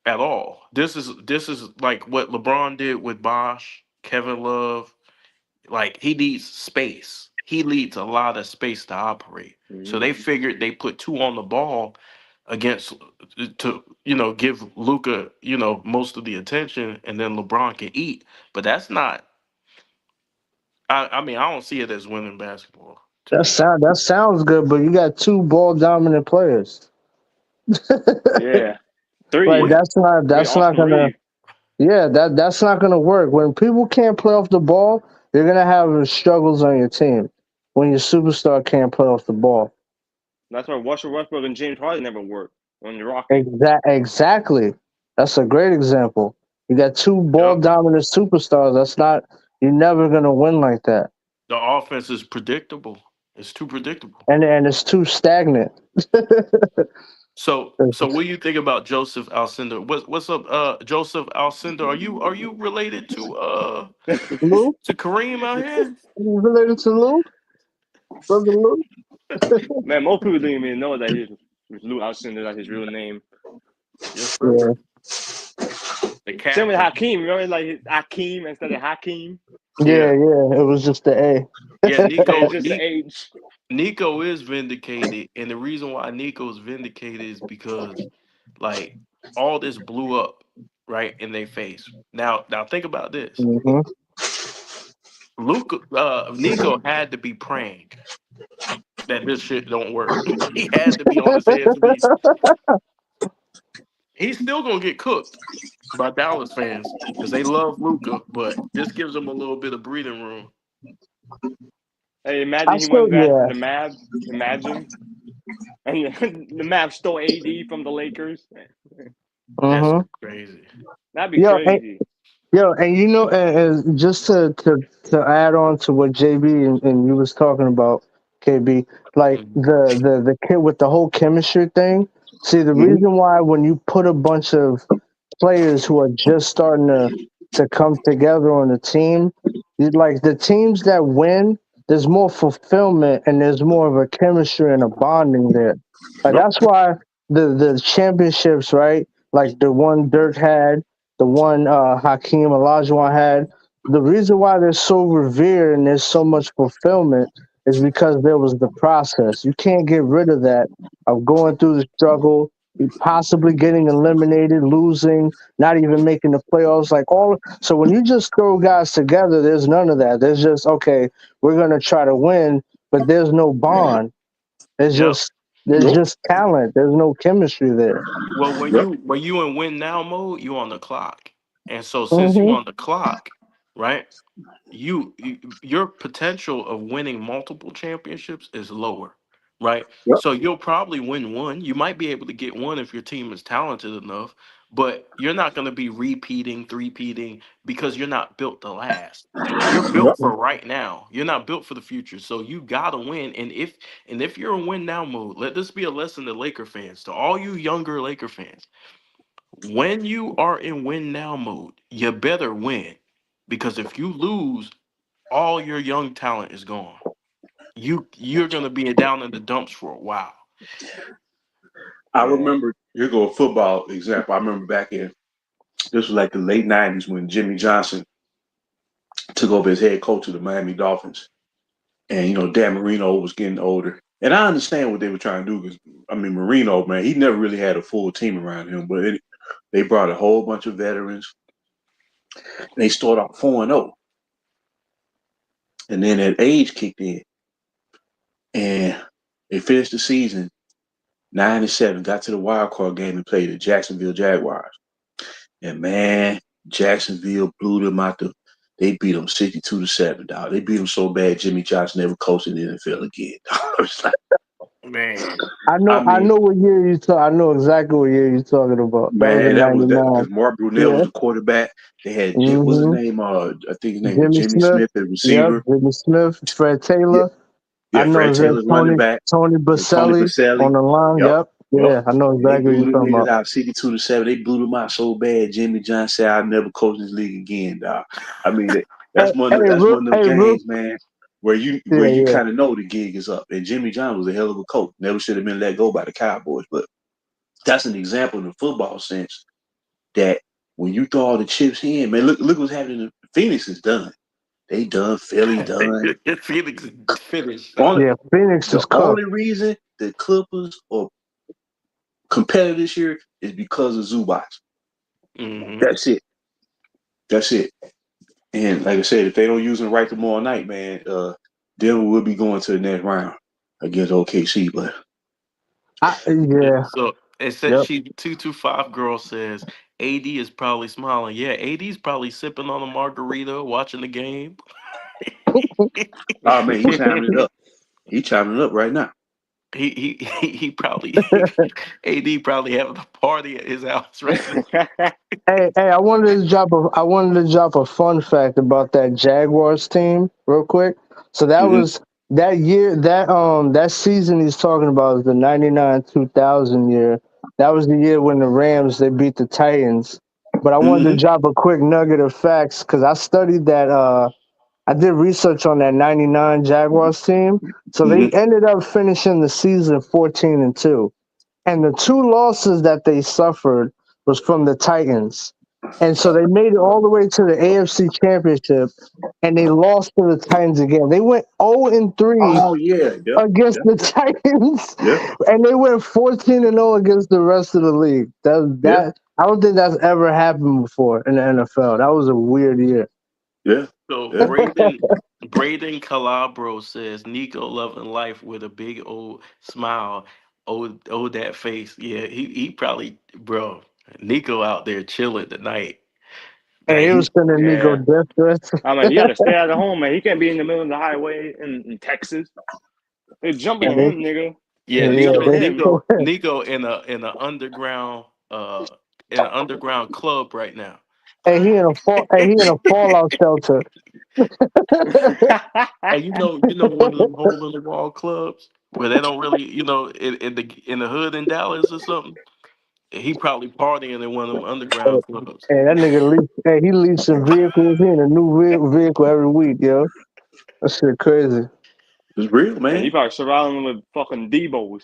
at all. This is like what LeBron did with Bosh, Kevin Love. Like he needs space. He needs a lot of space to operate. So they figured they put two on the ball against to give Luca most of the attention, and then LeBron can eat. But that's not. I mean I don't see it as winning basketball to me. That sounds good, but you got two ball dominant players. Yeah, Like three. What Three. that's not Austin gonna Reeves. that's not gonna work. When people can't play off the ball, you're gonna have struggles on your team. When your superstar can't play off the ball. That's why Russell Westbrook and James Harden never worked on the Rockets. Exactly. That's a great example. You got two ball Yep. dominant superstars. That's not you're never gonna win like that. The offense is predictable. It's too predictable. And it's too stagnant. So what do you think about Joseph Alcindor? What's up, Joseph Alcindor? Are you related Lou? to Kareem out here? You related to Lou? Brother Lou? Man, most people didn't even know that he was Lou Alcindor, that's his real name. Yes, Yeah. sir. The Same with captain. Hakeem. Remember, like Hakeem instead of Hakeem. Yeah, Yeah, yeah. It was just the A. yeah. Yeah, it's just the age. Nico is vindicated, and the reason why Nico's vindicated is because like all this blew up right in their face. Now think about this. Hmm. Nico had to be praying that this shit don't work. He had to be on his hands and knees. He's still gonna get cooked by Dallas fans because they love Luca, but this gives him a little bit of breathing room. Hey, I imagine he still went back to yeah. the Mavs. Imagine. And the Mavs stole AD from the Lakers. That's Hmm. crazy. That'd be Yo, crazy. and and just to add on to what JB and you was talking about, KB, like Mhm. the kid with the whole chemistry thing. See, the Mhm. reason why when you put a bunch of players who are just starting to come together on the team, like the teams that win, there's more fulfillment and there's more of a chemistry and a bonding there. Like Yep. that's why the championships, right? Like the one Dirk had, the one Hakeem Olajuwon had. The reason why they're so revered and there's so much fulfillment is because there was the process. You can't get rid of that of going through the struggle, possibly getting eliminated, losing, not even making the playoffs. Like all, so when you just throw guys together, there's none of that. There's just okay, we're gonna try to win, but there's no bond. There's Yep. just there's Nope. just talent. There's no chemistry there. Well, when Yep. you in win now mode, you on the clock, and so since you Hmm. on the clock, right? Your potential of winning multiple championships is lower, right? Yep. So you'll probably win one. You might be able to get one if your team is talented enough, but you're not going to be repeating, three-peating because you're not built to last. You're Yep. built for right now. You're not built for the future. So you gotta win. And if you're in win now mode, let this be a lesson to Laker fans, to all you younger Laker fans. When you are in win now mode, you better win. Because if you lose, all your young talent is gone. You're gonna be down in the dumps for a while. I Yeah. remember, here go a football example. I remember back in, this was like the late 90s when Jimmy Johnson took over as head coach of the Miami Dolphins. And, Dan Marino was getting older. And I understand what they were trying to do because, I mean, Marino, man, he never really had a full team around him, but they brought a whole bunch of veterans. And they started off 4-0. And then that age kicked in. And they finished the season 9-7, got to the wild card game and played the Jacksonville Jaguars. And man, Jacksonville blew them out they beat them 62-7, dog. They beat them so bad Jimmy Johnson never coached in the NFL again. I was like, Man, I I mean, know what year you talk. I know exactly what year you're talking about. That was man, in that was that '99. because Mark Brunell was Yeah. the quarterback. They had what's his Hmm. name? I think his name was Jimmy Jimmy Smith. Smith, the Yep. receiver. Jimmy Smith. Fred Yeah, Taylor. I yeah, know Fred his name. Taylor running back. Tony Yeah, Tony Baselli Baselli. on the line. Yep. Yep. Yep. Yeah, I know And they exactly what blew you're them talking niggas about. out 62-7. They blew them out so bad. Jimmy Johnson said, "I'll never coach this league again, dog." I mean, Hey, that's one of them real. games, man, where you Yeah, yeah. kind of know the gig is up. And Jimmy Johnson was a hell of a coach. Never should have been let go by the Cowboys. But that's an example in the football sense that when you throw all the chips in, man, look what's happening. Phoenix is done. They done. Philly done. Phoenix finished. Only Yeah, Phoenix the is cooked. only reason the Clippers are competitive this year is because of Zubac. Mm-hmm. That's it. That's it. And like I said, if they don't use him right tomorrow night, man, Denver will be going to the next round against OKC. But Yeah, So it says yep. she 225 girl says AD is probably smiling. Yeah, AD's probably sipping on a margarita, watching the game. oh man, he chiming it up. He chiming it up right now. He probably AD probably having a party at his house right now. Hey, I wanted to drop a fun fact about that Jaguars team real quick. So that Mm-hmm. was that year that season he's talking about is the 99-2000 year. That was the year when the Rams they beat the Titans. But I wanted to Mm-hmm. drop a quick nugget of facts because I studied that I did research on that 99 Jaguars team. So Mm-hmm. they ended up finishing the season 14-2. And the two losses that they suffered was from the Titans. And so they made it all the way to the AFC Championship, and they lost to the Titans again. They went 0-3 Oh yeah, yep, against yep, the yep, Titans, yep, and they went 14-0 against the rest of the league. yep, I don't think that's ever happened before in the NFL. That was a weird year. yeah, So yeah. Braden Calabro says Nico loving life with a big old smile. Oh, that face. Yeah, he probably, bro. Nico out there chilling tonight. And That he was he sending Nico Yeah. death threats. I'm like, he got to stay out of home, man. He can't be in the middle of the highway in Texas. They jumping Yeah, on him, nigga. yeah, They yeah, killing him. Nico in a underground in an underground club right now. he in a fallout shelter. And you know one of them hole in the wall clubs where they don't really, in the hood in Dallas or something. He probably partying in one of them underground clubs. Hey, that nigga he leasing vehicles. He in a new vehicle every week, yo. That shit crazy. It's real, And he man. probably surrounding him with fucking Debos.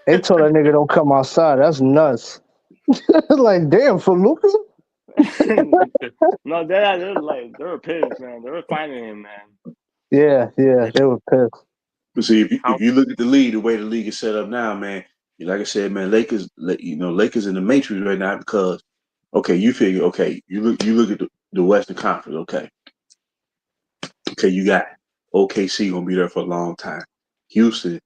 They told that nigga don't come outside. That's nuts. Like, damn, for Luca? No, they were pissed, man. They were finding him, man. Yeah, they were pissed. But see, if How you look at the league, the way the league is set up now, man, like I said, man, Lakers in the matrix right now because okay, you figure okay, you look at the Western Conference, okay, you got OKC gonna be there for a long time. Houston,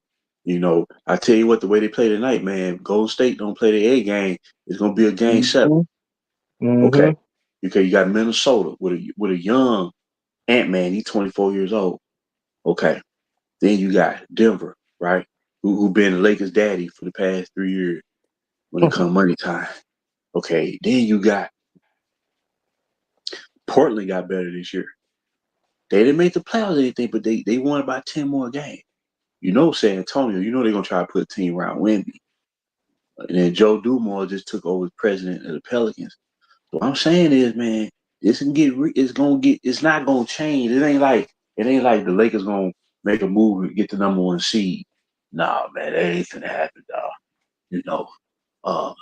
I tell you what, the way they play tonight, man, Golden State don't play the A game. It's gonna be a game 7. Mm-hmm. Okay, Mm-hmm. okay, you got Minnesota with a young Ant Man. He's 24 years old. Okay, then you got Denver, right? Who been the Lakers' daddy for the past 3 years when it comes money time. Okay, then you got Portland got better this year. They didn't make the playoffs or anything, but they won about 10 more games. San Antonio, they're gonna try to put a team around Wemby. And then Joe Dumars just took over as president of the Pelicans. What I'm saying is, man, it's not gonna change. It ain't like the Lakers gonna make a move and get the number 1 seed. Nah, man, that ain't gonna happen, dog. You know, uh,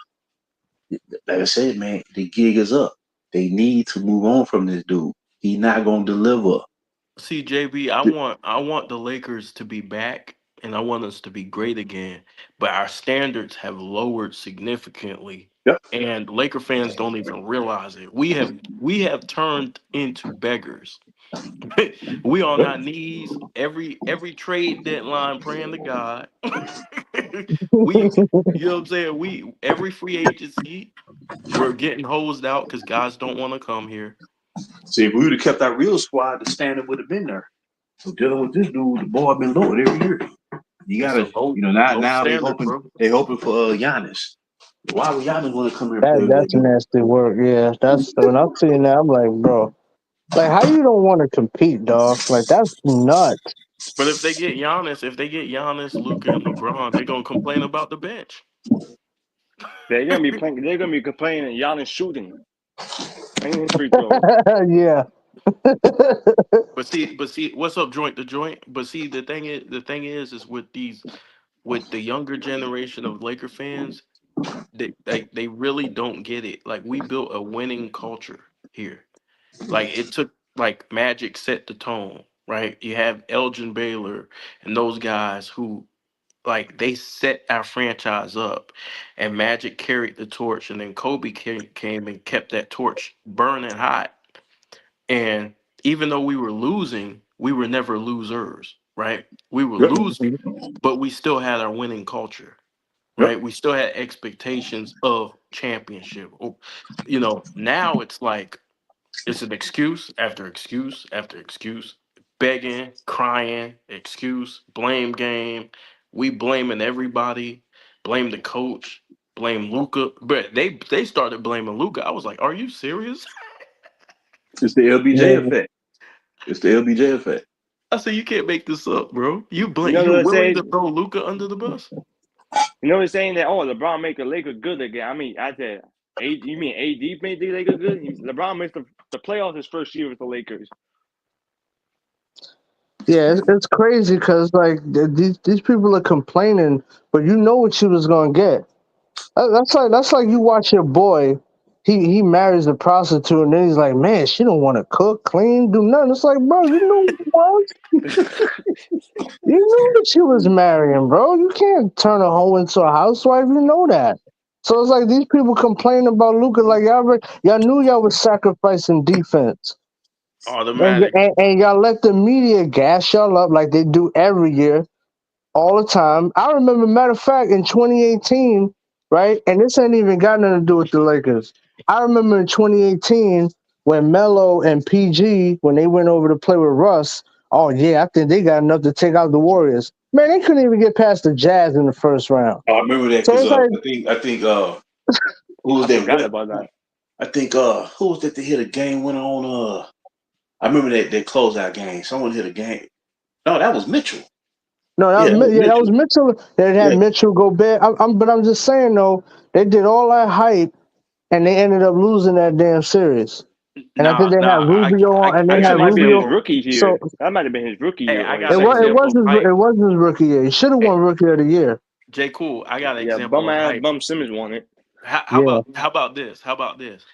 like I said, man, the gig is up. They need to move on from this dude. He not gonna deliver. see JB, I want the Lakers to be back and I want us to be great again, but our standards have lowered significantly. Yep. And Laker fans don't even realize it. We have turned into beggars. We on our knees every trade deadline praying to God. we you know what I'm saying? We every free agency we're getting hosed out because guys don't want to come here. See, if we would have kept our real squad, the standard would have been there. So dealing with this dude, the bar been lowered every year. You It's a gotta, now low now they standard, hoping bro. they hoping for Giannis. Why would Giannis want to come here and play with that That's dude? nasty work. Yeah, that's when I'm seeing that. I'm like, bro, like, how you don't want to compete, dog? Like, that's nuts. But if they get Giannis, Luca, and LeBron, they're gonna complain about the bench. They're gonna be playing. They're gonna be complaining. Giannis shooting, making his free throws. Yeah. But see, what's up, joint the joint? But see, the thing is with the younger generation of Laker fans, They really don't get it. Like we built a winning culture here. Like it took like Magic set the tone, right? You have Elgin Baylor and those guys who like they set our franchise up, and Magic carried the torch, and then Kobe came and kept that torch burning hot. And even though we were losing, we were never losers, right? We were Yep. losing, but we still had our winning culture, Yep. right? We still had expectations of championship. You know, now it's like it's an excuse after excuse after excuse, begging, crying, excuse, blame game. We blaming everybody, blame the coach, blame Luca. But they started blaming Luca. I was like, are you serious? It's the LBJ Yeah. effect. It's the LBJ effect. I said, you can't make this up, bro. You know You what they willing to say? throw Luca under the bus? You know they're saying that LeBron make the Lakers good again. I mean, I said, you mean AD made the Lakers good? LeBron missed the playoffs his first year with the Lakers. Yeah, it's crazy because like these people are complaining, but you know what you was gonna get. That's like you watch your boy. He marries a prostitute and then he's like, man, she don't want to cook, clean, do nothing. It's like, bro, you know what it was. You knew what she was marrying, bro. You can't turn a hoe into a housewife. You know that. So it's like these people complaining about Luca, like y'all knew y'all was sacrificing defense. Automatic. And y'all let the media gas y'all up like they do every year, all the time. I remember, matter of fact, in 2018, right? And this ain't even got nothing to do with the Lakers. I remember in 2018 when Melo and PG, when they went over to play with Russ, oh yeah, I think they got enough to take out the Warriors. Man, they couldn't even get past the Jazz in the first round. I remember that So because it's like, I think who was I that? forgot about that. I think who was that hit a game winner on I remember that closeout game. Someone hit a game. No, that was Mitchell. no, Yeah, that was that was Mitchell. Mitchell. They had Yeah. Mitchell Gobert. But I'm just saying though, they did all that hype and they ended up losing that damn series. And I think Nah, they had nah. Rubio on, and I they think I that had had an might have been his Rubio. example. rookie So year. That might have been his rookie Hey, year I when he got it an got was there. example of hype. it was his rookie year. He should have Hey, won Rookie of the Year. J. Cool. I got an Yeah, example bum of ass hype. bum Simmons won it. Yeah. How about this? How about this?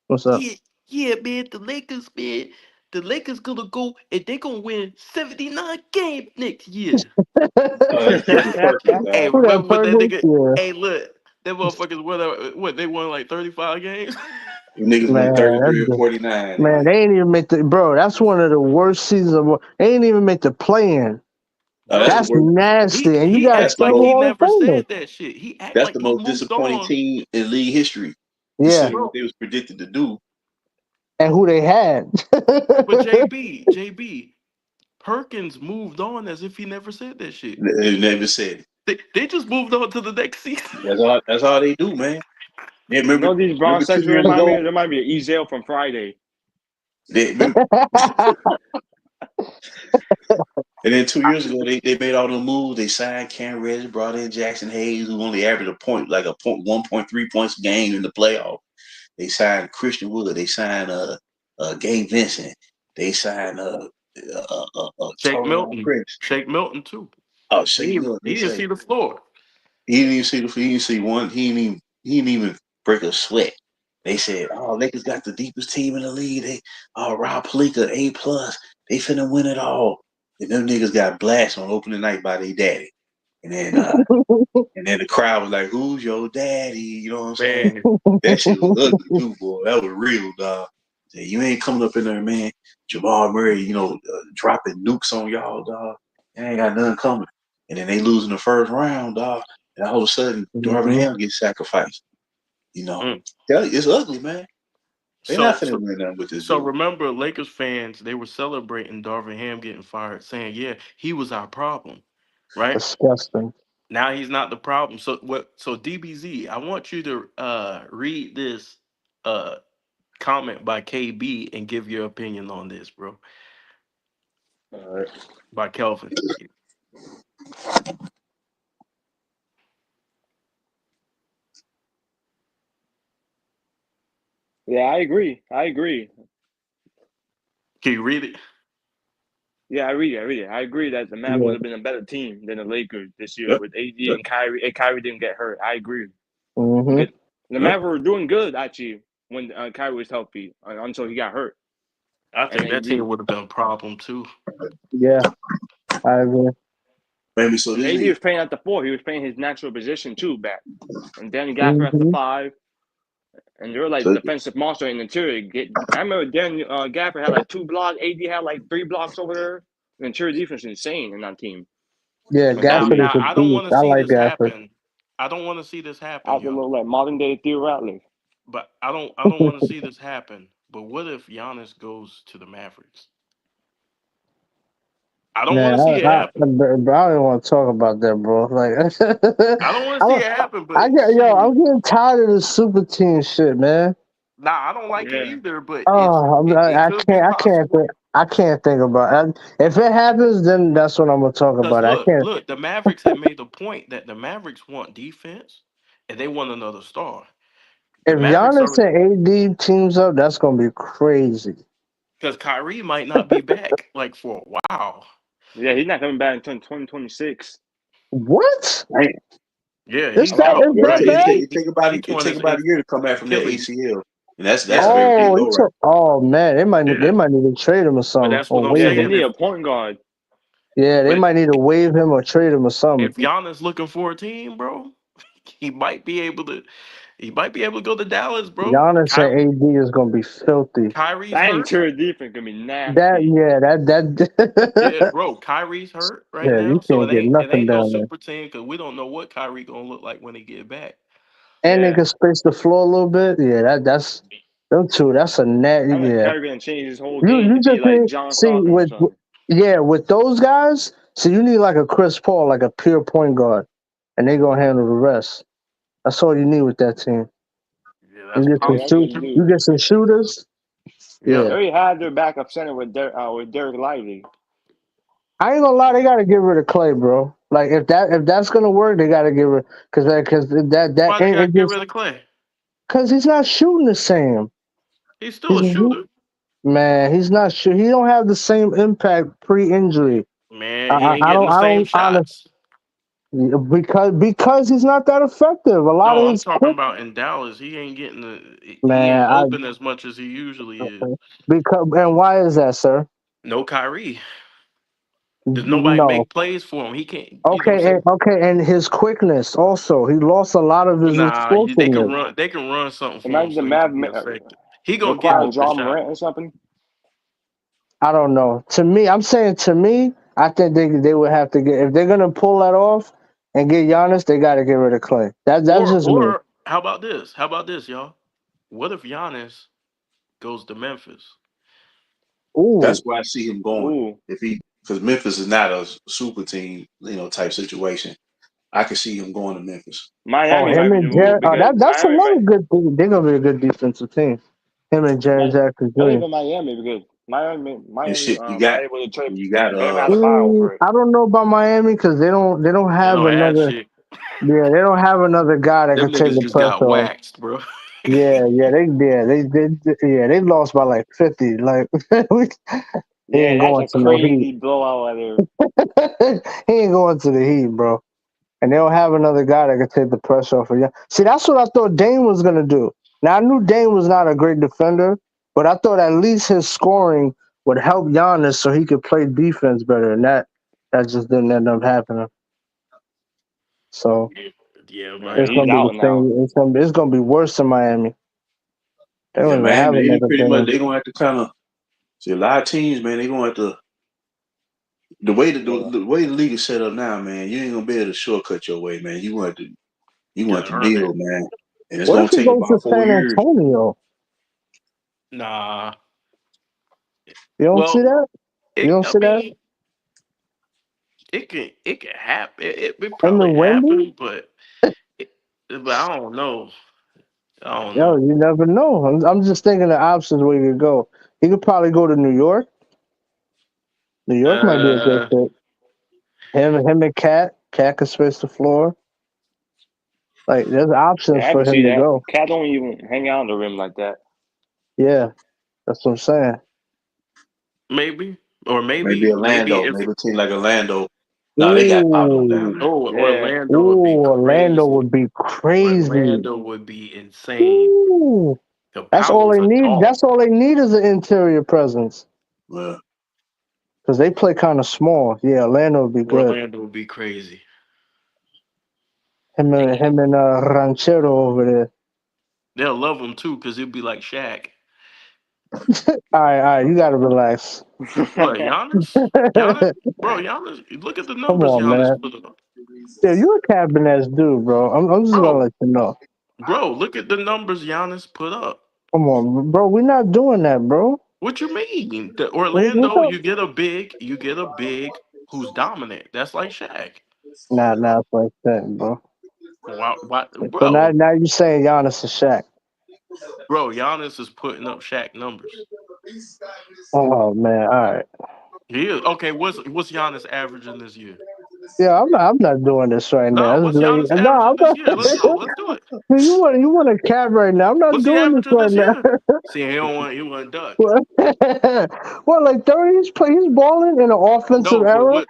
What's up? Yeah, yeah, man. The Lakers, man. The Lakers gonna go and they gonna win 79 games next year. That's the Perkins. Hey, Who that remember what that Perkins? nigga? Yeah, Hey, look, that motherfuckers won. What they won like 35 games. You niggas went man. 33 or 49, Man, man. they ain't even make the bro. That's one of the worst seasons of all. They ain't even make the play in. That's the Bro, That's worst. nasty. And you he got That's act the like several most. he Hall of never Famers. said that shit. He act That's like the he most moved disappointing on. team in league history, Yeah, considering what Bro, they was predicted to do. and who they had. but JB, Perkins moved on as if he never said that shit. They never said it. They just moved on to the next season. That's all they do, man. Yeah, You know these Bron remember 2 Sexton years remind me? ago. It remind me of Ezel from Friday. Remember, and then 2 years ago they made all the moves. They signed Cam Reddish, brought in Jackson Hayes, who only averaged a point, like a point 1.3 points a game in the playoff. They signed Christian Wood. They signed Gabe Vincent. They signed Shake Taurean Milton, Prince. Shake Milton too. Oh, He Shake Milton. They he didn't say see the floor. he didn't see one. He didn't even break a sweat. They said, "Oh, Lakers got the deepest team in the league. Rob Pelinka A+. They finna win it all." And them niggas got blasted on opening night by their daddy. And then the crowd was like, "Who's your daddy?" You know what I'm saying? Man, That shit was ugly too, boy. That was real, dog. Say, you ain't coming up in there, man. Jamal Murray, dropping nukes on y'all, dog. They ain't got nothing coming. And then they lose in the first round, dog. And all of a sudden, Darvin Mhm. Ham gets sacrificed. You know, mm. tell you, it's ugly, man. They not so finna so win nothing with this so dude. remember, Lakers fans they were celebrating Darvin Ham getting fired, saying, "Yeah, he was our problem." Right Disgusting. now, he's not the problem. So what? So DBZ, I want you to read this uh comment by KB and give your opinion on this, bro. All right. By Kelvin. Yeah, I agree. I agree. Can you read it? Yeah, I read it. I read it. I agree that the Mavs would Yeah. have been a better team than the Lakers this year Yep. with AD Yep. and Kyrie. And Kyrie didn't get hurt. I agree. Mm-hmm. Because the Mavericks were doing good actually when Kyrie was healthy until he got hurt. I And think that team would have been a problem too. Yeah, I agree. Maybe so. And This AD is was playing at the 4. He was playing his natural position too back. And Danny Gaffer at the Mm-hmm. 5. And they were like so. defensive monster in the interior. I remember Danny Gaffer had like 2 blocks. AD had like 3 blocks over there. The interior defense is insane in that team. Yeah, But now, Gafford is Now a I don't beast. want to I see like this Gafford. happen. I don't want to see this happen, I feel y'all. like modern day Theo Rattler. But I don't want to see this happen. But what if Giannis goes to the Mavericks? I don't want Man, to see it happen. bro, I don't even want to talk about that, bro. Like, I don't want I, to see don't- it happen. I But get, yo, I'm shoot, getting tired of this super team shit, man. I don't like it Yeah. either. But Oh, it could be possible. I can't think about it. If it happens, then that's what I'm gonna talk Because about. I can't. look, the Mavericks had made the point that the Mavericks want defense and they want another star. The If Mavericks Giannis are and AD teams up, that's gonna be crazy. because Kyrie might not be back like for a while. Yeah, he's not coming back until 2026. What? Hey, Yeah, Is A he's lot that of out. is yeah, that Yeah, bad? he it torn take his about a year to come back from that Achilles. ACL, and that's Yeah, very big Oh, though, right? oh man, yeah. they might need to trade him or But something, that's or what I'm Yeah, waive they saying. him. need a point guard. Yeah, they But might need to waive him or trade him or something. if Giannis looking for a team, bro, he might be able to. He might be able to go to Dallas, bro. Giannis and AD is gonna be filthy. Kyrie's That hurt. interior defense gonna be That nasty. yeah, Yeah, that bro. Kyrie's hurt right yeah, you now, so can't get it nothing ain't no down there. super team because we don't know what Kyrie gonna look like when he get back. And they Yeah. can space the floor a little bit. Yeah, that's them two. That's a net. I think Yeah, Kyrie gonna change his whole game you to be just like need John see Stockton or something. yeah with those guys. So you need like a Chris Paul, like a pure point guard, and they gonna handle the rest. That's all you need with that team. Yeah, You that's get some Yeah, that's what possible shoot. you too. do. You get some shooters. Yep. They Yeah, already had their backup center with Derek Lively. I ain't gonna lie. They gotta get rid of Clay, bro. Like if that's gonna work, they gotta get rid because that Why they and gotta it get just rid of Clay? because he's not shooting the same. He's still He's a shooter. man. He's not sure. He don't have the same impact pre-injury. Man, he ain't getting the I same don't honestly shots. because he's not that effective. A lot No, of I'm his talking quick about in Dallas. He man. ain't open as much as he usually is. Because and why is that, sir? No Kyrie. There's nobody No. make plays for him. He can't. You know what I'm saying? And his quickness also. He lost a lot of his Nah, they can explosiveness. run. They can run something for him Imagine the so he can Mav be effective. He gonna get require open John shot. Morant or something. I don't know. To me, I'm saying to me, I think they would have to get if they're gonna pull that off and get Giannis, they got to get rid of Clay. That's just me. Or how about this? How about this, y'all? What if Giannis goes to Memphis? Ooh, That's where I see him going. Ooh, If he, because Memphis is not a super team, type situation. I can see him going to Memphis. oh, Miami might him be the and move Jared. Oh, because that's another good thing. They're gonna be a good defensive team. Him and Jared Jackson not Jr. even Miami because And Miami shit, might able to trade you got Bam Adebayo for it. I don't know about Miami because they don't They have don't have another. shit. Yeah, they don't have another guy that Them could take niggas the just got pressure off. waxed, bro. They lost by like 50. Like he Yeah, ain't that's going a to no Heat. crazy blowout out there. He ain't going to the Heat, bro. And they don't have another guy that could take the pressure off of you. See, that's what I thought Dame was gonna do. Now I knew Dame was not a great defender, but I thought at least his scoring would help Giannis so he could play defense better. And that just didn't end up happening. So Yeah, Yeah, it's Miami. he's gonna be the out now. same. It's gonna be worse in Miami. They yeah, don't even have Miami. They another pretty much Dame. they gonna have to kind of see a lot of teams, man. They gonna have to the way Yeah, the way the league is set up now, man. You ain't gonna be able to shortcut your way, man. You want Gotta to earn it. build, man, and it's What if gonna he take goes to about 4 San years. Antonio? Nah. You don't see Well, that? You don't I see that? mean, it can happen. It And the probably Wendy? happened, but I don't know. I don't Yo, know. you never know. I'm just thinking the options where you could go. He could probably go to New York. New York might be a good Uh, fit. Him and Cat could space the floor. Like there's options yeah, I for can him see to that. go. Cat don't even hang out on the rim like that. Yeah, that's what I'm saying. maybe or Maybe maybe Orlando, if maybe a team like Orlando. No, they got Pablo down Ooh, there. Oh, Yeah. Orlando would be Orlando crazy. would be crazy. Orlando would be insane. Ooh, The that's all Paolo's they a need. dog. That's all they need is an interior presence Well, because they play kind of small. Yeah, Orlando would be good. Orlando would be crazy. Him and Ranchero over there. They'll love him too, because he'll be like Shaq. All right, you gotta relax. What, Giannis? Giannis? Bro, Giannis, look at the Come numbers on, Giannis man. put up. Yeah, you a cabin ass dude, bro. I'm just gonna Bro, let you know. bro, look at the numbers Giannis put up. Come on, bro. We're not doing that, bro. What you mean? The What's Orlando, up? you get a big who's dominant. That's like Shaq. Nah, it's like that, bro. Why, So now, bro? now you saying Giannis is Shaq? Bro, Giannis is putting up Shaq numbers. Oh man, all right. He is. Okay, what's Giannis averaging this year? Yeah, I'm not doing this right No, now. This what's is late. Giannis No, I'm averaging this year? Let's not. go. Let's do it. You want a cab right now? I'm not What's he doing this averaging right this now. year? See, he want duck. What, like 30? He's balling in an offensive No, but era. what?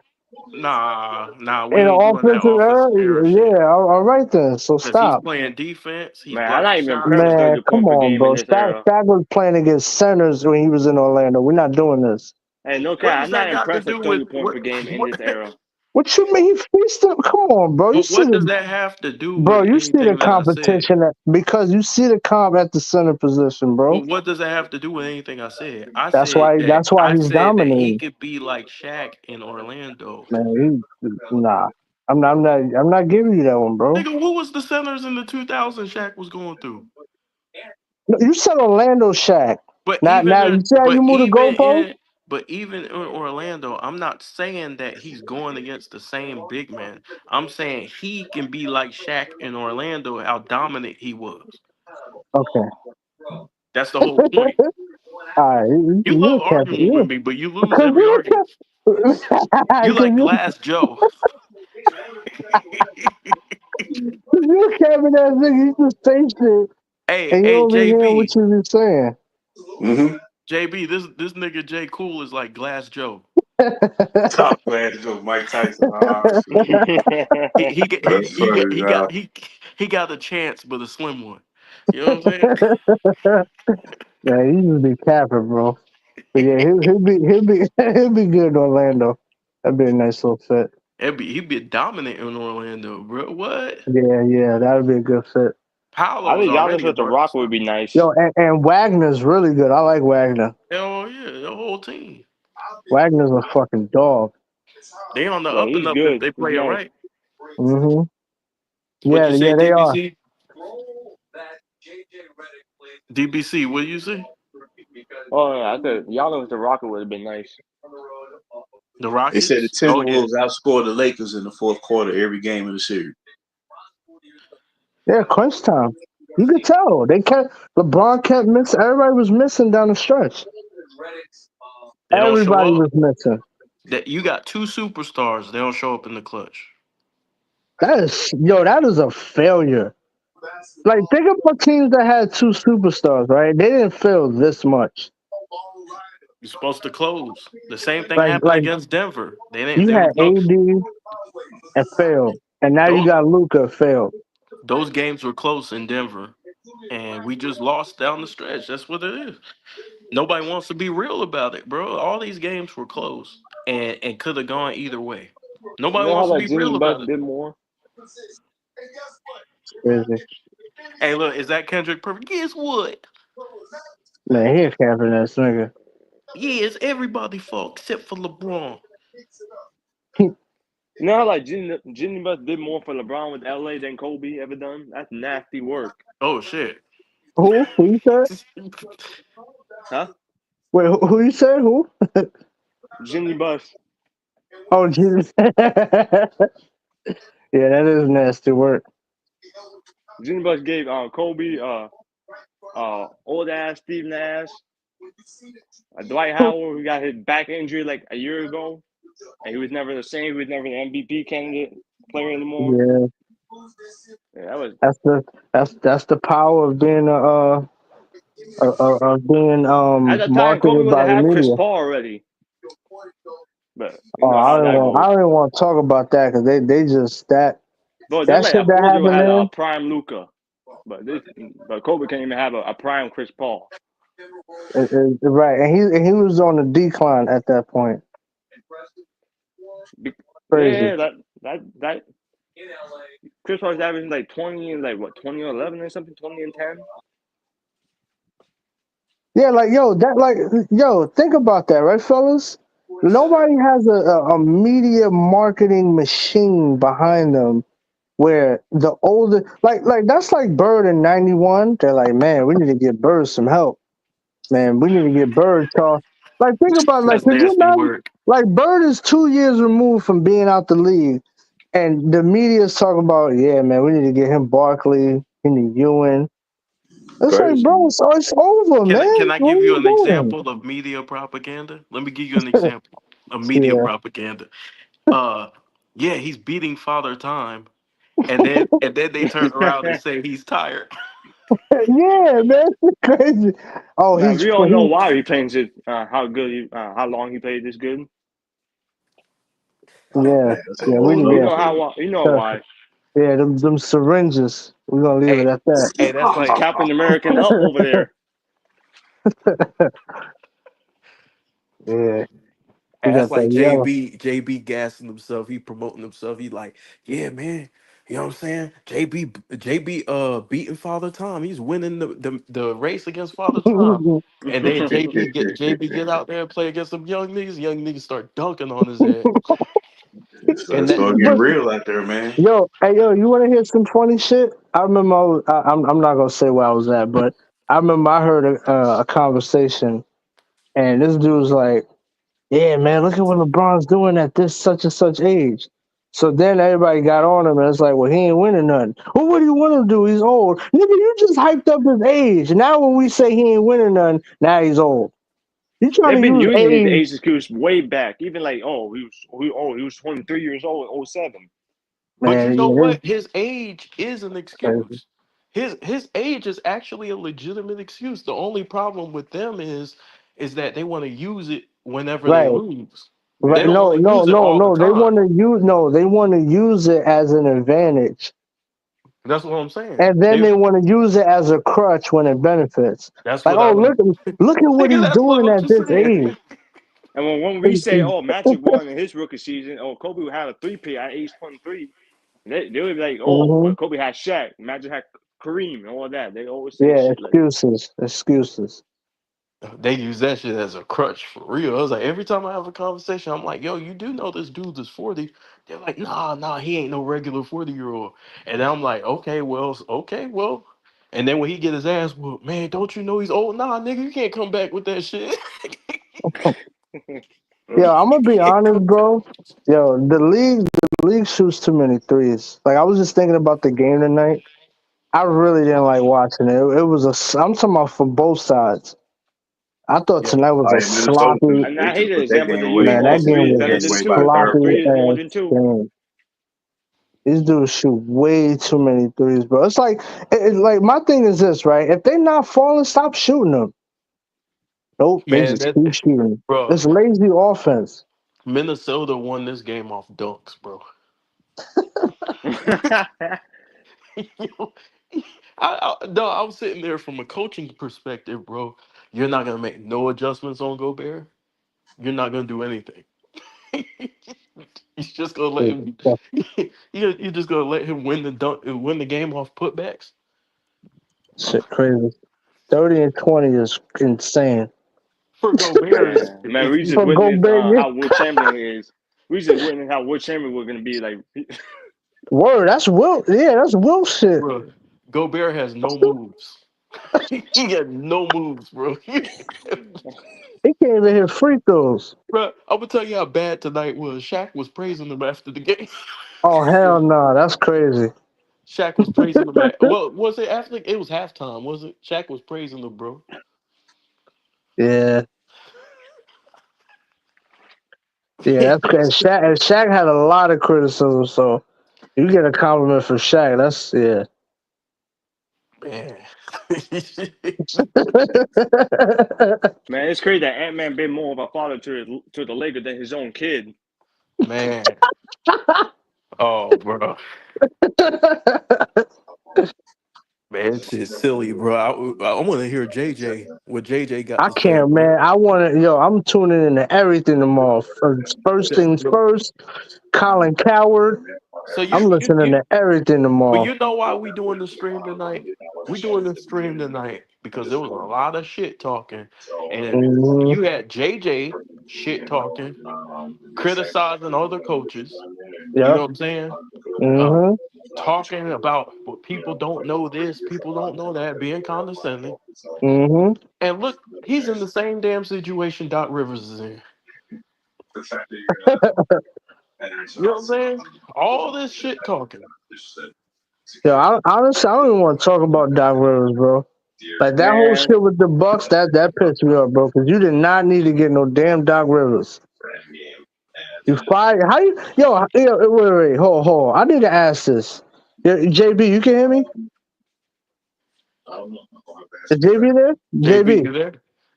Nah, we In an ain't doing that offensive era, offensive era shit. yeah. All right then. So Cause he's stop, playing defense. He's Man, I'm blocking not even impressed shots. with man. 30 Come point per on, game in bro. this Shaq era. was playing against centers when he was in Orlando. We're not doing this. Hey, no What cap, does I'm not that got to impressed do with with 30 point what? per game in What? this era. What you mean? He faced him. Come on, bro. You But see what does the that have to do bro. with You see the anything that I said? competition because you see the comp at the center position, bro. But what does that have to do with anything I said? I That's said why. that That's why I he's said that he dominating, could be like Shaq in Orlando. man. Nah. I'm not giving you that one, bro. Nigga, who was the centers in the 2000s Shaq was going through? No, you said Orlando Shaq. But Now you see how you move the goalpost? even in Orlando, I'm not saying that he's going against the same big man. I'm saying he can be like Shaq in Orlando, how dominant he was. Okay. That's the whole point. All right. You You're love a captain. arguing with me, but you lose Because every you're a argument. You like Because Glass Joe. you're a cabin ass nigga. You just say shit hey, and you hey, don't be hearing JB, what you be saying. mm-hmm. JB, this nigga J Cool is like Glass Joe. Top glad to go Mike Tyson. Ah, shit. That's funny, dog. He got a chance, but a slim one. You know what I'm Yeah, he just be capping, bro. But yeah, he'll be he'll be good in Orlando. That'd be a nice little fit. saying? He'd be dominant in Orlando, bro. What? Yeah, that'd be a good fit. I Paolo's think Giannis already a with the dark Rock would star. be nice. Yo, and Wagner's really good. I like Wagner. Hell yeah, the whole team. Wagner's a fucking dog. They on the Yeah, up and he's up if good. they He's play it nice. right. Hmm. What'd Yeah, you say, they are. DBC? DBC, what'd you say? Oh, yeah, I thought Giannis with the Rocket would have been nice. The They said the Rockets? Oh yeah. Timberwolves outscored the Lakers in the fourth quarter every game of the series. Yeah, crunch time. You could tell. LeBron kept missing. Everybody was missing down the stretch. They don't show Everybody up. was missing. That you got two superstars, they don't show up in the clutch. That is a failure. Like, think about teams that had two superstars, right? They didn't fail this much. You're supposed to close. The same thing happened Like against Denver. They didn't. you There had was no AD and failed, and now you those got Luca failed. those games were close in Denver, and we just lost down the stretch. That's what it is. Nobody wants to be real about it, bro. All these games were close and could have gone either way. You Nobody know how wants to like be Jimmy real Buss about it. did more? Crazy. Hey, look, is that Kendrick Perfect? Guess what? Man, he a capping ass nigga. Yeah, it's everybody's fault except for LeBron. You know how like Jimmy Buss did more for LeBron with LA than Kobe ever done? That's nasty work. Oh shit. Who you said? Huh? Wait, who you said? Who? Jimmy Buss. Oh, Jesus. Yeah, that is nasty work. Jimmy Buss gave Kobe old ass Steve Nash, Dwight Howard who got his back injury like a year ago. And he was never the same. He was never the MVP candidate player anymore. Yeah, Yeah, that was that's the power of being of being at the time Kobe marketed would by have the had Chris media. Paul already. But you Oh, know how that goes. I don't even want to talk about that because they just Bro, they're that like shit a that 40-year-old happened had a there. prime Luca, but Kobe can't even have a prime Chris Paul. Right, and he was on the decline at that point. Crazy. Yeah, that Chris Paul's averaging like 20 and like what 20 or 11 or something, 20 and 10. Yeah, like yo, think about that, right, fellas? Nobody has a media marketing machine behind them where the older like that's like Bird in '91. They're like, man, we need to get Bird some help. Man, we need to get Bird talk. Like, think about it, like, That's could you nasty imagine? work. Like, Bird is 2 years removed from being out the league, and the media is talking about, yeah, man, we need to get him Barkley, we need Ewing. It's like, Crazy. bro, it's over, man. Can I What are give you you an doing? example of media propaganda? Let me give you an example of media Yeah, propaganda. Uh, yeah, he's beating Father Time, and then they turn around and say he's tired. yeah, man, it's crazy. Oh, Man, he's we all know he, why he playing it. How good, how long he played this good. yeah, That's a yeah, whole You nother know thing. how, you know why. yeah, them syringes. We're gonna leave it Hey, at that. hey, that's He's like Captain American up over there. Yeah, he that's got like that yellow. JB gassing himself. He promoting himself. He like, yeah, man. You know what I'm saying? JB beating Father Time. He's winning the race against Father Time. And then JB get out there and play against some young niggas. Young niggas start dunking on his head. And Let's that start getting real out there, man. Yo, hey, yo, you want to hear some funny shit? I remember I'm not gonna say where I was at, but I remember I heard a conversation, and this dude was like, "Yeah, man, look at what LeBron's doing at this such and such age." So then everybody got on him, and it's like, "Well, he ain't winning nothing. Well, what do you want him to do? He's old, nigga. You just hyped up his age. Now when we say he ain't winning nothing, now he's old. You trying They've to been use using his age? age excuse way back. Even like, he was 23 years old in '07. But you Man, know yeah, what? His age is an that's crazy. excuse. His age is actually a legitimate excuse. The only problem with them is that they want to use it whenever they Right. lose. They Right. don't No, want to no, use it no, all the no. time. They want to use it as an advantage. That's what I'm saying. And then they want to use it as a crutch when it benefits. That's Like, what oh, I don't. look at what Nigga, he's that's what doing I'm at just this saying. age. And when we say, oh, Magic won in his rookie season, oh, Kobe had a three-peat at age 23, they would be like, oh, Hmm. well, Kobe had Shaq, Magic had Kareem, and all that. They always say Yeah, shit like that. excuses. They use that shit as a crutch for real. I was like, every time I have a conversation, I'm like, yo, you do know this dude is 40. They're like, nah, he ain't no regular 40-year-old. And I'm like, okay, well. And then when he get his ass whooped, man, don't you know he's old? Nah, nigga, you can't come back with that shit. Yo, I'm gonna You be can't honest, come back. bro. Yo, the league shoots too many threes. Like, I was just thinking about the game tonight. I really didn't like watching it. It was I'm talking about for both sides. I thought Yeah. tonight was Oh a yeah, Minnesota sloppy. And they I hate just the put that example game they use. away. Man, Oh, that They game three is put was that better a game than away by the two. third sloppy Three quarter. is more ass than two. game. These dudes shoot way too many threes, bro. It's like, like my thing is this, right? If they not falling, stop shooting them. Nope, they Man, just keep shooting. bro, It's lazy offense. Minnesota won this game off dunks, bro. No, I was sitting there from a coaching perspective, bro. You're not gonna make no adjustments on Gobert. You're not gonna do anything. You're just gonna let him. You're just gonna let him win the game off putbacks. Shit, crazy. 30 and 20 is insane. For Gobert, Man, we just For witnessed Gobert, yeah. how Will Chamberlain is. We just witnessed how Will Chamberlain was gonna be like. Word, that's Will. Yeah, that's Will shit. bro, Gobert has no moves. He got no moves, bro. He can't even hit free throws. Bro, I'm gonna tell you how bad tonight was. Shaq was praising him after the game. Oh hell no, that's crazy. Shaq was praising him at well, was it after it was halftime, was it? Shaq was praising him, bro. Yeah, yeah, He that's crazy. Shaq had a lot of criticism, so you get a compliment for Shaq. That's yeah. Man. Man, it's crazy that Ant Man been more of a father to the Lakers than his own kid. Man. Oh, bro. Man, it's just silly, bro. I want to hear JJ, what JJ got I to say, can't, bro. man. I want to, yo, I'm tuning into everything tomorrow. First things Yo, first, Colin Coward. so I'm listening to everything but tomorrow. you know why we doing the stream tonight? We doing the stream tonight because there was a lot of shit talking, and Hmm. you had JJ shit talking, criticizing other coaches. You know Yep. what I'm saying? Uh, Hmm. talking about what people don't know this, people don't know that, being condescending. Hmm. And look, he's in the same damn situation Doc Rivers is in. You know what I'm saying? All this shit talking. Yo, honestly, I don't even want to talk about Doc Rivers, bro. Like that whole Man, shit with the Bucks, that pissed me off, bro. Because you did not need to get no damn Doc Rivers. You fired? How you? Wait, hold. I need to ask this. JB, you can hear me? Is JB there? JB, JB. you there?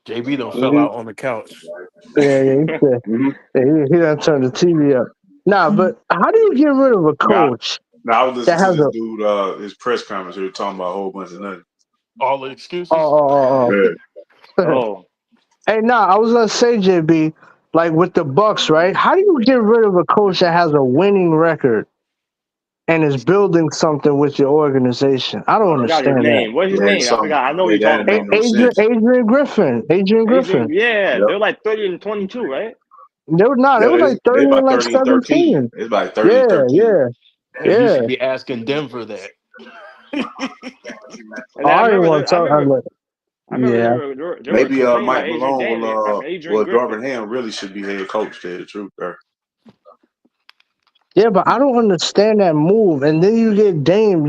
JB done fell Mhm. out on the couch. Yeah, he said. Mhm. Yeah, he done turned the TV up. Nah, but how do you get rid of a Now, coach now I was that listening to has this a dude, his press conference. He was talking about a whole bunch of nothing. All the oh excuses. oh Yeah. oh oh? oh, Hey, nah, I was gonna say JB, like with the Bucks, right? How do you get rid of a coach that has a winning record and is building something with your organization? I don't I forgot his understand that. name. What's his Yeah, name? I something. forgot. I know what Yeah, you're that talking didn't make about. no sense. Adrian Griffin. Adrian Adrian, Griffin. yeah, Yep. they're like 30-22, right? They were not. They Yeah, were like they 30 and about like 30 and 13. 17. It's about 30 and Yeah, 13. yeah, And you yeah. should be asking Denver that. And Oh, I I didn't remember, want to talk. I remember Yeah. they were Maybe complaining about Mike Malone Adrian well Griffin. Darvin Ham really should be head coach, to tell you the truth there. Yeah, but I don't understand that move. And then you get Dame.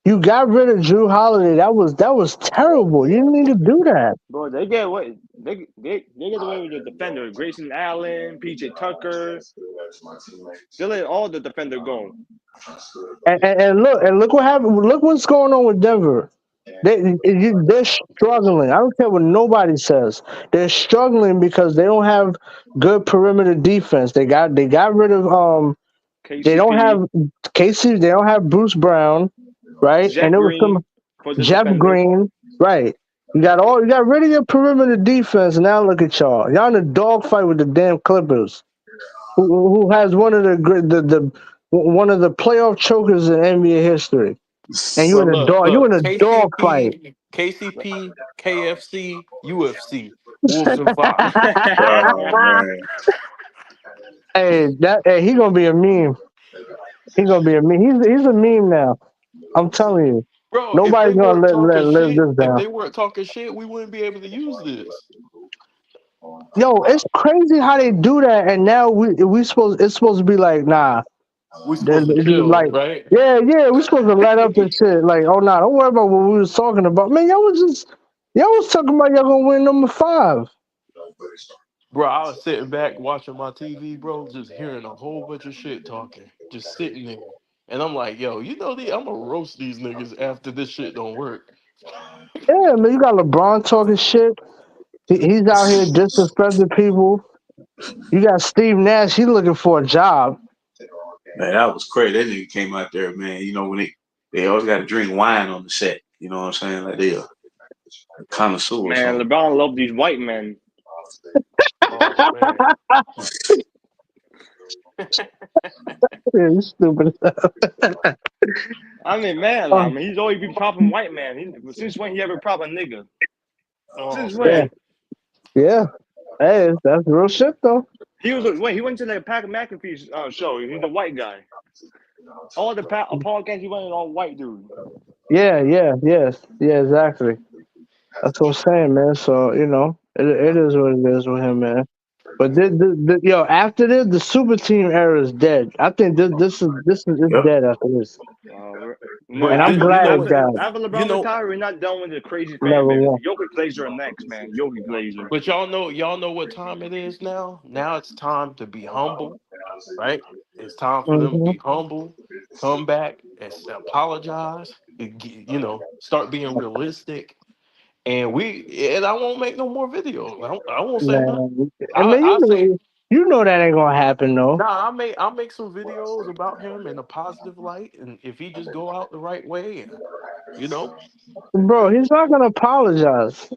You got rid of Drew Holiday. That was terrible. You didn't need to do that. Bro, they get what they get away with the defender. Grayson Allen, PJ Tucker. They let all the defender go. And look what happened. Look what's going on with Denver. They're struggling. I don't care what nobody says. They're struggling because they don't have good perimeter defense. They got rid of They don't KCP, have Casey. They don't have Bruce Brown, right? And Jeff there was some Green for the Jeff defender. Green, right? You got rid of your perimeter defense. Now look at y'all. Y'all in a dogfight with the damn Clippers, who has one of the one of the playoff chokers in NBA history. And you Well, in a look, dog. You in look, a dog fight. KCP, KFC, UFC, Wolves and Fox. Oh man. Hey, he gonna be a meme. He gonna be a meme. He's a meme now. I'm telling you. Bro, if they Nobody's gonna weren't let talking live shit, this if down. they weren't talking shit, we wouldn't be able to use this. Yo, it's crazy how they do that, and now we supposed it's supposed to be like, nah, We supposed to chill, like, right? yeah, we supposed to let up and shit. Like, oh nah, don't worry about what we was talking about. Man, y'all was talking about y'all gonna win number 5. Bro, I was sitting back watching my TV, bro, just hearing a whole bunch of shit talking, just sitting there. And I'm like, yo, I'm gonna roast these niggas after this shit don't work. Yeah, man, you got LeBron talking shit. He's out here disrespecting people. You got Steve Nash. He's looking for a job. Man, that was crazy. That nigga came out there, man. You know, when they always gotta drink wine on the set. You know what I'm saying? Like they a connoisseur or Man, something. LeBron loved these white men. Oh man. Yeah, you stupid. I mean, man, Oh, he's always been propping white man. Since when he ever prop a nigga? Oh Since yeah, man. when? yeah. Hey, that's real shit though. He went to the Pat McAfee show. He's a white guy. All the podcasts he went in all white dude. Yeah, exactly. That's what I'm saying, man. So it is what it is with him, man. But after this, the super team era is dead. I think this is it's Yep. dead after this, No, and But I'm you glad know it what? died. after You LeBron know, retire, we're not done with the crazy fan Never base. won. Jokic Glazer are next, man. Jokic Glazer. but y'all know what time it is now? Now it's time to be humble, right? It's time for them to Hmm. be humble, come back and apologize. start being realistic. And I won't make no more videos. I won't say nothing. Man, I mean, I say you know that ain't gonna happen though. nah. I'll make some videos about him in a positive light, and if he just go out the right way, you know, Bro, he's not gonna apologize.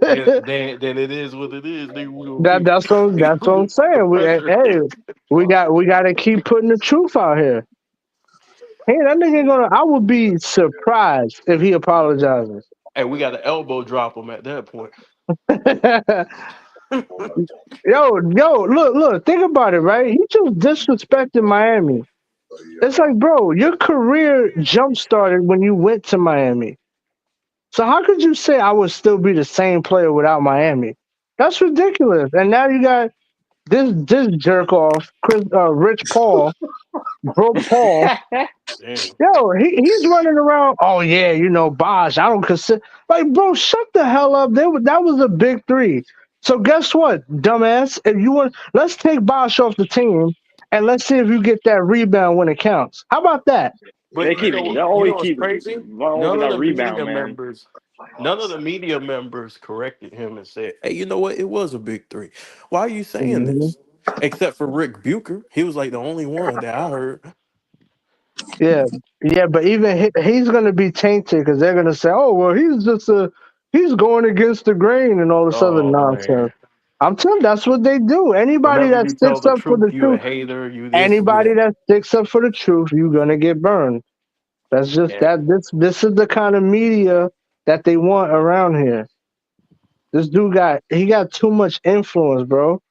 then it is what it is. Then we gonna keep That's what I'm the saying. pressure. We got to keep putting the truth out here. Hey, that nigga gonna. I would be surprised if he apologizes. And we got to elbow drop him at that point. Look, think about it, right? He just disrespected Miami. It's like, bro, your career jump started when you went to Miami. So how could you say I would still be the same player without Miami? That's ridiculous. And now you got this jerk off, Rich Paul, broke Paul. Damn. Yo, he's running around. Oh yeah, Bosh. I don't consider like, bro. Shut the hell up. That was a big three. So guess what, dumbass? If you want, let's take Bosh off the team and let's see if you get that rebound when it counts. How about that? But they you always know what's keep crazy? running over None of that the rebound, media man. members, none of the media members corrected him and said, "Hey, you know what? It was a big three. Why are you saying hmm this?" Except for Rick Bucher, he was like the only one that I heard. Yeah, yeah, but even he's gonna be tainted because they're gonna say, "Oh, well, he's going against the grain and all this other Oh nonsense." man! I'm telling you, that's what they do. Anybody Whenever that you tell sticks the up for truth, the you a truth, hater. You this, you anybody that. that sticks up for the truth, you're gonna get burned. That's just Yeah. that. This is the kind of media that they want around here. This dude got too much influence, bro.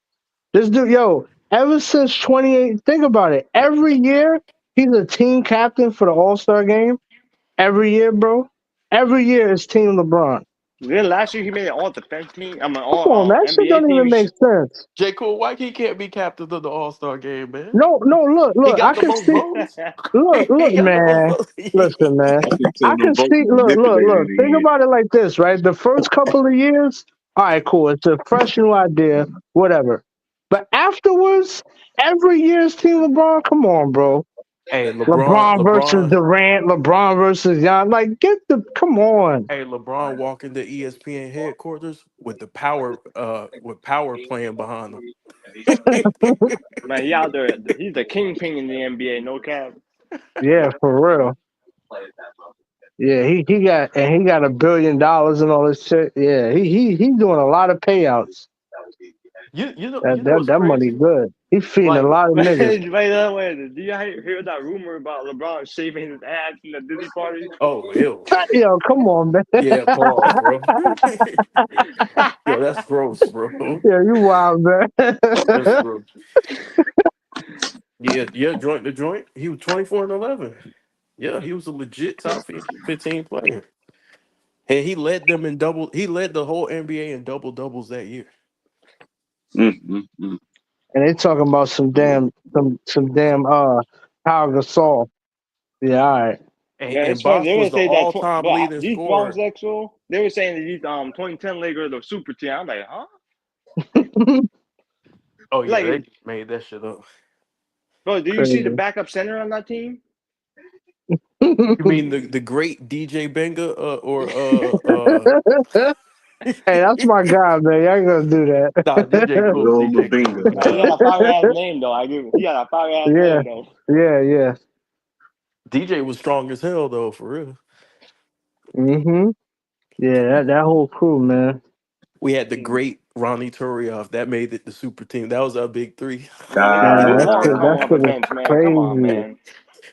This dude, yo, ever since 28, think about it. Every year he's a team captain for the All-Star game. Every year, bro. Every year it's Team LeBron. Then last year he made an all defense team. I'm an Come on, all that shit NBA don't team. even make sense. J. Cole, why he can't be captain of the All Star game, man? No, He look. I got the can most see. votes. Look, He got the most man. votes. Listen, man. I think some I of them can votes see. was manipulated Look. in Think the end. about it like this, right? The first couple of years, all right, cool. It's a fresh new idea, whatever. But afterwards, every year's Team LeBron. Come on, bro. Hey, LeBron versus LeBron. Durant. LeBron versus Jan. Like, come on. Hey, LeBron walking the ESPN headquarters with power playing behind him. Man, he out there. He's the kingpin in the NBA. No cap. Yeah, for real. Yeah, he got $1 billion and all this shit. Yeah, he's doing a lot of payouts. You know what's That money crazy? good. He's feeding a Like, lot of Man, niggas. wait, wait. Do you hear that rumor about LeBron shaving his ass in the Disney party? oh, ew. Yo, come on, man. Yeah, pause, bro. Yo, that's gross, bro. Yeah, you wild, man. That's gross. Yeah, joint the joint. He was 24-11. Yeah, he was a legit top 15 player. And he led the whole NBA in double doubles that year. Mm. And they talking about some damn Pau Gasol. Yeah, all right. Yeah, And it's funny. Bosh They was would the say that all-time leading these Bronx scorer. Exo. They were saying that these 2010 Lakers are super team. I'm like, huh? Oh yeah, they Like, just made that shit up. bro, do you see the Crazy. backup center on that team? You mean the great DJ Benga Hey, that's my guy, man. Y'all ain't gonna do that. nah, DJ Good Cool, old DJ Cool, Mabinga. He got a fire ass name though. I give he got a fire ass Yeah, name though. yeah. DJ was strong as hell though, for real. Mm-hmm. Yeah, that whole crew, man. We had the great Ronnie Turioff that made it the super team. That was our big three. Man, they got Man, Drew that Hall shit, that coming off the shit is bench, man. Come on, crazy. man.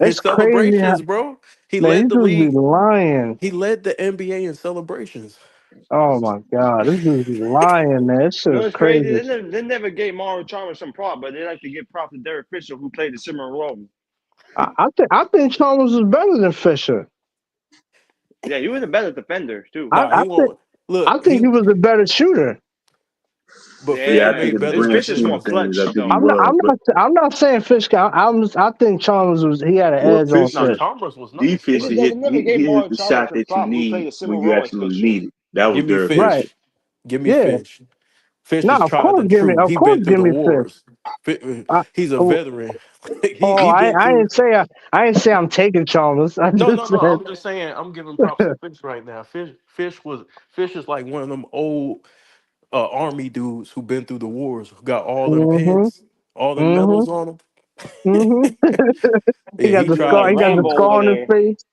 His It's crazy how, celebrations, bro. He man, led these the dudes be league. lying. He led the NBA in celebrations. Oh my god, this dude be lying, man. This You shit know is what's crazy? crazy. They never gave Mauro Chalmers some prop, but they like to give prop to Derek Fisher, who played the similar role. I think Chalmers was better than Fisher. Yeah, he was a better defender too. Nah, I he think won't I look. think he was a better shooter. But Yeah, Fisher I think Yeah, made in the better grand Fisher's scheme more of decisions. things, I clutch think he though. was. But I'm not saying Fisher. I think Chalmers he had an well, edge on Nah, Fisher Fisher. Chalmers was D nice, Fisher but They never gave he hit Mauro the Chalmers shot some that you prop, who need played a when similar you role as actually Fisher. need it. That was give me Derek Fish. Right. Fisher. Give me Yeah. Fish. Fish No, is of tried course, and give me, true. of He course, been through give the me Fish. wars. I, He's a oh, veteran. oh, He been I through. ain't say I ain't say I'm taking Chalmers. I No, just no, no. said, I'm just saying. I'm giving props to Fish right now. Fish is like one of them old army dudes who been through the wars, who got all them mm-hmm, pins, all them mm-hmm, medals on mm-hmm. He Yeah, got he the He tried like scar. He and got the Rambo true. over scar on his there. face.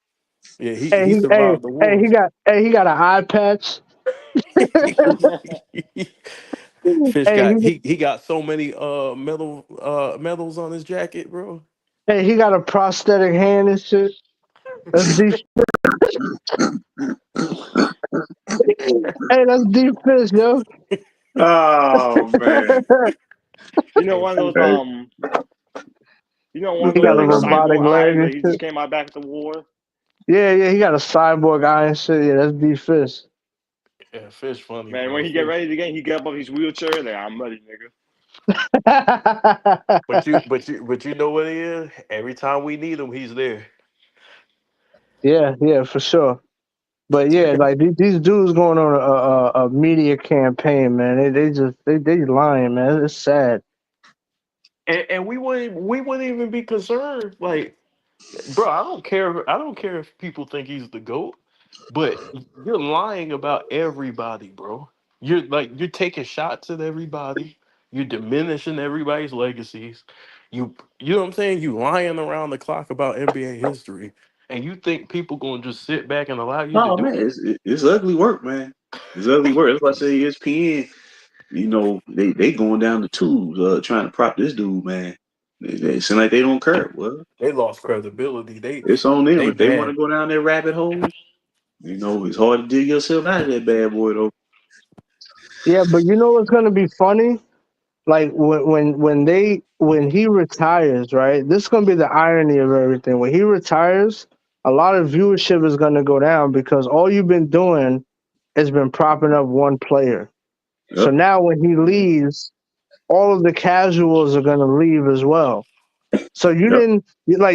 Yeah, Hey, he survived the wars. he got an eye patch. Fish Hey, got he got so many medals on his jacket, bro. he got a prosthetic hand and shit. That's deep. Hey, that's deep fish, yo. Oh man. You know Hey, one of those Fish. Hey, one the of He those got a like fellas I'm robotic cyborg leg eyes and that he shit. just came out back at the war. Yeah, he got a cyborg eye and shit. Yeah, that's deep fish. Yeah, Fish funny, Man, bro. when he get Fish. ready to get, he get up off his wheelchair. Like I'm ready, nigga. But you know what he is? Every time we need him, he's there. Yeah, for sure. But yeah, like these dudes going on a media campaign, man. They lying, man. It's sad. And we wouldn't even be concerned. Like, bro, I don't care if people think he's the GOAT, but you're lying about everybody, bro. You're taking shots at everybody. You're diminishing everybody's legacies. You know what I'm saying? You lying around the clock about NBA history, and you think people gonna just sit back and allow you to oh do man, it? it's ugly work, man. It's ugly work. That's why I say ESPN, they going down the tubes, trying to prop this dude, man. They seem like they don't care. Well, They lost credibility. They it's on them. they If they want bad. to go down that rabbit hole, it's hard to dig yourself out of that bad boy though. Yeah, but you know what's gonna be funny? Like when he retires, right? This is gonna be the irony of everything. When he retires, a lot of viewership is gonna go down because all you've been doing has been propping up one player. So Yep. now when he Mm-hmm. leaves, all of the casuals are gonna leave as well. So Yep.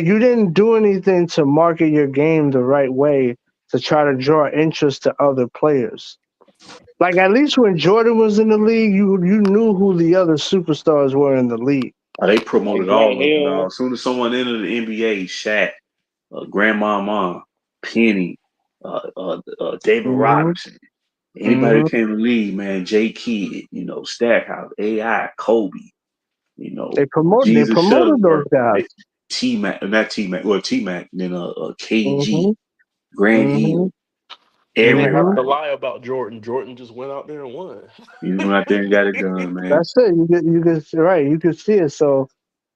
you didn't do anything to market your game the right way to try to draw interest to other players. Like at least when Jordan was in the league, you knew who the other superstars were in the league. They Like promoted Grant all of them, dog. Hill. As soon as someone entered the NBA, Shaq, Grandmama, Penny, David Hmm. Robinson, anybody Hmm. that came to the league, man, J Kidd, Stackhouse, AI, Kobe, They Jesus promoted those Shuttleworth, guys. T Mac, not T Mac, well T Mac, then KG, Hmm. Grant Hmm. Hill, They didn't have Hmm. to everybody. lie about Jordan. Jordan just went out there and won. Went out there and got it done, man. That's it. You could see it. So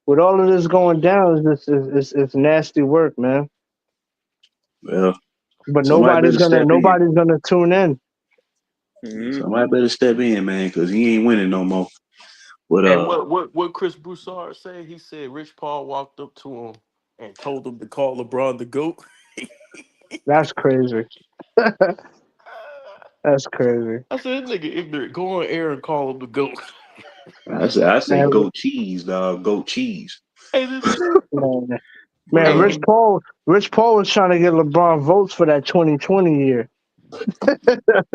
with all of this going down, it's nasty work, man. Well, But somebody better step in. nobody's gonna tune in. Mm-hmm. Somebody better step in, man, because he ain't winning no more. But And what Chris Broussard said? He said Rich Paul walked up to him and told him to call LeBron the GOAT. That's crazy. That's crazy. I said, this nigga ignorant. Go on air and call him the GOAT. I say Man, goat cheese, dog. Goat cheese. Hey, this nigga, man, man, bro. Uh, Rich Paul was trying to get LeBron votes for that 2020 year.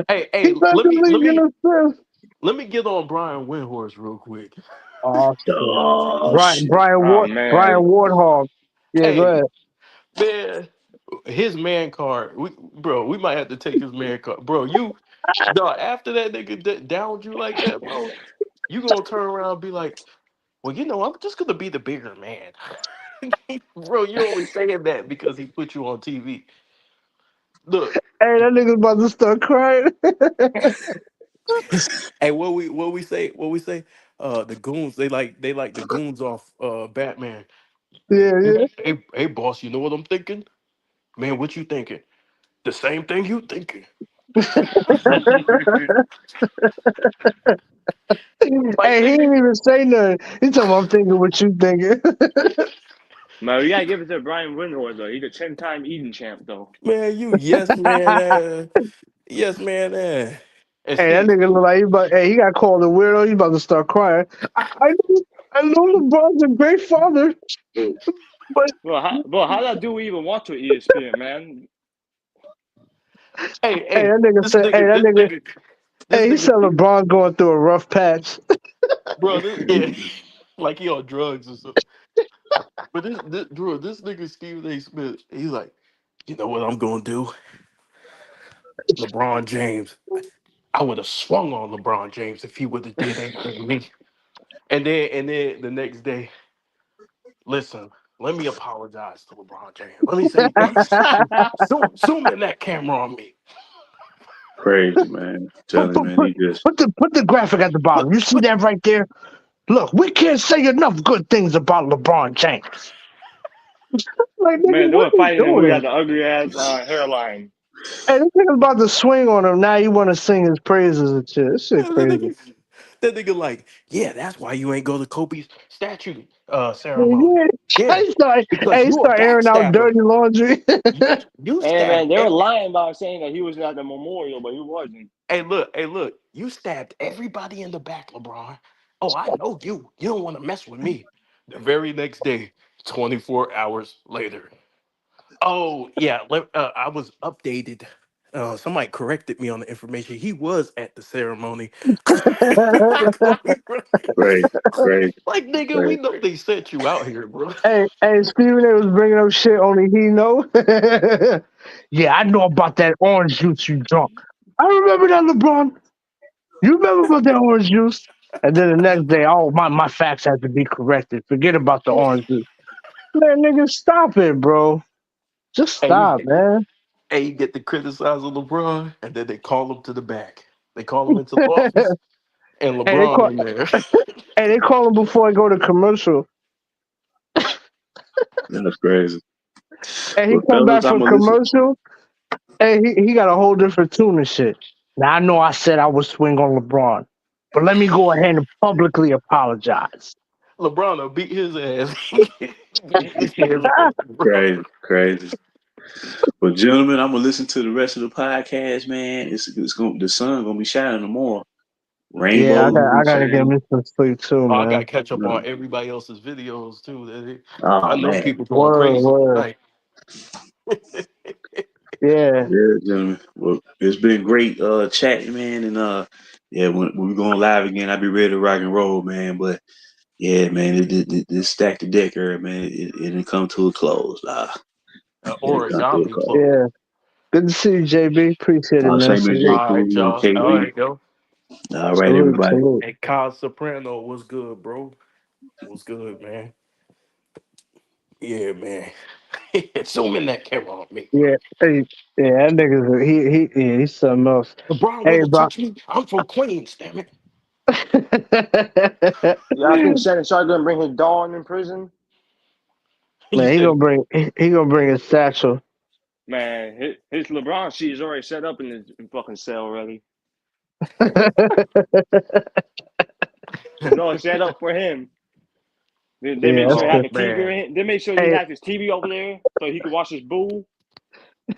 Hey, He's not let the me let league in me assist. let me get on Brian Windhorst real quick. Oh shit. oh shit. Oh man, Brian Wardhog. Yeah, go Hey, ahead. man, his man card. We might have to take his man card, bro. Dog, after that nigga downed you like that, bro, you gonna turn around and be like, well, I'm just gonna be the bigger man. Bro, you only saying that because he put you on TV. Look, Hey, that nigga's about to start crying. hey, what we say? The goons, they like the goons off Batman. Yeah, yeah. Hey, boss, you know what I'm thinking? Man, what you thinking? The same thing you thinking. Like Hey, he nigga, didn't even say nothing. He told me I'm thinking what you thinking. man, we gotta give it to Brian Windhorst though. He's a 10-time Eden champ though. man, you yes man yes man And Hey, that see, nigga look like he got called a weirdo. He about to start crying. I know LeBron's a great father, but How that dude even want to ESPN, man? hey, hey, hey, this hey, nigga, that this nigga, nigga. This Hey, he nigga, said LeBron going through a rough patch. bro. Yeah, like he on drugs or something. But this nigga Stephen A. Smith, he's like, you know what I'm gonna do? LeBron James. I would have swung on LeBron James if he would have did anything to me. And then the next day, listen, let me apologize to LeBron James. Zoom in that camera on me. Crazy, man. Put, Telling you, put, man, put, he just put the graphic at the bottom. Look, You see put that right there? Look, we can't say enough good things about LeBron James. Like, nigga, Man, they what were are you fighting him when he doing? got the ugly ass hairline. Hey, this nigga's about to swing on him. Now you want to sing his praises and shit. This shit crazy. that nigga like, yeah, that's why you ain't go to Kobe's statue ceremony. Yeah, Yeah, because he you a start airing out backstabber. dirty laundry. You Hey man, stabbed they were every. lying about saying that he was at the memorial, but he wasn't. Hey look, you stabbed everybody in the back, LeBron. Oh, I know you. You don't want to mess with me. The very next day, 24 hours later. Oh yeah, I was updated. Somebody corrected me on the information. He was at the ceremony. crazy, crazy, Like nigga, we crazy. know they sent you out here, bro. Hey, Stephen A was bringing up shit only he know. Yeah, I know about that orange juice you drunk. I remember that, LeBron. You remember about that orange juice? And then the next day, oh, my facts have to be corrected. Forget about the orange juice. Man, nigga, stop it, bro. Just Hey, you stop, man. hey, you get to criticize LeBron, and then they call him to the back. They call him into the office, and Hey, they LeBron call in there. hey, they call him before I go to commercial. That's crazy. And he Well, come fellas, back I'm from gonna listen. commercial. Hey, he got a whole different tune and shit. Now I know I said I would swing on LeBron, but let me go ahead and publicly apologize. LeBron will beat his ass. Beat his ass, bro. Crazy, crazy. Well, gentlemen, I'm gonna listen to the rest of the podcast, man. It's gonna the sun gonna be shining tomorrow. Yeah, Rainbows gonna I be gotta get shining. me some sleep too, Oh, I got man. to catch up No. on everybody else's videos too. I Oh know man. people going Word, crazy word. tonight. Yeah, Yeah, gentlemen. Well, it's been great chatting, man, and yeah, when we going live again, I'll be ready to rock and roll, man. But yeah, man, this stack the deck here, man. It didn't come to a close. It didn't come to a Origami close. club. yeah. Good to see you, JB. Appreciate it, man. Same as J. Salute, All right, Cool, y'all. All KB. right, yo. All right, salute, everybody. salute. Hey, Kyle Soprano, what's good, bro? What's good, man? Yeah, man. Zoom in that camera on me, bro. Yeah, hey, yeah, that nigga's he's something else. LeBron Hey, wouldn't bro. touch me. I'm from Queens, damn it. Yeah, I think Shannon Sharp gonna bring his dog in prison. You Man, said, he gonna bring his satchel. Man, his LeBron sheet is already set up in his fucking cell already. It's all set up for him. They Yeah, made that's sure he had oh, good. the TV. man. They made sure he Hey, had his TV over there so he could watch his boo.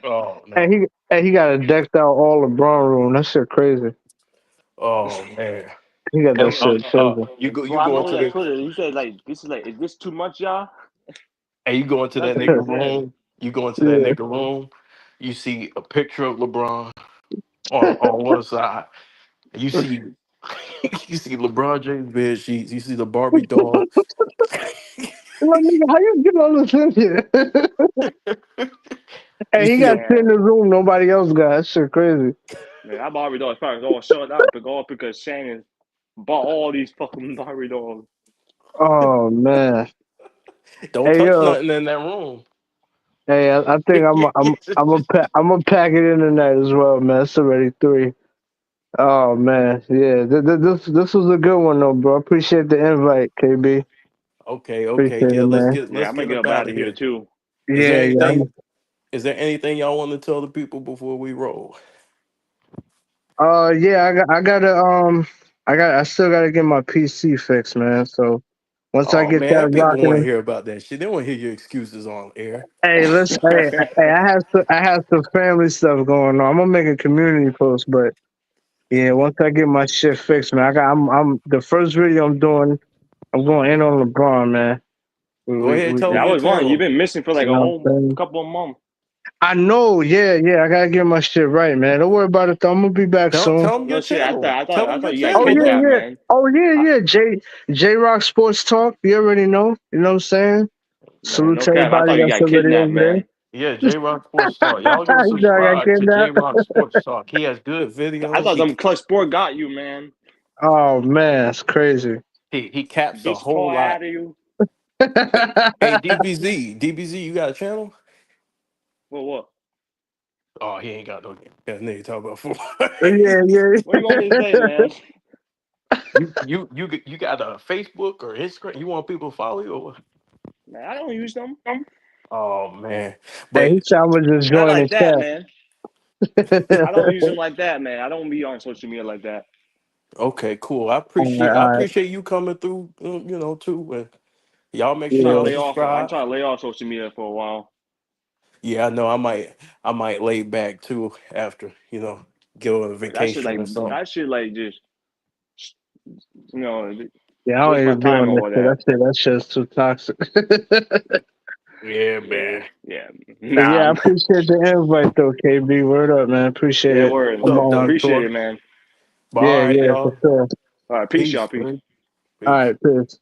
Oh, and no. he got a decked out all LeBron room. That shit crazy. Oh, man. He got that And shit crazy. Bro, you I go know into that the Twitter. He said like this is like is this too much, y'all? and you go into That's that what he nigga said. room. You go into that Yeah. nigga room. You see a picture of LeBron on one side. You see you see LeBron James bed sheets. You see the Barbie doll. Like, nigga, how you get all this in here? You Hey, he see got a shit in Man, the room nobody else got. That shit crazy. man, that Barbie doll is probably all shut up because Shannon bought all these fucking Barbie dolls. Oh man. don't Hey touch yo. nothing in that room. Hey, I think I'm gonna pack it in tonight as well, man. It's already 3. Oh man, yeah. This was a good one though, bro. Appreciate the invite, KB. Okay. Appreciate Yeah, it, man. Yeah, let's I'm gonna get get up up out out of of here here. too. Is there Yeah, yeah. anything is there anything y'all want to tell the people before we roll? Yeah. I still gotta get my PC fixed, man. So once I Oh get that man, people want to rocking, hear about that shit. They want to hear your excuses on air. hey, I have some family stuff going on. I'm gonna make a community post, but yeah, once I get my shit fixed, man, I'm the first video I'm doing. I'm going in on LeBron, man. Go ahead, We tell Yeah, them I your was wondering. You've channel. been missing for like you a know whole what I'm saying? couple of months. I know. Yeah. I gotta get my shit right, man. Don't worry about it. Though. I'm gonna be back Tell soon. him your No shit. channel. Tell I him your thought you got Oh channel, bro. kidnapped, yeah. man. Oh I, yeah. J Rock Sports Talk. You already know. You know what I'm saying? man, Salute no to cap. I everybody thought you that's got already kidnapped, over there. man. Yeah, J Rock Sports Talk. Y'all go You know I got subscribe to J kidnapped. Rock Sports Talk. He has good I videos. thought some Clutch Sport got you, man. Oh man, that's crazy. He caps a Bitch whole call lot. out of you. Hey, DBZ, you got a channel? For what? Oh, he ain't got no. That nigga talk about football. What do you want me to say, man? You got a Facebook or Instagram? You want people to follow you or what? Man, I don't use them. Oh man, Hey, he but trying to just Not join the like that, chat. man. I don't use them like that, man. I don't be on social media like that. okay, cool. All right, I all right. appreciate you coming through. You know, too. And y'all make I'm sure trying to y'all Yeah. lay off. I'm subscribe. trying to lay off social media for a while. Yeah, I know. I might lay back too after go on a vacation or something. That shit like just you know Yeah, I don't waste my even be time on this over shit. that. That shit's too toxic. Yeah, Yeah, man. yeah. But yeah, I Nah. appreciate the invite though, KB. Word up, man. Appreciate Yeah, it. word. What's I'm up, on. Appreciate Doctor? it, man. But all Yeah, right, for y'all. sure. All right, peace, Peace, y'all. Peace. man. All Peace. right, peace.